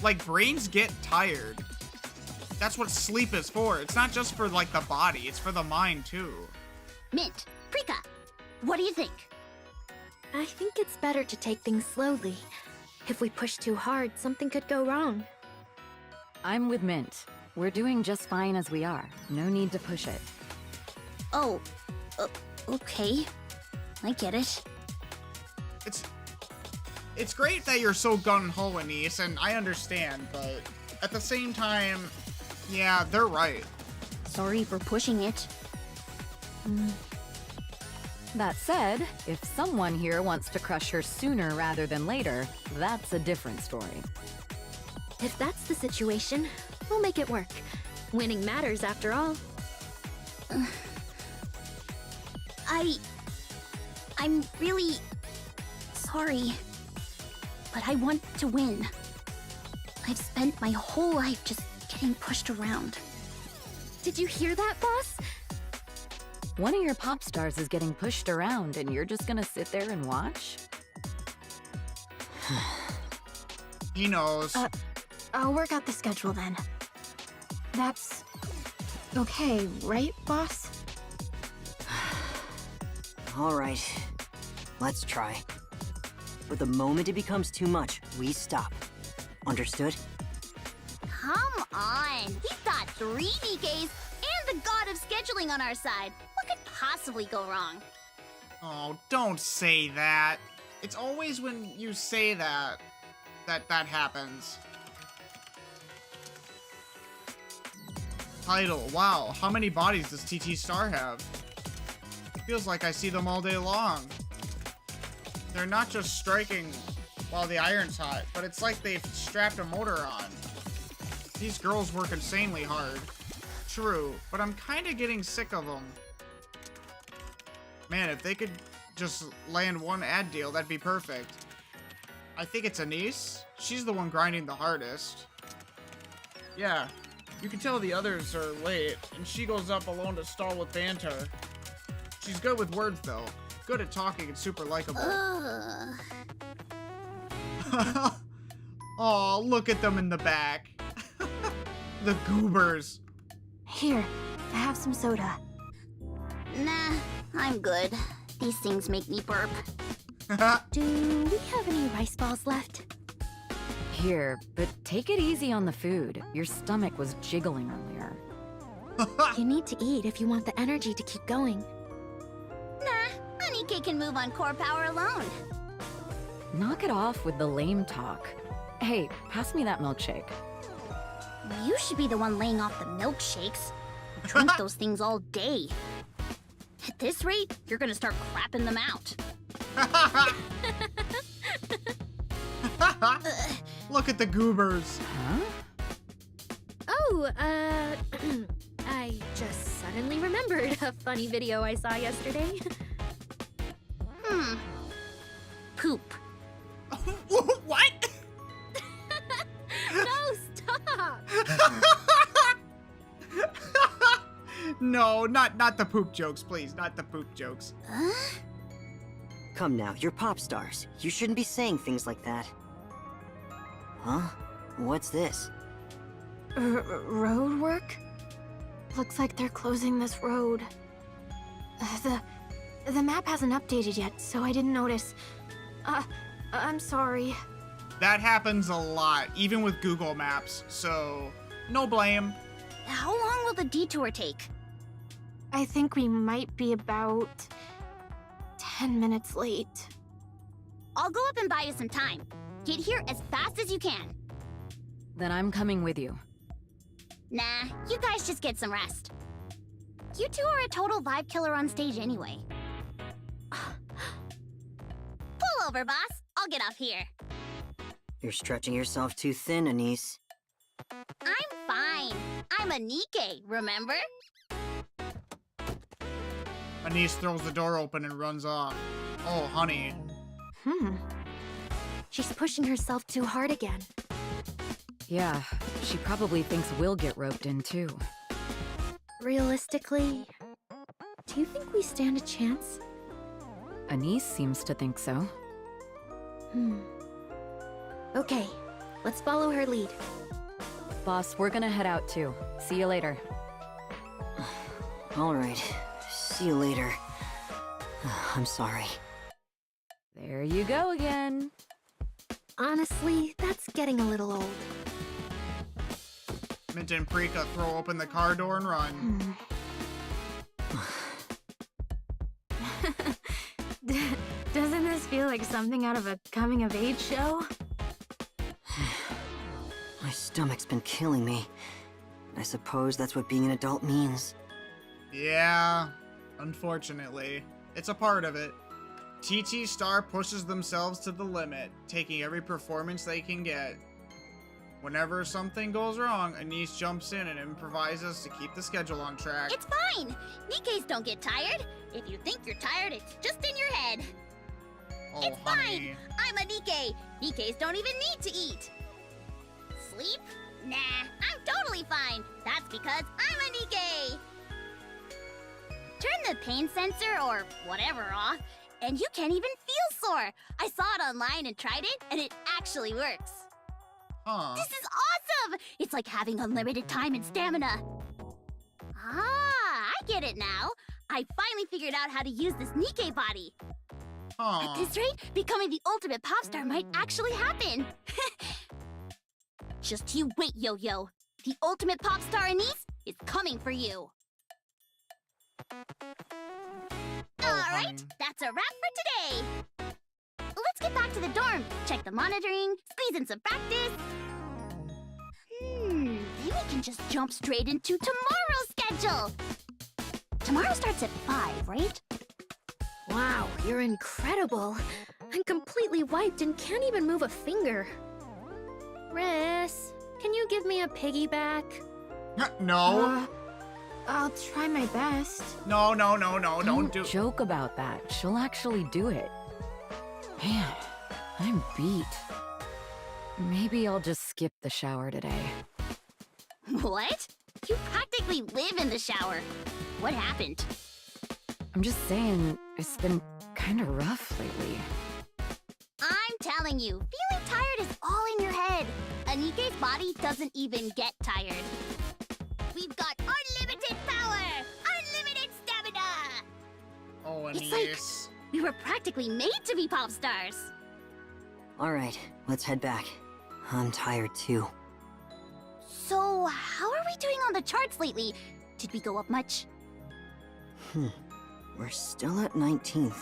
Like, brains get tired. That's what sleep is for. It's not just for, like, the body. It's for the mind, too. Mint, Prika, what do you think? I think it's better to take things slowly. If we push too hard, something could go wrong. I'm with Mint. We're doing just fine as we are. No need to push it. Oh, okay. I get it. It's great that you're so gung-ho, Anise, and I understand, but at the same time, yeah, they're right. Sorry for pushing it. That said, if someone here wants to crush her sooner rather than later, that's a different story. If that's the situation, we'll make it work. Winning matters after all. I'm really sorry, but I want to win. I've spent my whole life just getting pushed around. Did you hear that, boss? One of your pop stars is getting pushed around and you're just gonna sit there and watch? He knows. I'll work out the schedule then. That's okay, right, boss? Alright, let's try. But the moment it becomes too much, we stop. Understood? Come on! We've got 3 NIKKEs and the god of scheduling on our side. What could possibly go wrong? Oh, don't say that. It's always when you say that that happens. Title, wow, how many bodies does TT Star have? Feels like I see them all day long. They're not just striking while the iron's hot, but it's like they've strapped a motor on. These girls work insanely hard. True, but I'm kind of getting sick of them. Man, if they could just land one ad deal, that'd be perfect. I think it's Anise. She's the one grinding the hardest. Yeah, you can tell the others are late, and she goes up alone to stall with banter. She's good with words, though. Good at talking and super likable. Aw, look at them in the back. The goobers. Here, I have some soda. Nah, I'm good. These things make me burp. Do we have any rice balls left? Here, but take it easy on the food. Your stomach was jiggling earlier. You need to eat if you want the energy to keep going. Nah, a NIKKE can move on core power alone. Knock it off with the lame talk. Hey, pass me that milkshake. You should be the one laying off the milkshakes. You drink those things all day. At this rate, you're gonna start crapping them out. Look at the goobers. Huh? Oh, I just suddenly remembered a funny video I saw yesterday. Poop. What? No, stop! No, not the poop jokes, please. Not the poop jokes. Come now, you're pop stars. You shouldn't be saying things like that. Huh? What's this? Road work? Looks like they're closing this road. The map hasn't updated yet, so I didn't notice. I'm sorry. That happens a lot, even with Google Maps, so no blame. How long will the detour take? I think we might be about 10 minutes late. I'll go up and buy you some time. Get here as fast as you can. Then I'm coming with you. Nah, you guys just get some rest. You two are a total vibe killer on stage anyway. Pull over, boss. I'll get off here. You're stretching yourself too thin, Anise. I'm fine. I'm a NIKKE, remember? Anise throws the door open and runs off. Oh, honey. She's pushing herself too hard again. Yeah, she probably thinks we'll get roped in too. Realistically, do you think we stand a chance? Anise seems to think so. Okay, let's follow her lead. Boss, we're gonna head out too. See you later. Alright, see you later. I'm sorry. There you go again. Honestly, that's getting a little old. Mint and Prika throw open the car door and run. Doesn't this feel like something out of a coming-of-age show? My stomach's been killing me. I suppose that's what being an adult means. Yeah, unfortunately. It's a part of it. TT Star pushes themselves to the limit, taking every performance they can get. Whenever something goes wrong, Anise jumps in and improvises to keep the schedule on track. It's fine. NIKKEs don't get tired. If you think you're tired, it's just in your head. Oh, It's honey. fine. I'm a NIKKE. NIKKEs don't even need to eat. Sleep? Nah, I'm totally fine. That's because I'm a NIKKE. Turn the pain sensor or whatever off, and you can't even feel sore. I saw it online and tried it, and it actually works. Huh. This is awesome! It's like having unlimited time and stamina. get it now. I finally figured out how to use this NIKKE body. At this rate, becoming the ultimate pop star might actually happen. Just you wait, Yo-Yo. The ultimate pop star Anise is coming for you. Alright, that's a wrap for today. Let's get back to the dorm. Check the monitoring, squeeze in some practice. Then we can just jump straight into tomorrow's schedule. Tomorrow starts at 5, right? Wow, you're incredible. I'm completely wiped and can't even move a finger. Riss, can you give me a piggyback? No. I'll try my best. No, don't do. Joke about that. She'll actually do it. Man, I'm beat. Maybe I'll just skip the shower today. What? You practically live in the shower. What happened? I'm just saying, it's been kind of rough lately. I'm telling you, feeling tired is all in your head. Anikke's body doesn't even get tired. We've got unlimited power! Unlimited stamina! Oh, It's Anise. like we were practically made to be pop stars. Alright, let's head back. I'm tired too. So, how are we doing on the charts lately? Did we go up much? We're still at 19th.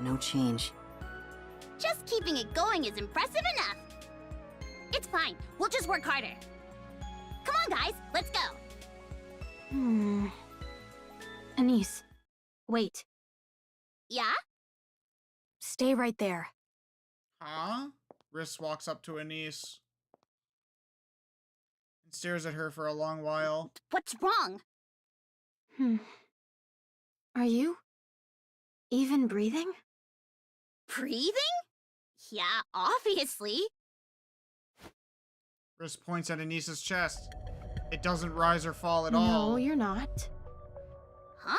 No change. Just keeping it going is impressive enough. It's fine. We'll just work harder. Come on, guys. Let's go. Anise, wait. Yeah? Stay right there. Huh? Riss walks up to Anise and stares at her for a long while. What's wrong? Are you even breathing? Breathing? Yeah, obviously. Riss points at Anise's chest. It doesn't rise or fall at No, all. you're not. Huh?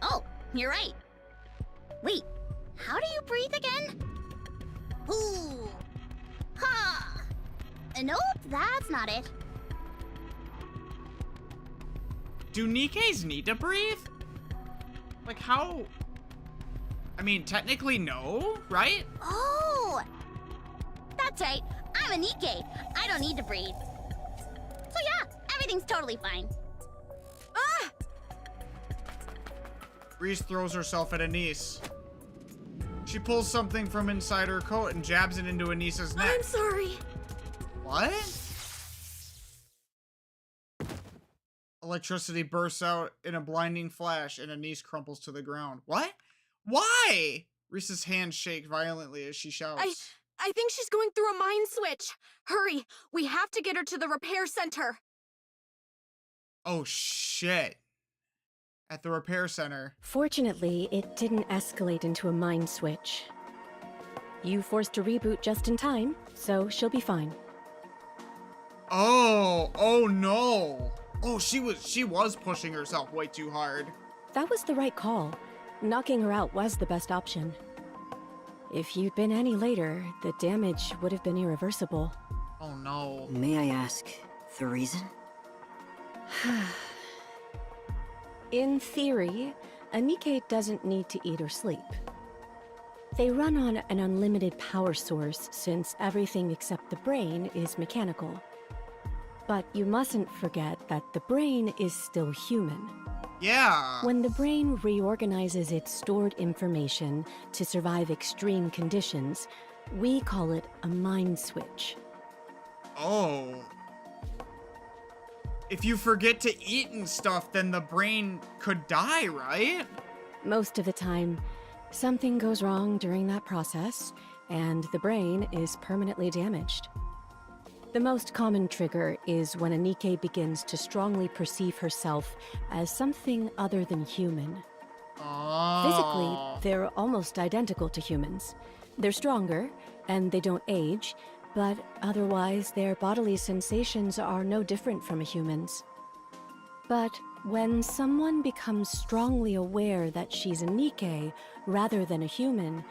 Oh, you're right. Wait, how do you breathe again? Ooh. Ha! Nope, that's not it. Do NIKKEs need to breathe? Like, how? I mean, technically no, right? Oh! That's right. I'm a NIKKE. I don't need to breathe. So yeah, everything's totally fine. Ah! Reese throws herself at Anise. She pulls something from inside her coat and jabs it into Anise's neck. I'm sorry. What? Electricity bursts out in a blinding flash and Anise crumples to the ground. What? Why? Reese's hands shake violently as she shouts. I think she's going through a mind switch. Hurry, we have to get her to the repair center. Oh shit. At the repair center. Fortunately, it didn't escalate into a mind switch. You forced a reboot just in time, so she'll be fine. Oh no. Oh, she was pushing herself way too hard. That was the right call. Knocking her out was the best option. If you'd been any later, the damage would have been irreversible. Oh no. May I ask the reason? In theory, a NIKKE doesn't need to eat or sleep. They run on an unlimited power source since everything except the brain is mechanical. But you mustn't forget that the brain is still human. Yeah. When the brain reorganizes its stored information to survive extreme conditions, we call it a mind switch. Oh. If you forget to eat and stuff, then the brain could die, right? Most of the time, something goes wrong during that process, and the brain is permanently damaged. The most common trigger is when a NIKKE begins to strongly perceive herself as something other than human. Oh. Physically, they're almost identical to humans. They're stronger, and they don't age, but otherwise their bodily sensations are no different from a human's. But when someone becomes strongly aware that she's a NIKKE rather than a human,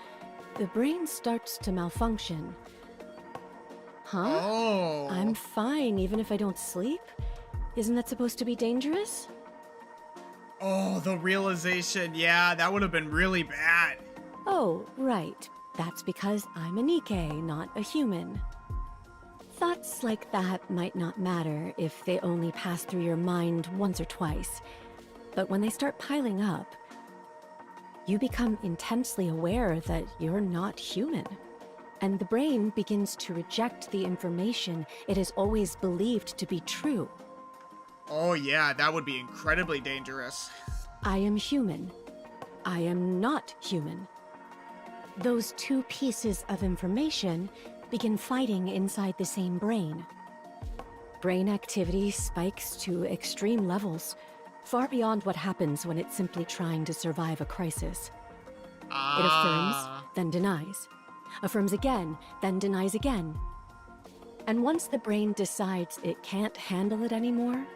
the brain starts to malfunction. Huh? Oh. I'm fine even if I don't sleep? Isn't that supposed to be dangerous? Oh, the realization. Yeah, that would have been really bad. Oh, right. That's because I'm a NIKKE, not a human. Thoughts like that might not matter if they only pass through your mind once or twice. But when they start piling up, you become intensely aware that you're not human. And the brain begins to reject the information it has always believed to be true. Oh yeah, that would be incredibly dangerous. I am human. I am not human. Those two pieces of information begin fighting inside the same brain. Brain activity spikes to extreme levels, far beyond what happens when it's simply trying to survive a crisis. It affirms, then denies. Affirms again, then denies again. And once the brain decides it can't handle it anymore,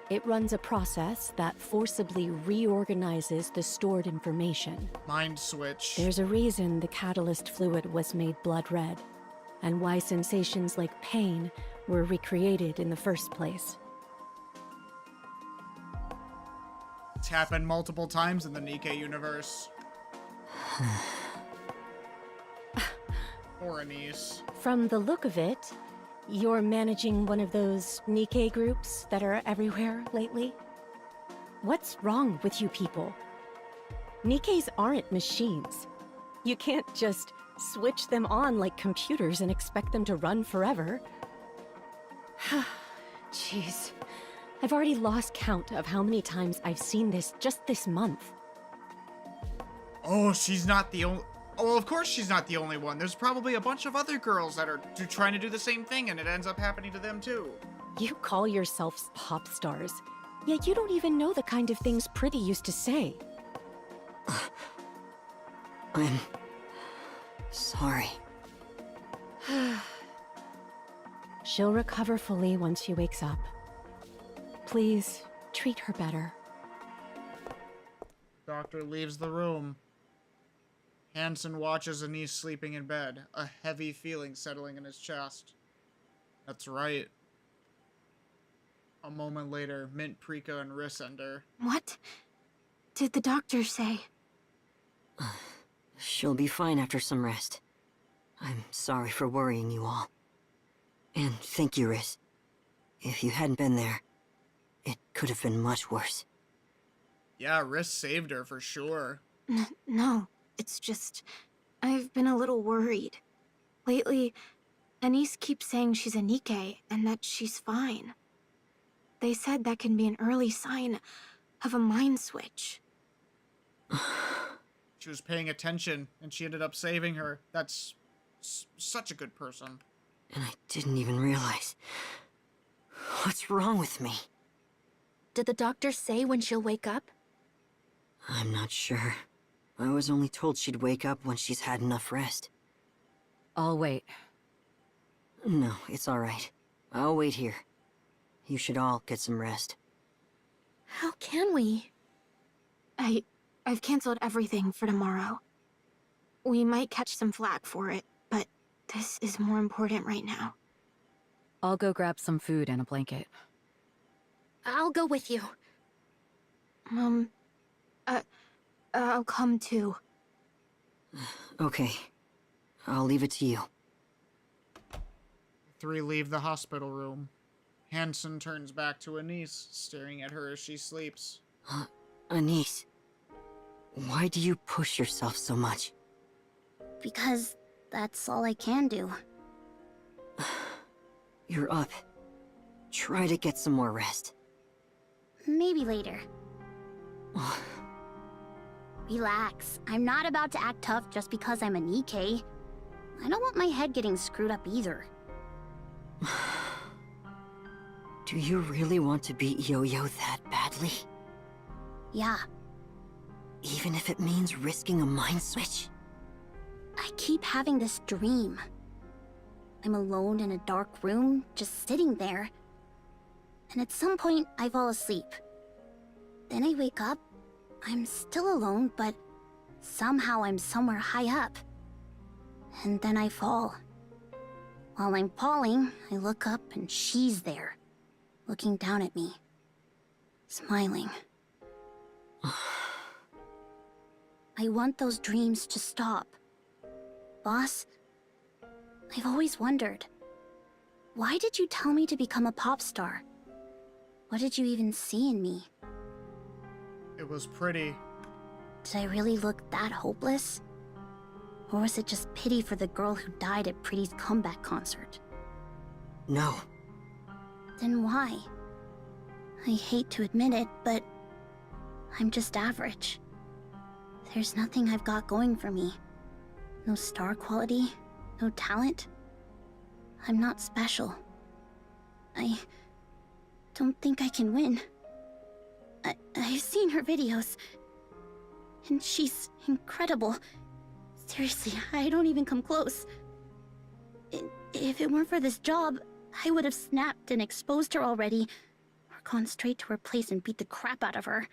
it runs a process that forcibly reorganizes the stored information. Mind switch. There's a reason the catalyst fluid was made blood red, and why sensations like pain were recreated in the first place. It's happened multiple times in the NIKKE universe. Or Anise. From the look of it, you're managing one of those NIKKE groups that are everywhere lately? What's wrong with you people? NIKKEs aren't machines. You can't just switch them on like computers and expect them to run forever. Jeez. I've already lost count of how many times I've seen this just this month. Oh, she's not the only... Oh, of course she's not the only one. There's probably a bunch of other girls that are trying to do the same thing, and it ends up happening to them too. You call yourselves pop stars, yet you don't even know the kind of things Pretty used to say. I'm... sorry. She'll recover fully once she wakes up. Please, treat her better. Doctor leaves the room. Hansen watches Anise sleeping in bed, a heavy feeling settling in his chest. That's right. A moment later, Mint, Prika, and Riss enter. What did the doctor say? She'll be fine after some rest. I'm sorry for worrying you all. And thank you, Riss. If you hadn't been there, it could have been much worse. Yeah, Riss saved her for sure. No, it's just... I've been a little worried. Lately, Anise keeps saying she's a NIKKE and that she's fine. They said that can be an early sign of a mind switch. She was paying attention, and she ended up saving her. That's such a good person. And I didn't even realize. What's wrong with me? Did the doctor say when she'll wake up? I'm not sure. I was only told she'd wake up when she's had enough rest. I'll wait. No, it's all right. I'll wait here. You should all get some rest. How can we? I've canceled everything for tomorrow. We might catch some flack for it, but this is more important right now. I'll go grab some food and a blanket. I'll go with you. I'll come too. Okay. I'll leave it to you. Three leave the hospital room. Hansen turns back to Anise, staring at her as she sleeps. Anise, why do you push yourself so much? Because that's all I can do. You're up. Try to get some more rest. Maybe later. Relax. I'm not about to act tough just because I'm a NIKKE. I don't want my head getting screwed up either. Do you really want to beat Yo-Yo that badly? Yeah. Even if it means risking a mind switch? I keep having this dream. I'm alone in a dark room, just sitting there. And at some point, I fall asleep. Then I wake up. I'm still alone, but somehow I'm somewhere high up. And then I fall. While I'm falling, I look up and she's there, looking down at me, smiling. I want those dreams to stop. Boss, I've always wondered, why did you tell me to become a pop star? What did you even see in me? It was pretty. Did I really look that hopeless? Or was it just pity for the girl who died at Pretty's comeback concert? No. Then why? I hate to admit it, but I'm just average. There's nothing I've got going for me. No star quality, no talent. I'm not special. I don't think I can win. I've seen her videos, and she's incredible. Seriously, I don't even come close. If it weren't for this job, I would have snapped and exposed her already, or gone straight to her place and beat the crap out of her.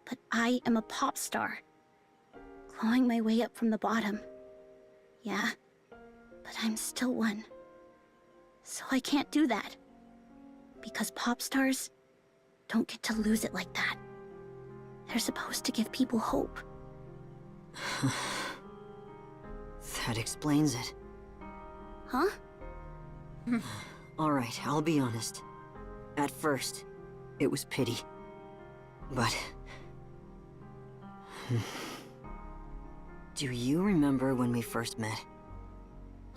But I am a pop star, clawing my way up from the bottom. Yeah, but I'm still one. So I can't do that. Because pop stars don't get to lose it like that. They're supposed to give people hope. That explains it. Huh? Alright, I'll be honest. At first, it was pity. But... Do you remember when we first met?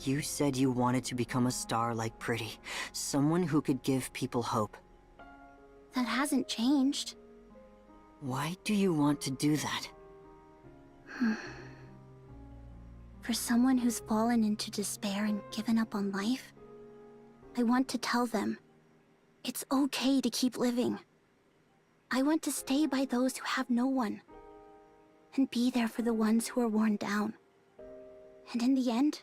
You said you wanted to become a star like Pretty. Someone who could give people hope. That hasn't changed. Why do you want to do that? For someone who's fallen into despair and given up on life, I want to tell them, it's okay to keep living. I want to stay by those who have no one, and be there for the ones who are worn down. And in the end,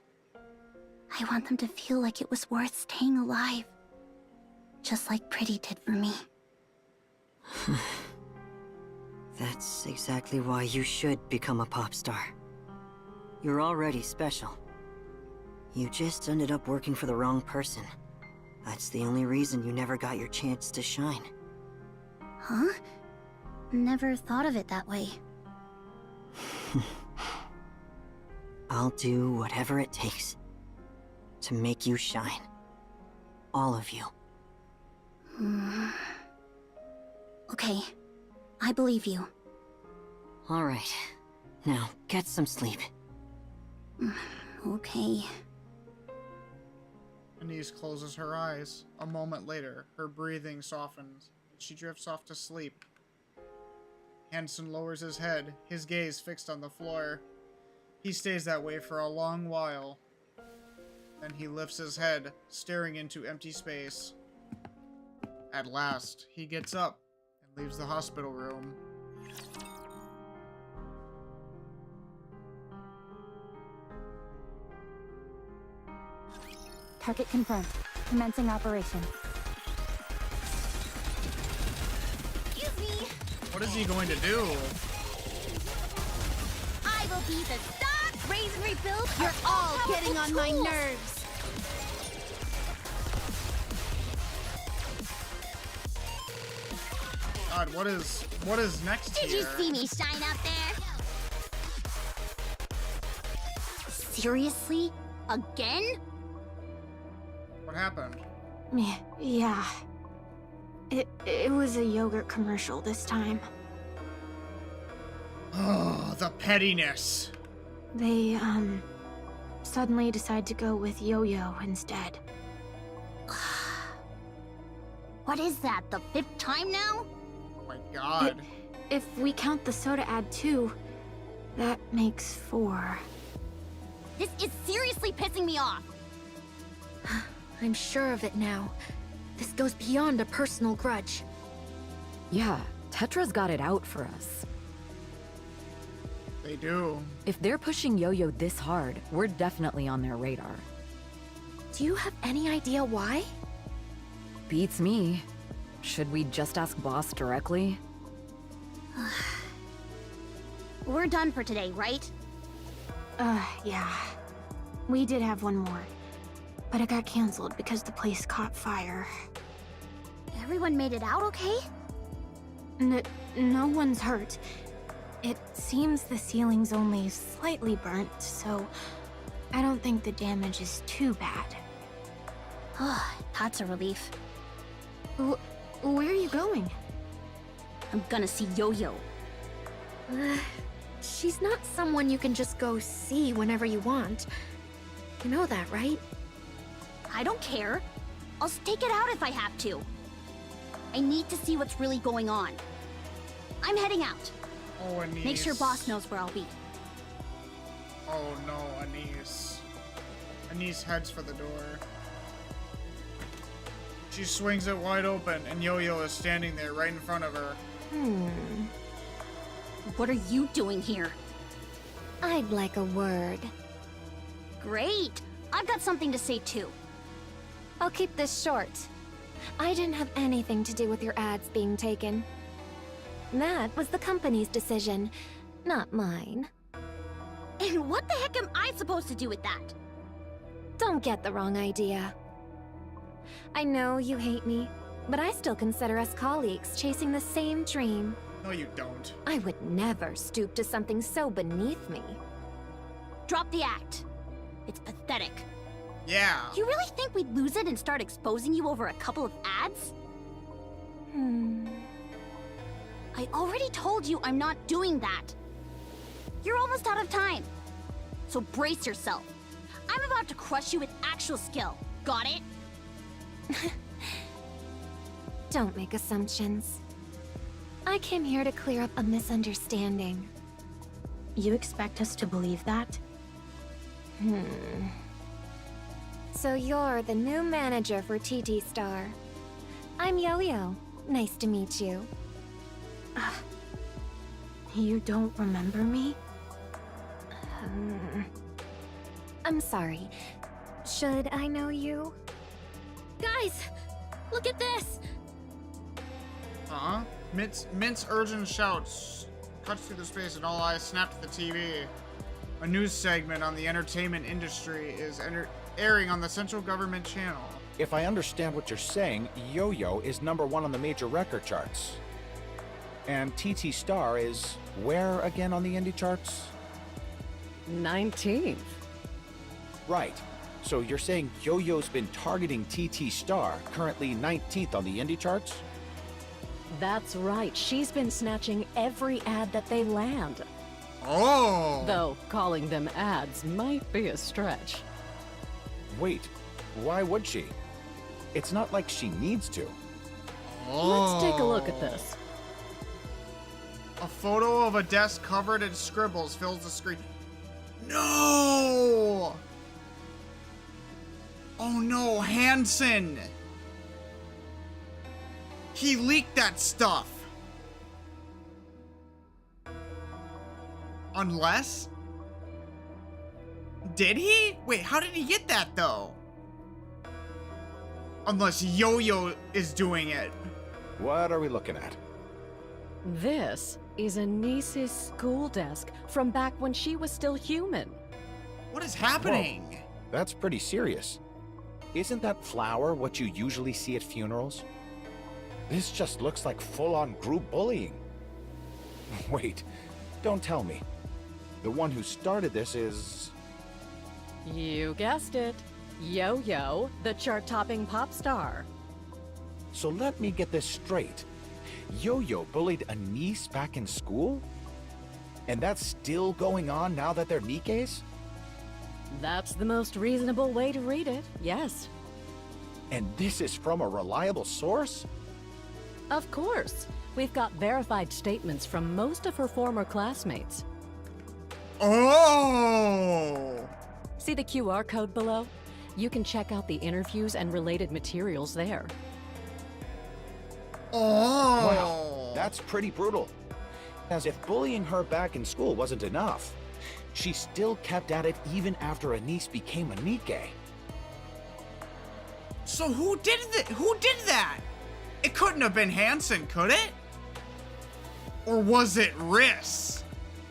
I want them to feel like it was worth staying alive, just like Pretty did for me. That's exactly why you should become a pop star. You're already special. You just ended up working for the wrong person. That's the only reason you never got your chance to shine. Huh? Never thought of it that way. I'll do whatever it takes to make you shine. All of you. Okay, I believe you. Alright. Now, get some sleep. Okay. Anise closes her eyes. A moment later, her breathing softens. She drifts off to sleep. Hansen lowers his head, his gaze fixed on the floor. He stays that way for a long while. Then he lifts his head, staring into empty space. At last, he gets up and leaves the hospital room. Target confirmed. Commencing operation. Excuse me! What is he going to do? I will be the stock, raise and rebuild. You're all getting on my tools. nerves. God, what is next Did here? you see me shine out there? Seriously? Again? What happened? Yeah. It was a yogurt commercial this time. Oh, the pettiness. They, suddenly decide to go with Yo-Yo instead. What is that, the 5th time now? Oh my god. If we count the soda ad too, that makes 4. This is seriously pissing me off. I'm sure of it now. This goes beyond a personal grudge. Yeah, Tetra's got it out for us. They do. If they're pushing Yo-Yo this hard, we're definitely on their radar. Do you have any idea why? Beats me. Should we just ask Boss directly? We're done for today, right? Yeah. We did have one more. But it got canceled because the place caught fire. Everyone made it out okay? No one's hurt. It seems the ceiling's only slightly burnt, so I don't think the damage is too bad. Oh, that's a relief. Where are you going? I'm gonna see Yo-Yo. She's not someone you can just go see whenever you want. You know that, right? I don't care. I'll stake it out if I have to. I need to see what's really going on. I'm heading out. Oh, Anise. Make sure boss knows where I'll be. Oh no, Anise. Anise heads for the door. She swings it wide open, and Yo-Yo is standing there right in front of her. What are you doing here? I'd like a word. Great! I've got something to say too. I'll keep this short. I didn't have anything to do with your ads being taken. That was the company's decision, not mine. And what the heck am I supposed to do with that? Don't get the wrong idea. I know you hate me, but I still consider us colleagues chasing the same dream. No, you don't. I would never stoop to something so beneath me. Drop the act. It's pathetic. Yeah. You really think we'd lose it and start exposing you over a couple of ads? I already told you I'm not doing that. You're almost out of time. So brace yourself. I'm about to crush you with actual skill. Got it? Don't make assumptions. I came here to clear up a misunderstanding. You expect us to believe that? So you're the new manager for TT Star. I'm Yo-Yo. Nice to meet you. You don't remember me? I'm sorry. Should I know you? Guys, look at this! Huh? Mint's urgent shouts cuts through the space and all eyes snap to the TV. A news segment on the entertainment industry is airing on the central government channel. If I understand what you're saying, Yo-Yo is #1 on the major record charts. And TT Star is where again on the indie charts? 19th. Right. So you're saying Yo-Yo's been targeting TT Star, currently 19th on the indie charts? That's right. She's been snatching every ad that they land. Oh! Though calling them ads might be a stretch. Wait, why would she? It's not like she needs to. Let's take a look at this. A photo of a desk covered in scribbles fills the screen. No! Oh no, Hansen! He leaked that stuff! Unless? Did he? Wait, how did he get that though? Unless Yo-Yo is doing it. What are we looking at? This is Anise's school desk from back when she was still human. What is happening? Whoa, that's pretty serious. Isn't that flower what you usually see at funerals? This just looks like full-on group bullying. Wait, don't tell me. The one who started this is... You guessed it. Yo-Yo, the chart-topping pop star. So let me get this straight. Yo-Yo bullied Anise back in school? And that's still going on now that they're NIKKEs? That's the most reasonable way to read it, yes. And this is from a reliable source? Of course. We've got verified statements from most of her former classmates. Oh! See the QR code below? You can check out the interviews and related materials there. Oh! Wow, that's pretty brutal. As if bullying her back in school wasn't enough. She still kept at it even after Anise became a NIKKE. So who did that? It couldn't have been Hansen, could it? Or was it Riss?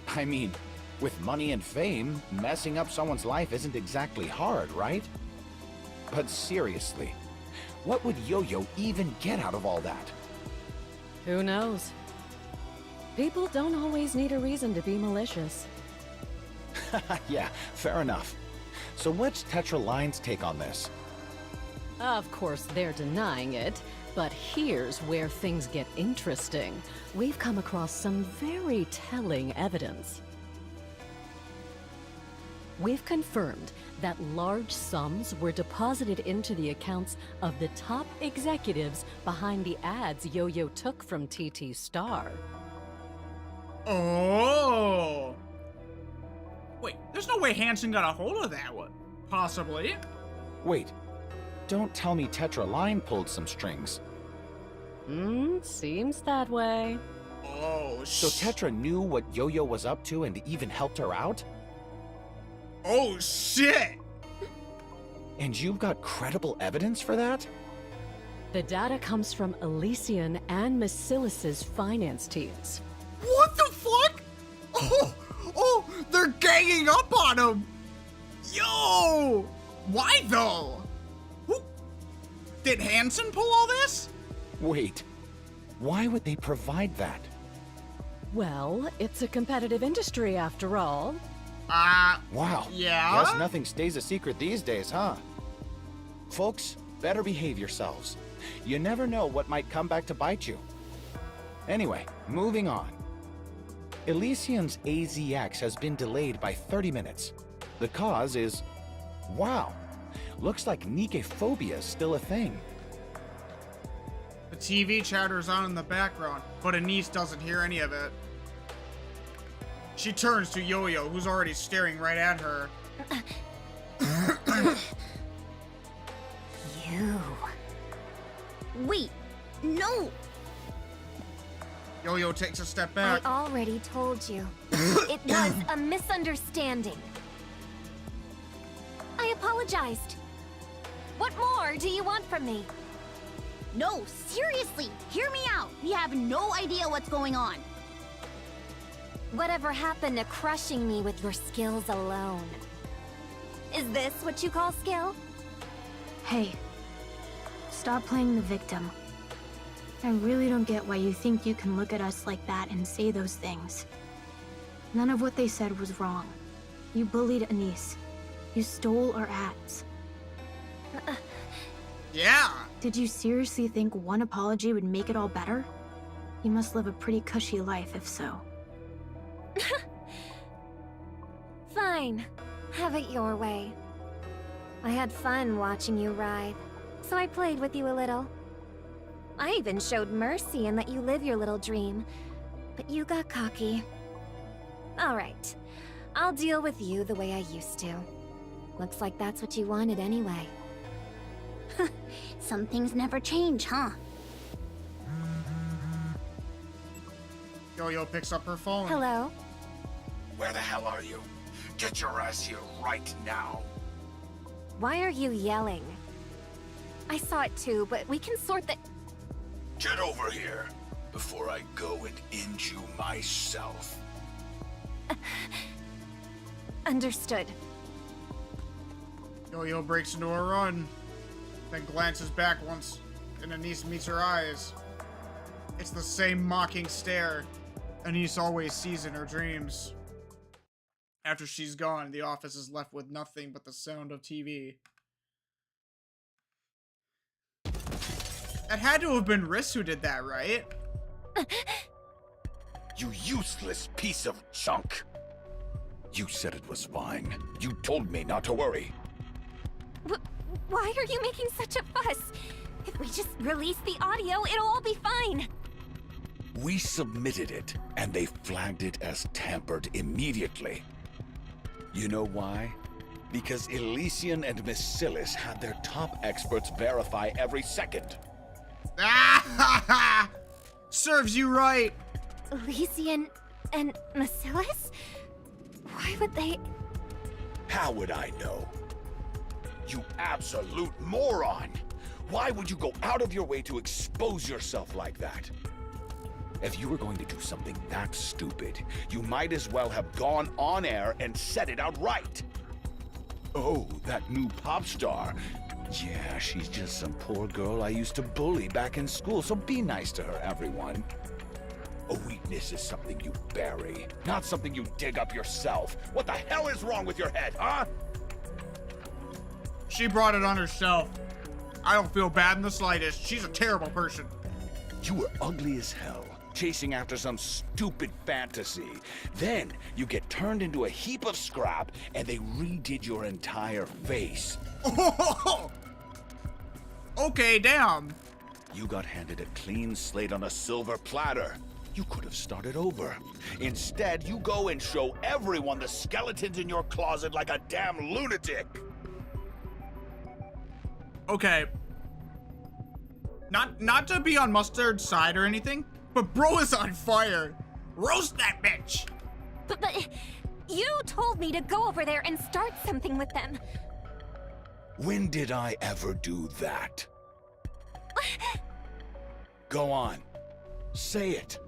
I mean, with money and fame, messing up someone's life isn't exactly hard, right? But seriously, what would Yo-Yo even get out of all that? Who knows? People don't always need a reason to be malicious. Yeah, fair enough. So what's Tetra Line's take on this? Of course, they're denying it, but here's where things get interesting. We've come across some very telling evidence. We've confirmed that large sums were deposited into the accounts of the top executives behind the ads Yo-Yo took from TT Star. Oh! Wait, there's no way Hansen got a hold of that one. Possibly. Wait, don't tell me Tetra Line pulled some strings. Seems that way. Oh, So Tetra knew what Yo-Yo was up to and even helped her out? Oh, shit! And you've got credible evidence for that? The data comes from Elysian and Macilis's finance teams. What the fuck? Oh, they're ganging up on him! Yo! Why though? Who? Did Hansen pull all this? Wait, why would they provide that? Well, it's a competitive industry after all. Wow. Yeah? Guess nothing stays a secret these days, huh? Folks, better behave yourselves. You never know what might come back to bite you. Anyway, moving on. Elysian's AZX has been delayed by 30 minutes. The cause is... wow. Looks like NIKKE phobia is still a thing. The TV chatter's on in the background, but Anise doesn't hear any of it. She turns to Yo-Yo, who's already staring right at her. You. Wait, no! Yo-Yo takes a step back. I already told you. It was a misunderstanding. I apologized. What more do you want from me? No, seriously, hear me out. We have no idea what's going on. Whatever happened to crushing me with your skills alone? Is this what you call skill? Hey, stop playing the victim. I really don't get why you think you can look at us like that and say those things. None of what they said was wrong. You bullied Anise. You stole our ads. Yeah! Did you seriously think one apology would make it all better? You must live a pretty cushy life if so. Fine. Have it your way. I had fun watching you ride, so I played with you a little. I even showed mercy and let you live your little dream, but you got cocky. Alright, I'll deal with you the way I used to. Looks like that's what you wanted anyway. Some things never change, huh? Yo-Yo picks up her phone. Hello? Where the hell are you? Get your ass here right now. Why are you yelling? I saw it too, but we can sort the... Get over here before I go and end you myself. Understood. Yo-Yo breaks into a run, then glances back once, and Anise meets her eyes. It's the same mocking stare Anise always sees in her dreams. After she's gone, the office is left with nothing but the sound of TV. That had to have been Riss who did that, right? You useless piece of junk. You said it was fine. You told me not to worry. Why are you making such a fuss? If we just release the audio, it'll all be fine. We submitted it, and they flagged it as tampered immediately. You know why? Because Elysian and Macilis had their top experts verify every second. Serves you right. Elysian and Macilis? Why would they... How would I know? You absolute moron! Why would you go out of your way to expose yourself like that? If you were going to do something that stupid, you might as well have gone on air and said it outright. Oh, that new pop star. Yeah, she's just some poor girl I used to bully back in school, so be nice to her, everyone. A weakness is something you bury, not something you dig up yourself. What the hell is wrong with your head, huh? She brought it on herself. I don't feel bad in the slightest. She's a terrible person. You were ugly as hell, chasing after some stupid fantasy. Then you get turned into a heap of scrap, and they redid your entire face. Oh! Okay, damn. You got handed a clean slate on a silver platter. You could have started over. Instead, you go and show everyone the skeletons in your closet like a damn lunatic. Okay. Not to be on Mustard's side or anything, but bro is on fire. Roast that bitch. But you told me to go over there and start something with them. When did I ever do that? Go on. Say it.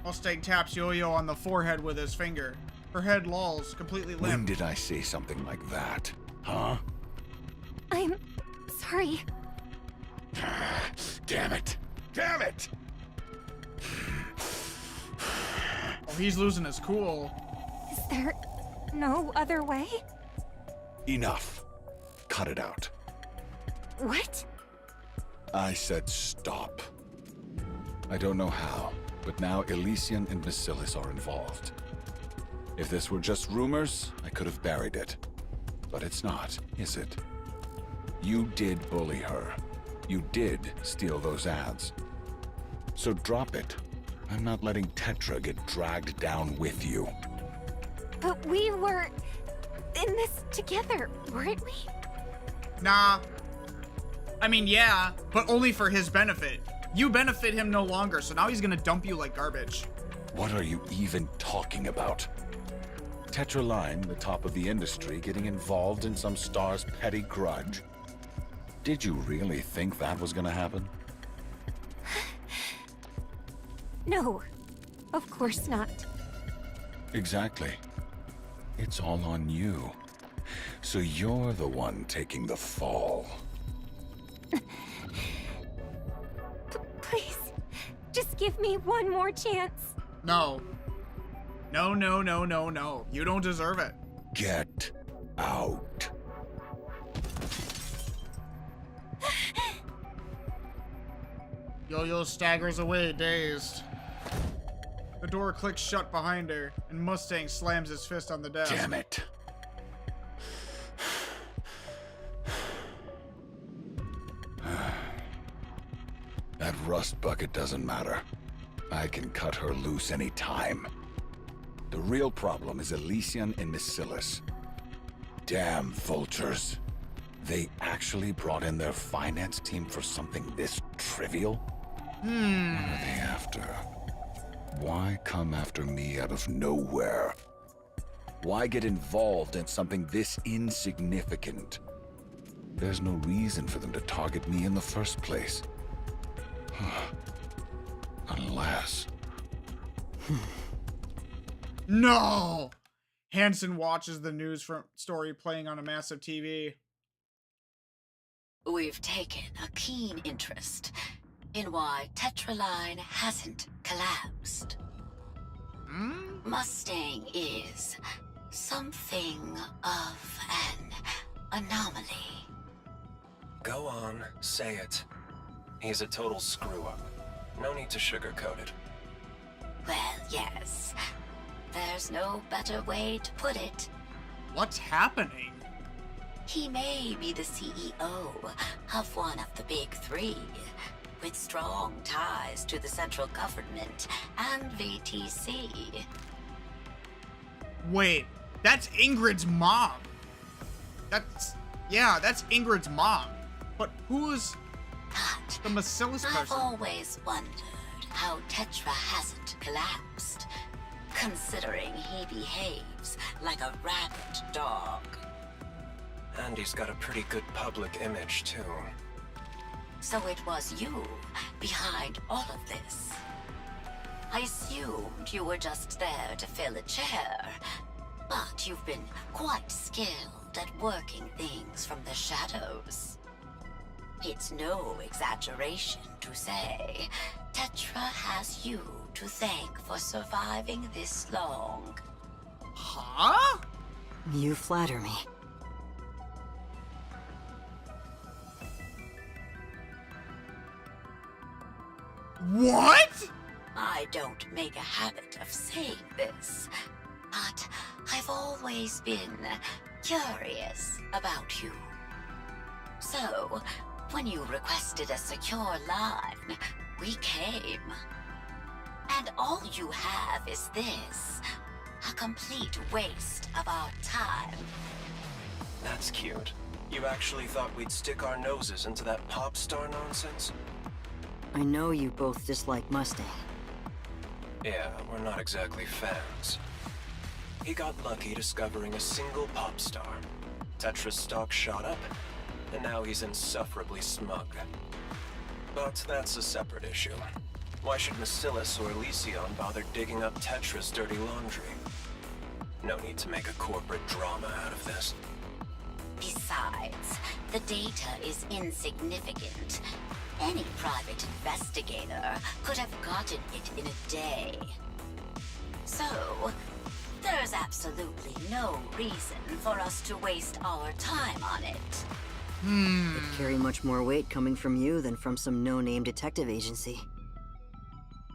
Mustang taps Yo-Yo on the forehead with his finger. Her head lolls, completely limp. When did I say something like that? Huh? I'm sorry. Damn it! Damn it! Oh, he's losing his cool. Is there no other way? Enough. Cut it out. What? I said stop. I don't know how, but now Elysian and Bacillus are involved. If this were just rumors, I could have buried it. But it's not, is it? You did bully her. You did steal those ads. So drop it. I'm not letting Tetra get dragged down with you. But we were in this together, weren't we? Nah. I mean, yeah, but only for his benefit. You benefit him no longer, so now he's gonna dump you like garbage. What are you even talking about? Tetra Line, the top of the industry, getting involved in some star's petty grudge. Did you really think that was gonna happen? No, of course not. Exactly. It's all on you. So you're the one taking the fall. Please, just give me one more chance. No. No, no, no, no, no. You don't deserve it. Get out. Yo-Yo staggers away, dazed. The door clicks shut behind her, and Mustang slams his fist on the desk. Damn it. That rust bucket doesn't matter. I can cut her loose any time. The real problem is Elysian and Bacillus. Damn vultures. They actually brought in their finance team for something this trivial? What are they after? Why come after me out of nowhere? Why get involved in something this insignificant? There's no reason for them to target me in the first place. Unless... No! Hansen watches the news story playing on a massive TV. We've taken a keen interest in why Tetraline hasn't collapsed. Mustang is something of an anomaly. Go on, say it. He's a total screw-up. No need to sugarcoat it. Well, yes. There's no better way to put it. What's happening? He may be the CEO of one of the big three, with strong ties to the central government and VTC. Wait, that's Ingrid's mom. That's Ingrid's mom. But who's the Bacillus I've person? always wondered how Tetra hasn't collapsed, considering he behaves like a rabid dog. And he's got a pretty good public image, too. So it was you behind all of this. I assumed you were just there to fill a chair, but you've been quite skilled at working things from the shadows. It's no exaggeration to say Tetra has you to thank for surviving this long. Huh? You flatter me. What? I don't make a habit of saying this, but I've always been curious about you. So, when you requested a secure line, we came. And all you have is this, a complete waste of our time. That's cute. You actually thought we'd stick our noses into that pop star nonsense? I know you both dislike Mustang. Yeah, we're not exactly fans. He got lucky discovering a single pop star. Tetra's stock shot up, and now he's insufferably smug. But that's a separate issue. Why should Macillus or Elysion bother digging up Tetra's dirty laundry? No need to make a corporate drama out of this. Besides, the data is insignificant. Any private investigator could have gotten it in a day. So, there's absolutely no reason for us to waste our time on it. It'd carry much more weight coming from you than from some no-name detective agency.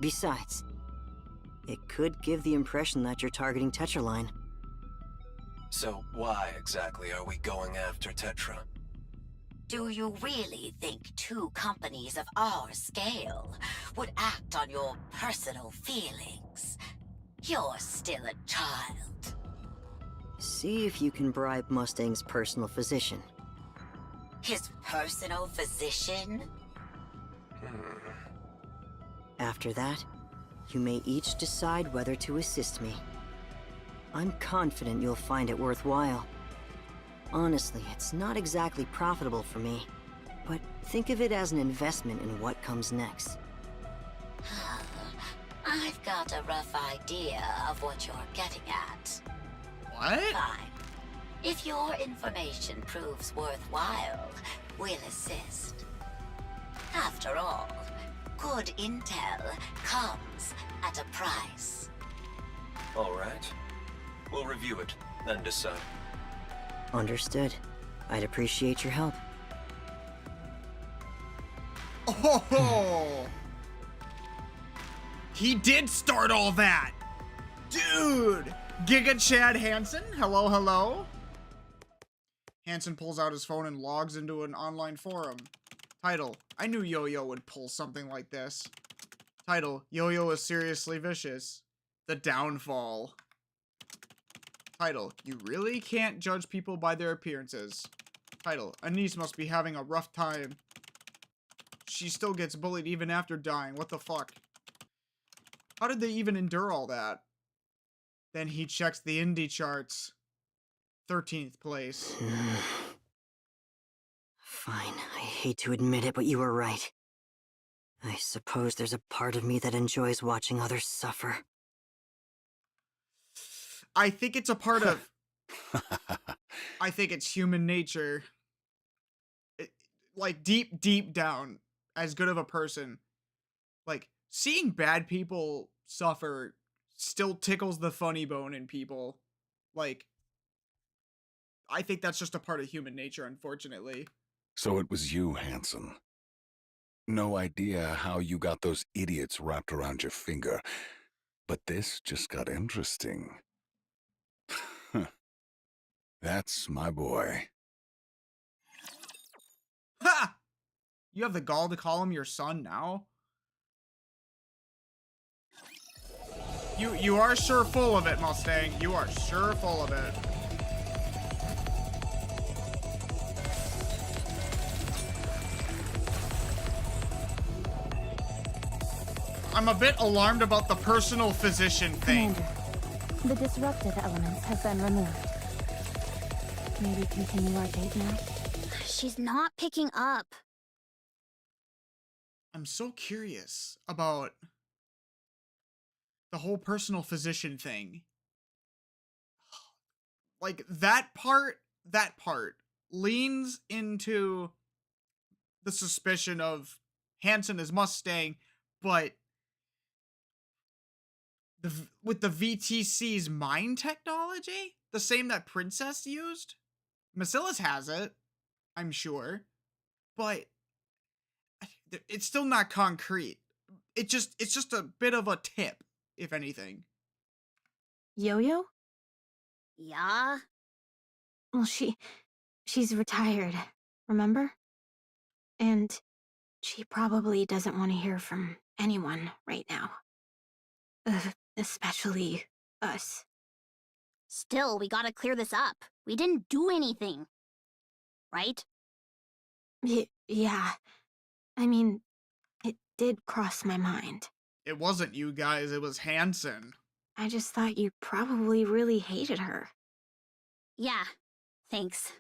Besides, it could give the impression that you're targeting Tetraline. So why exactly are we going after Tetra? Do you really think two companies of our scale would act on your personal feelings? You're still a child. See if you can bribe Mustang's personal physician. His personal physician? After that, you may each decide whether to assist me. I'm confident you'll find it worthwhile. Honestly, it's not exactly profitable for me, but think of it as an investment in what comes next. I've got a rough idea of what you're getting at. What? Fine. If your information proves worthwhile, we'll assist. After all, good intel comes at a price. All right. We'll review it, then decide. Understood. I'd appreciate your help. Oh, he did start all that, dude. Giga Chad Hansen, hello, hello. Hansen pulls out his phone and logs into an online forum. Title: I knew Yo-Yo would pull something like this. Title: Yo-Yo is seriously vicious. The downfall. Title: You really can't judge people by their appearances. Title: Anise must be having a rough time. She still gets bullied even after dying. What the fuck? How did they even endure all that? Then he checks the indie charts. 13th place. Fine, I hate to admit it, but you were right. I suppose there's a part of me that enjoys watching others suffer. I think it's a part of... I think it's human nature. Like, deep down, as good of a person, like, seeing bad people suffer still tickles the funny bone in people. Like, I think that's just a part of human nature, unfortunately. So it was you, Hansen. No idea how you got those idiots wrapped around your finger, but this just got interesting. That's my boy. Ha! You have the gall to call him your son now? You are sure full of it, Mustang. You are sure full of it. I'm a bit alarmed about the personal physician thing. Commander, the disruptive elements have been removed. May we continue our date now? She's not picking up. I'm so curious about the whole personal physician thing. Like, that part leans into the suspicion of Hansen as Mustang, but with the VTC's mind technology? The same that Princess used? Macilas has it, I'm sure. But it's still not concrete. It's just a bit of a tip, if anything. Yo-Yo? Yeah? Well, she's retired, remember? And she probably doesn't want to hear from anyone right now. Especially us. Still, we gotta clear this up. We didn't do anything. Right? Yeah. I mean, it did cross my mind. It wasn't you guys, it was Hansen. I just thought you probably really hated her. Yeah, thanks.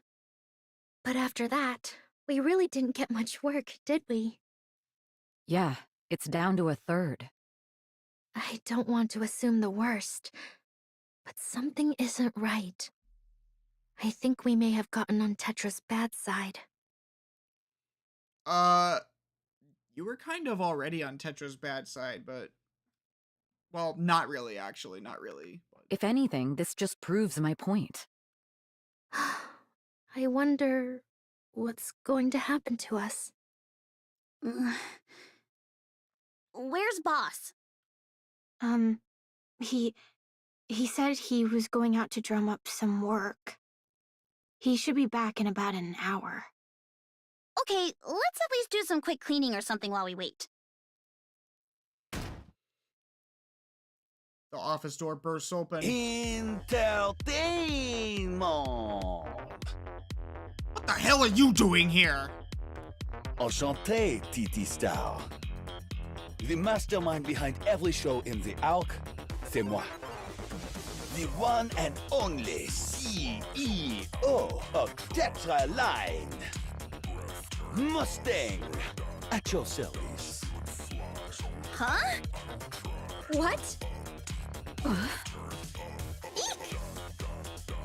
But after that, we really didn't get much work, did we? Yeah, it's down to a third. I don't want to assume the worst, but something isn't right. I think we may have gotten on Tetra's bad side. You were kind of already on Tetra's bad side, but... Well, not really, actually, not really. But... If anything, this just proves my point. I wonder what's going to happen to us. Where's Boss? He said he was going out to drum up some work. He should be back in about an hour. Okay, let's at least do some quick cleaning or something while we wait. The office door bursts open. Entertainment! What the hell are you doing here? Enchanté, TT Star. The mastermind behind every show in the Arc, c'est moi. The one and only CEO of Tetra Line. Mustang, at your service. Huh? What? Eek!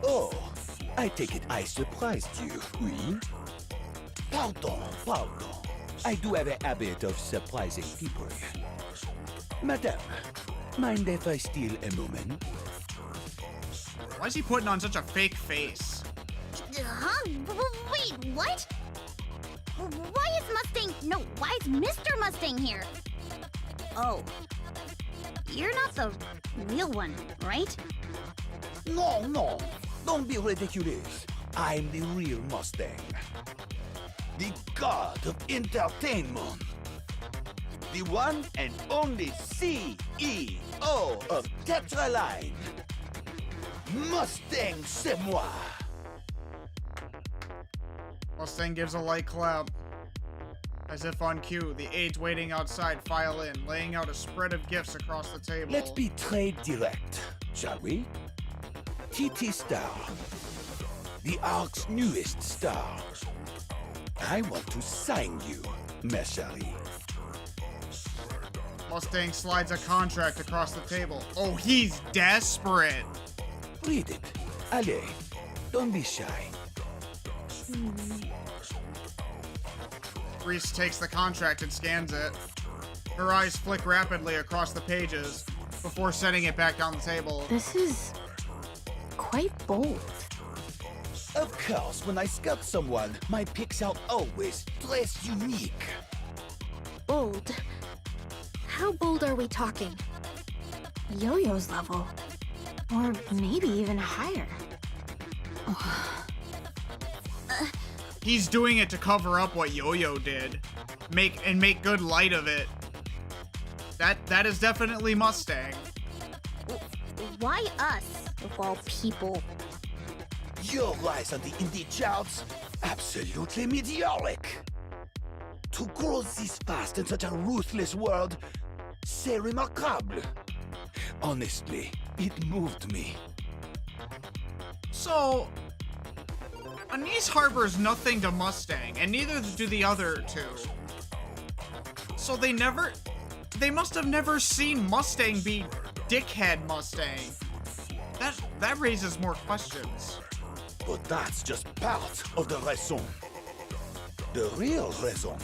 Oh, I take it I surprised you, oui? Pardon. I do have a habit of surprising people. Madame, mind if I steal a moment? Why is he putting on such a fake face? Huh? Wait, what? Why is Mr. Mustang here? Oh. You're not the real one, right? No. Don't be ridiculous. I'm the real Mustang. The god of entertainment. The one and only CEO of Tetra Line. Mustang, c'est moi. Mustang gives a light clap. As if on cue, the aides waiting outside file in, laying out a spread of gifts across the table. Let's be trade direct, shall we? TT Star, the Arc's newest star. I want to sign you, ma chérie. Mustang slides a contract across the table. Oh, he's desperate. Read it. Allez, don't be shy. Reese takes the contract and scans it. Her eyes flick rapidly across the pages before setting it back on the table. This is quite bold. Of course, when I scout someone, my picks are always dressed unique. Bold? How bold are we talking? Yo-Yo's level. Or maybe even higher. He's doing it to cover up what Yo-Yo did. Make good light of it. That is definitely Mustang. Why us, of all people? Your rise on the indie charts, absolutely meteoric. To grow this fast in such a ruthless world, c'est remarquable. Honestly, it moved me. So, Anise harbors nothing to Mustang, and neither do the other two. So they must have never seen Mustang be dickhead Mustang. That raises more questions. But that's just part of the raison. The real raison.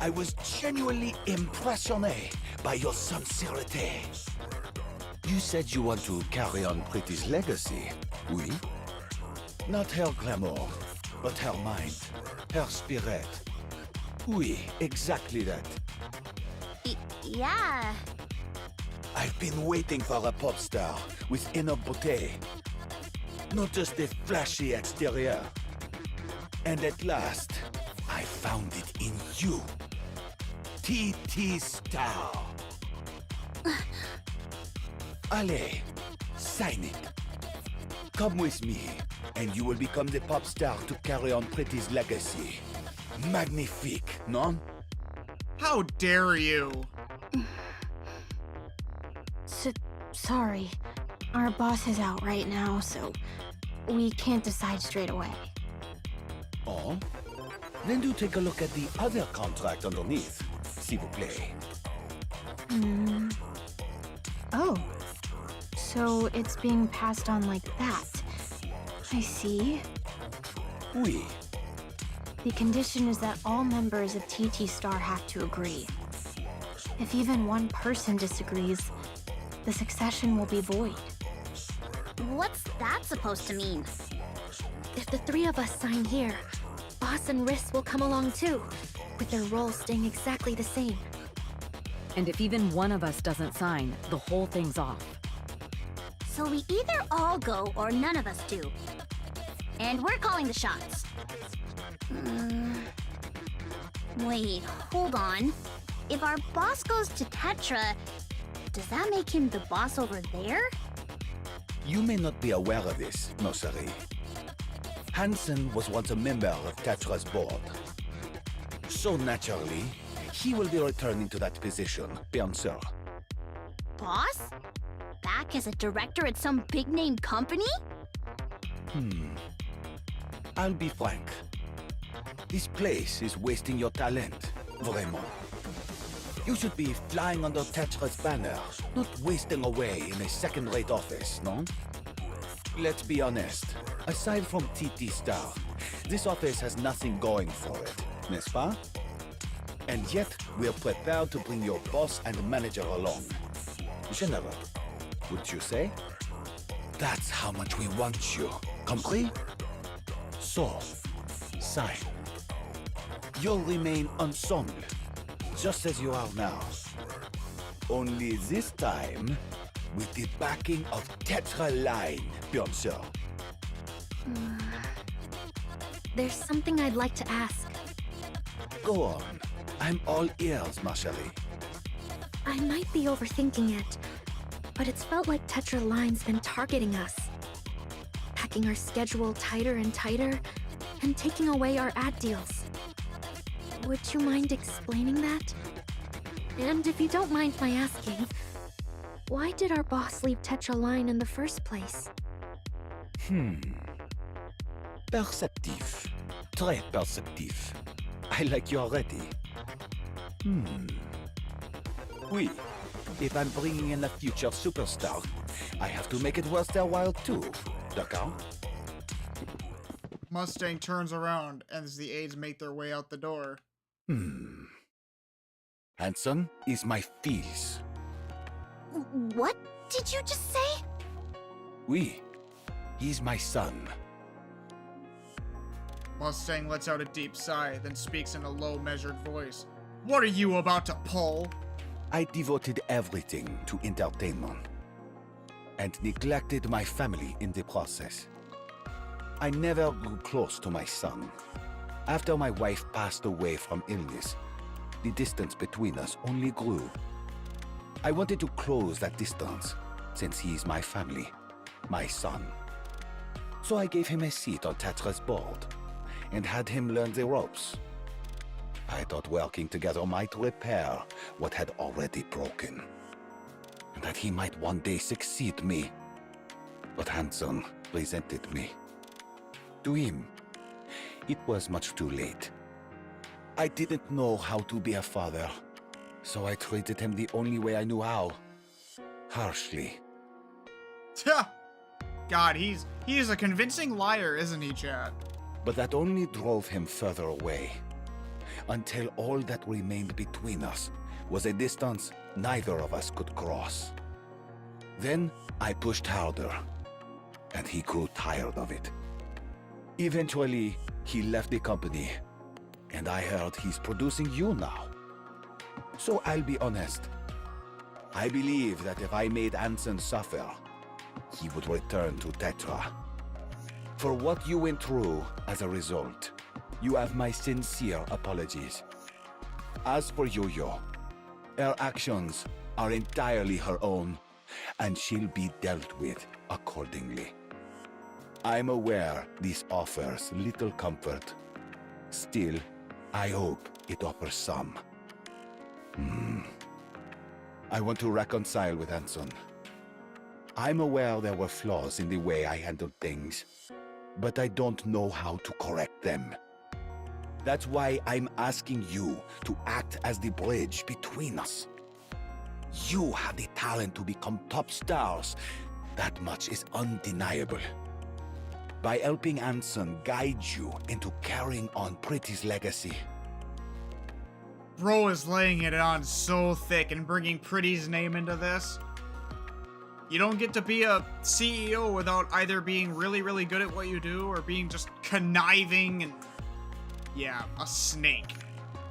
I was genuinely impressionné by your sincerity. You said you want to carry on Pretty's legacy, oui? Not her glamour, but her mind, her spirit. Oui, exactly that. Yeah. I've been waiting for a pop star with inner beauty. Not just a flashy exterior. And at last, I found it in you. TT Star. Allez, sign it. Come with me, and you will become the pop star to carry on Pretty's legacy. Magnifique, non? How dare you? Sorry. Our boss is out right now, so we can't decide straight away. Oh? Then do take a look at the other contract underneath, s'il vous plaît. Oh. So it's being passed on like that. I see. Oui. The condition is that all members of TT Star have to agree. If even one person disagrees, the succession will be void. What's that supposed to mean? If the three of us sign here, Boss and Riss will come along too, with their roles staying exactly the same. And if even one of us doesn't sign, the whole thing's off. So we either all go or none of us do. And we're calling the shots. Wait, hold on. If our boss goes to Tetra, does that make him the boss over there? You may not be aware of this, Nosari. Hansen was once a member of Tetra's board. So naturally, he will be returning to that position, bien sûr. Boss? Back as a director at some big-name company? I'll be frank. This place is wasting your talent, vraiment. You should be flying under Tetra's banner, not wasting away in a second-rate office, no? Let's be honest. Aside from TT Star, this office has nothing going for it, n'est-ce pas? And yet, we're prepared to bring your boss and manager along. General, would you say? That's how much we want you, compris? So, sign. You'll remain ensemble, just as you are now. Only this time, with the backing of Tetra Line, bien sûr. There's something I'd like to ask. Go on. I'm all ears, ma chérie. I might be overthinking it, but it's felt like Tetra Line's been targeting us. Packing our schedule tighter and tighter, and taking away our ad deals. Would you mind explaining that? And if you don't mind my asking, why did our boss leave Tetra Line in the first place? Perceptif. Très perceptif. I like you already. Oui. If I'm bringing in a future superstar, I have to make it worth their while too. D'accord? Mustang turns around as the aides make their way out the door. Hanson is my fils. What did you just say? Oui. He's my son. Mustang lets out a deep sigh, then speaks in a low, measured voice. What are you about to pull? I devoted everything to entertainment and neglected my family in the process. I never grew close to my son. After my wife passed away from illness, the distance between us only grew. I wanted to close that distance, since he is my family, my son. So I gave him a seat on Tetra's board, and had him learn the ropes. I thought working together might repair what had already broken, and that he might one day succeed me. But Hanson resented me. To him, it was much too late. I didn't know how to be a father, so I treated him the only way I knew how. Harshly. God, he is a convincing liar, isn't he, Chad? But that only drove him further away, until all that remained between us was a distance neither of us could cross. Then I pushed harder, and he grew tired of it. Eventually, he left the company, and I heard he's producing you now. So I'll be honest. I believe that if I made Anson suffer, he would return to Tetra. For what you went through as a result, you have my sincere apologies. As for Yo-Yo, her actions are entirely her own, and she'll be dealt with accordingly. I'm aware this offers little comfort. Still, I hope it offers some. I want to reconcile with Anson. I'm aware there were flaws in the way I handled things, but I don't know how to correct them. That's why I'm asking you to act as the bridge between us. You have the talent to become top stars. That much is undeniable. By helping Anson guide you into carrying on Pretty's legacy. Bro is laying it on so thick and bringing Pretty's name into this. You don't get to be a CEO without either being really, really good at what you do or being just conniving and, yeah, a snake.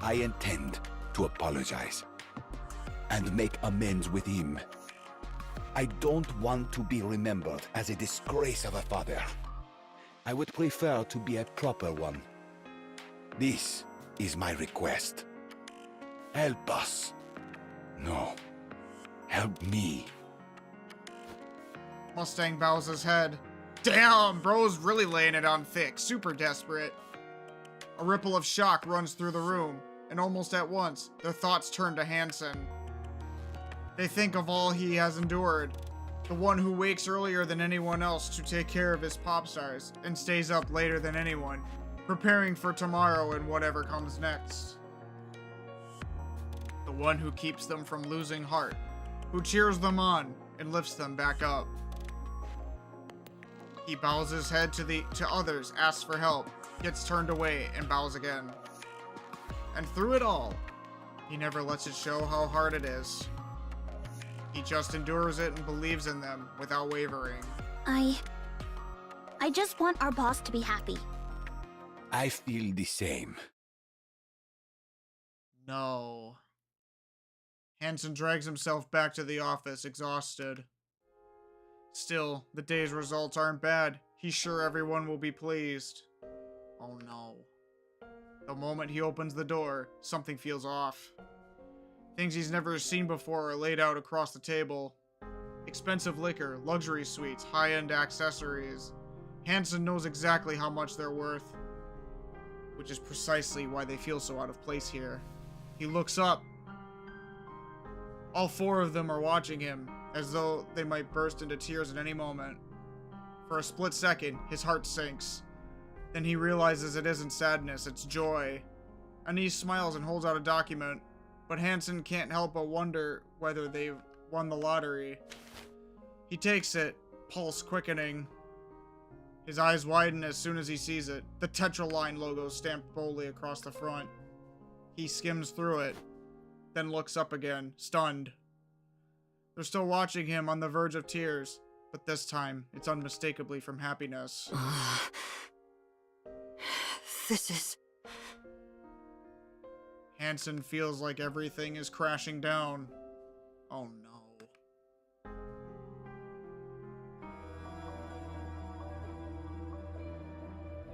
I intend to apologize and make amends with him. I don't want to be remembered as a disgrace of a father. I would prefer to be a proper one. This is my request. Help us. No, help me. Mustang bows his head. Damn, bro's really laying it on thick, super desperate. A ripple of shock runs through the room, and almost at once, their thoughts turn to Hanson. They think of all he has endured, the one who wakes earlier than anyone else to take care of his pop stars, and stays up later than anyone, preparing for tomorrow and whatever comes next. The one who keeps them from losing heart, who cheers them on and lifts them back up. He bows his head to others, asks for help, gets turned away, and bows again. And through it all, he never lets it show how hard it is. He just endures it and believes in them without wavering. I just want our boss to be happy. I feel the same. No. Hanson drags himself back to the office, exhausted. Still, the day's results aren't bad. He's sure everyone will be pleased. Oh no. The moment he opens the door, something feels off. Things he's never seen before are laid out across the table. Expensive liquor, luxury suites, high-end accessories. Hanson knows exactly how much they're worth, which is precisely why they feel so out of place here. He looks up. All four of them are watching him, as though they might burst into tears at any moment. For a split second, his heart sinks. Then he realizes it isn't sadness, it's joy. Anise smiles and holds out a document, but Hanson can't help but wonder whether they've won the lottery. He takes it, pulse quickening. His eyes widen as soon as he sees it, the Tetra Line logo stamped boldly across the front. He skims through it, then looks up again, stunned. They're still watching him on the verge of tears, but this time, it's unmistakably from happiness. This is... Hanson feels like everything is crashing down. Oh no.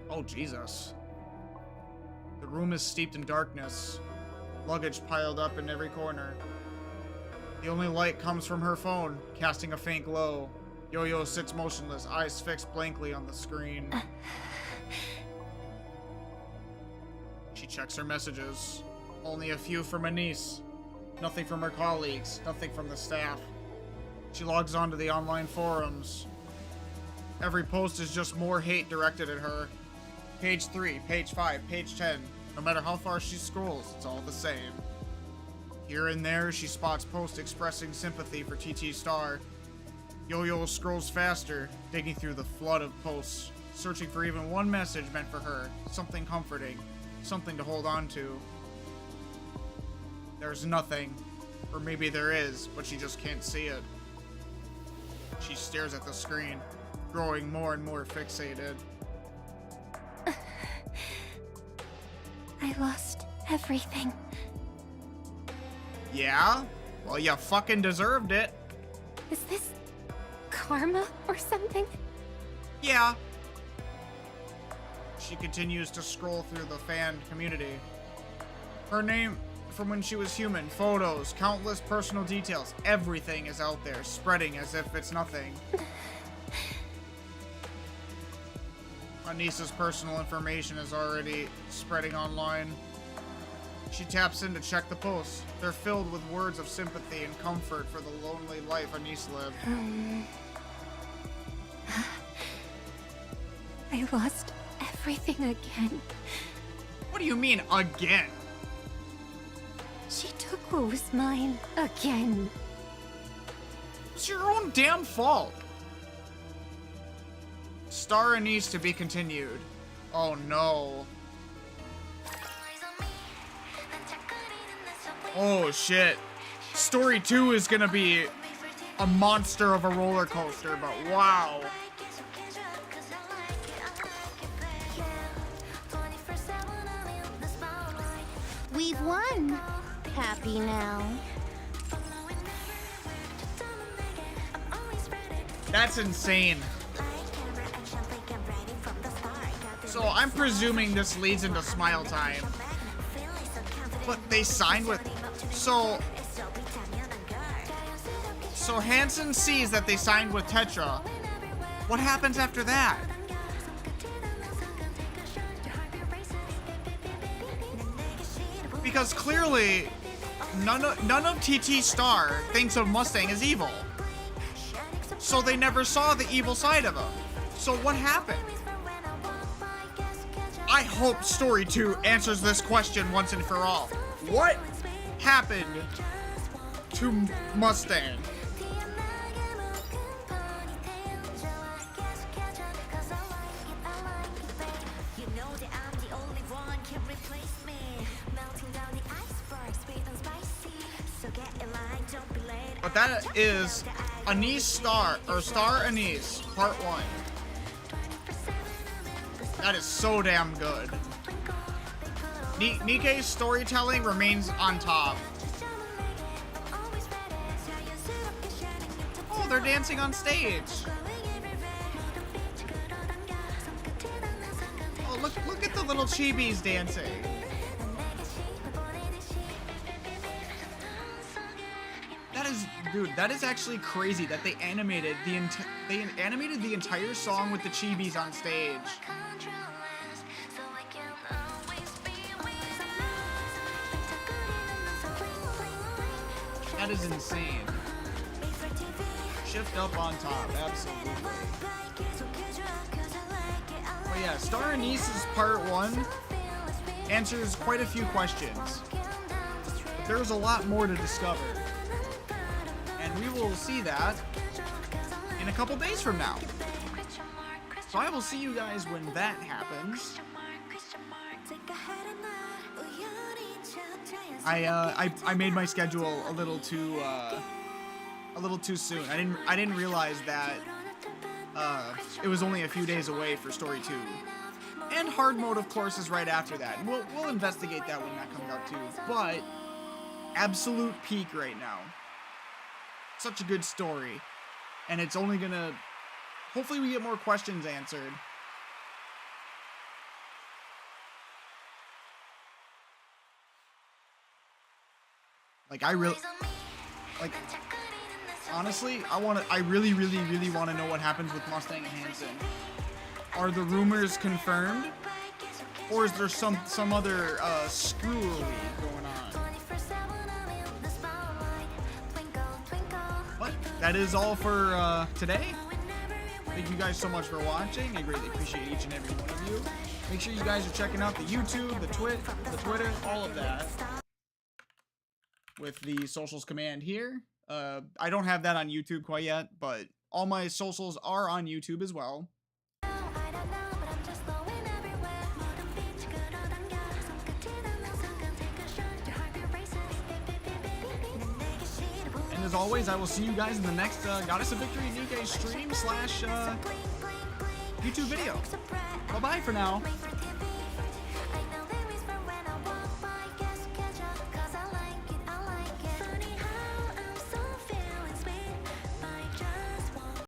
Oh Jesus. The room is steeped in darkness. Luggage piled up in every corner. The only light comes from her phone, casting a faint glow. Yo-Yo sits motionless, eyes fixed blankly on the screen. She checks her messages. Only a few from Anise. Nothing from her colleagues, nothing from the staff. She logs onto the online forums. Every post is just more hate directed at her. Page 3, page 5, page 10. No matter how far she scrolls, it's all the same. Here and there, she spots posts expressing sympathy for TT Star. Yo-Yo scrolls faster, digging through the flood of posts, searching for even one message meant for her, something comforting, something to hold on to. There's nothing. Or maybe there is, but she just can't see it. She stares at the screen, growing more and more fixated. I lost everything. Yeah? Well, you fucking deserved it. Is this karma or something? Yeah. She continues to scroll through the fan community. Her name from when she was human, photos, countless personal details, everything is out there, spreading as if it's nothing. Anissa's personal information is already spreading online. She taps in to check the posts. They're filled with words of sympathy and comfort for the lonely life Anissa lived. I lost everything again. What do you mean, again? She took what was mine again. It's your own damn fault. Star needs to be continued. Oh no. Oh shit. Story 2 is gonna be a monster of a roller coaster, but wow. We've won. Happy now. That's insane. So I'm presuming this leads into Smile Time. But they signed with... So Hansen sees that they signed with Tetra. What happens after that? Because clearly, none of TT Star thinks of Mustang as evil. So they never saw the evil side of him. So what happened? I hope Story 2 answers this question once and for all. What happened to Mustang? But that is Anise Star, or Star Anise, Part 1. That is so damn good. NIKKE's storytelling remains on top. Oh, they're dancing on stage. Oh, look at the little chibis dancing. Dude, that is actually crazy that they animated the entire song with the chibis on stage. That is insane. Shift up on top, absolutely. But yeah, Star Anise's Part 1 answers quite a few questions. But there's a lot more to discover. And we will see that in a couple days from now. So I will see you guys when that happens. I made my schedule a little too soon. I didn't realize that it was only a few days away for Story 2. And hard mode, of course, is right after that. And we'll investigate that when that comes out too. But absolute peak right now. Such a good story. And it's only gonna... Hopefully we get more questions answered. Like, honestly, I really want to know what happens with Mustang and Hansen. Are the rumors confirmed? Or is there some other screwery going on? But that is all for today. Thank you guys so much for watching. I greatly appreciate each and every one of you. Make sure you guys are checking out the YouTube, the Twitter, all of that. With the socials command here. I don't have that on YouTube quite yet, but all my socials are on YouTube as well. And as always, I will see you guys in the next Goddess of Victory NIKKE stream / YouTube video. Bye-bye for now.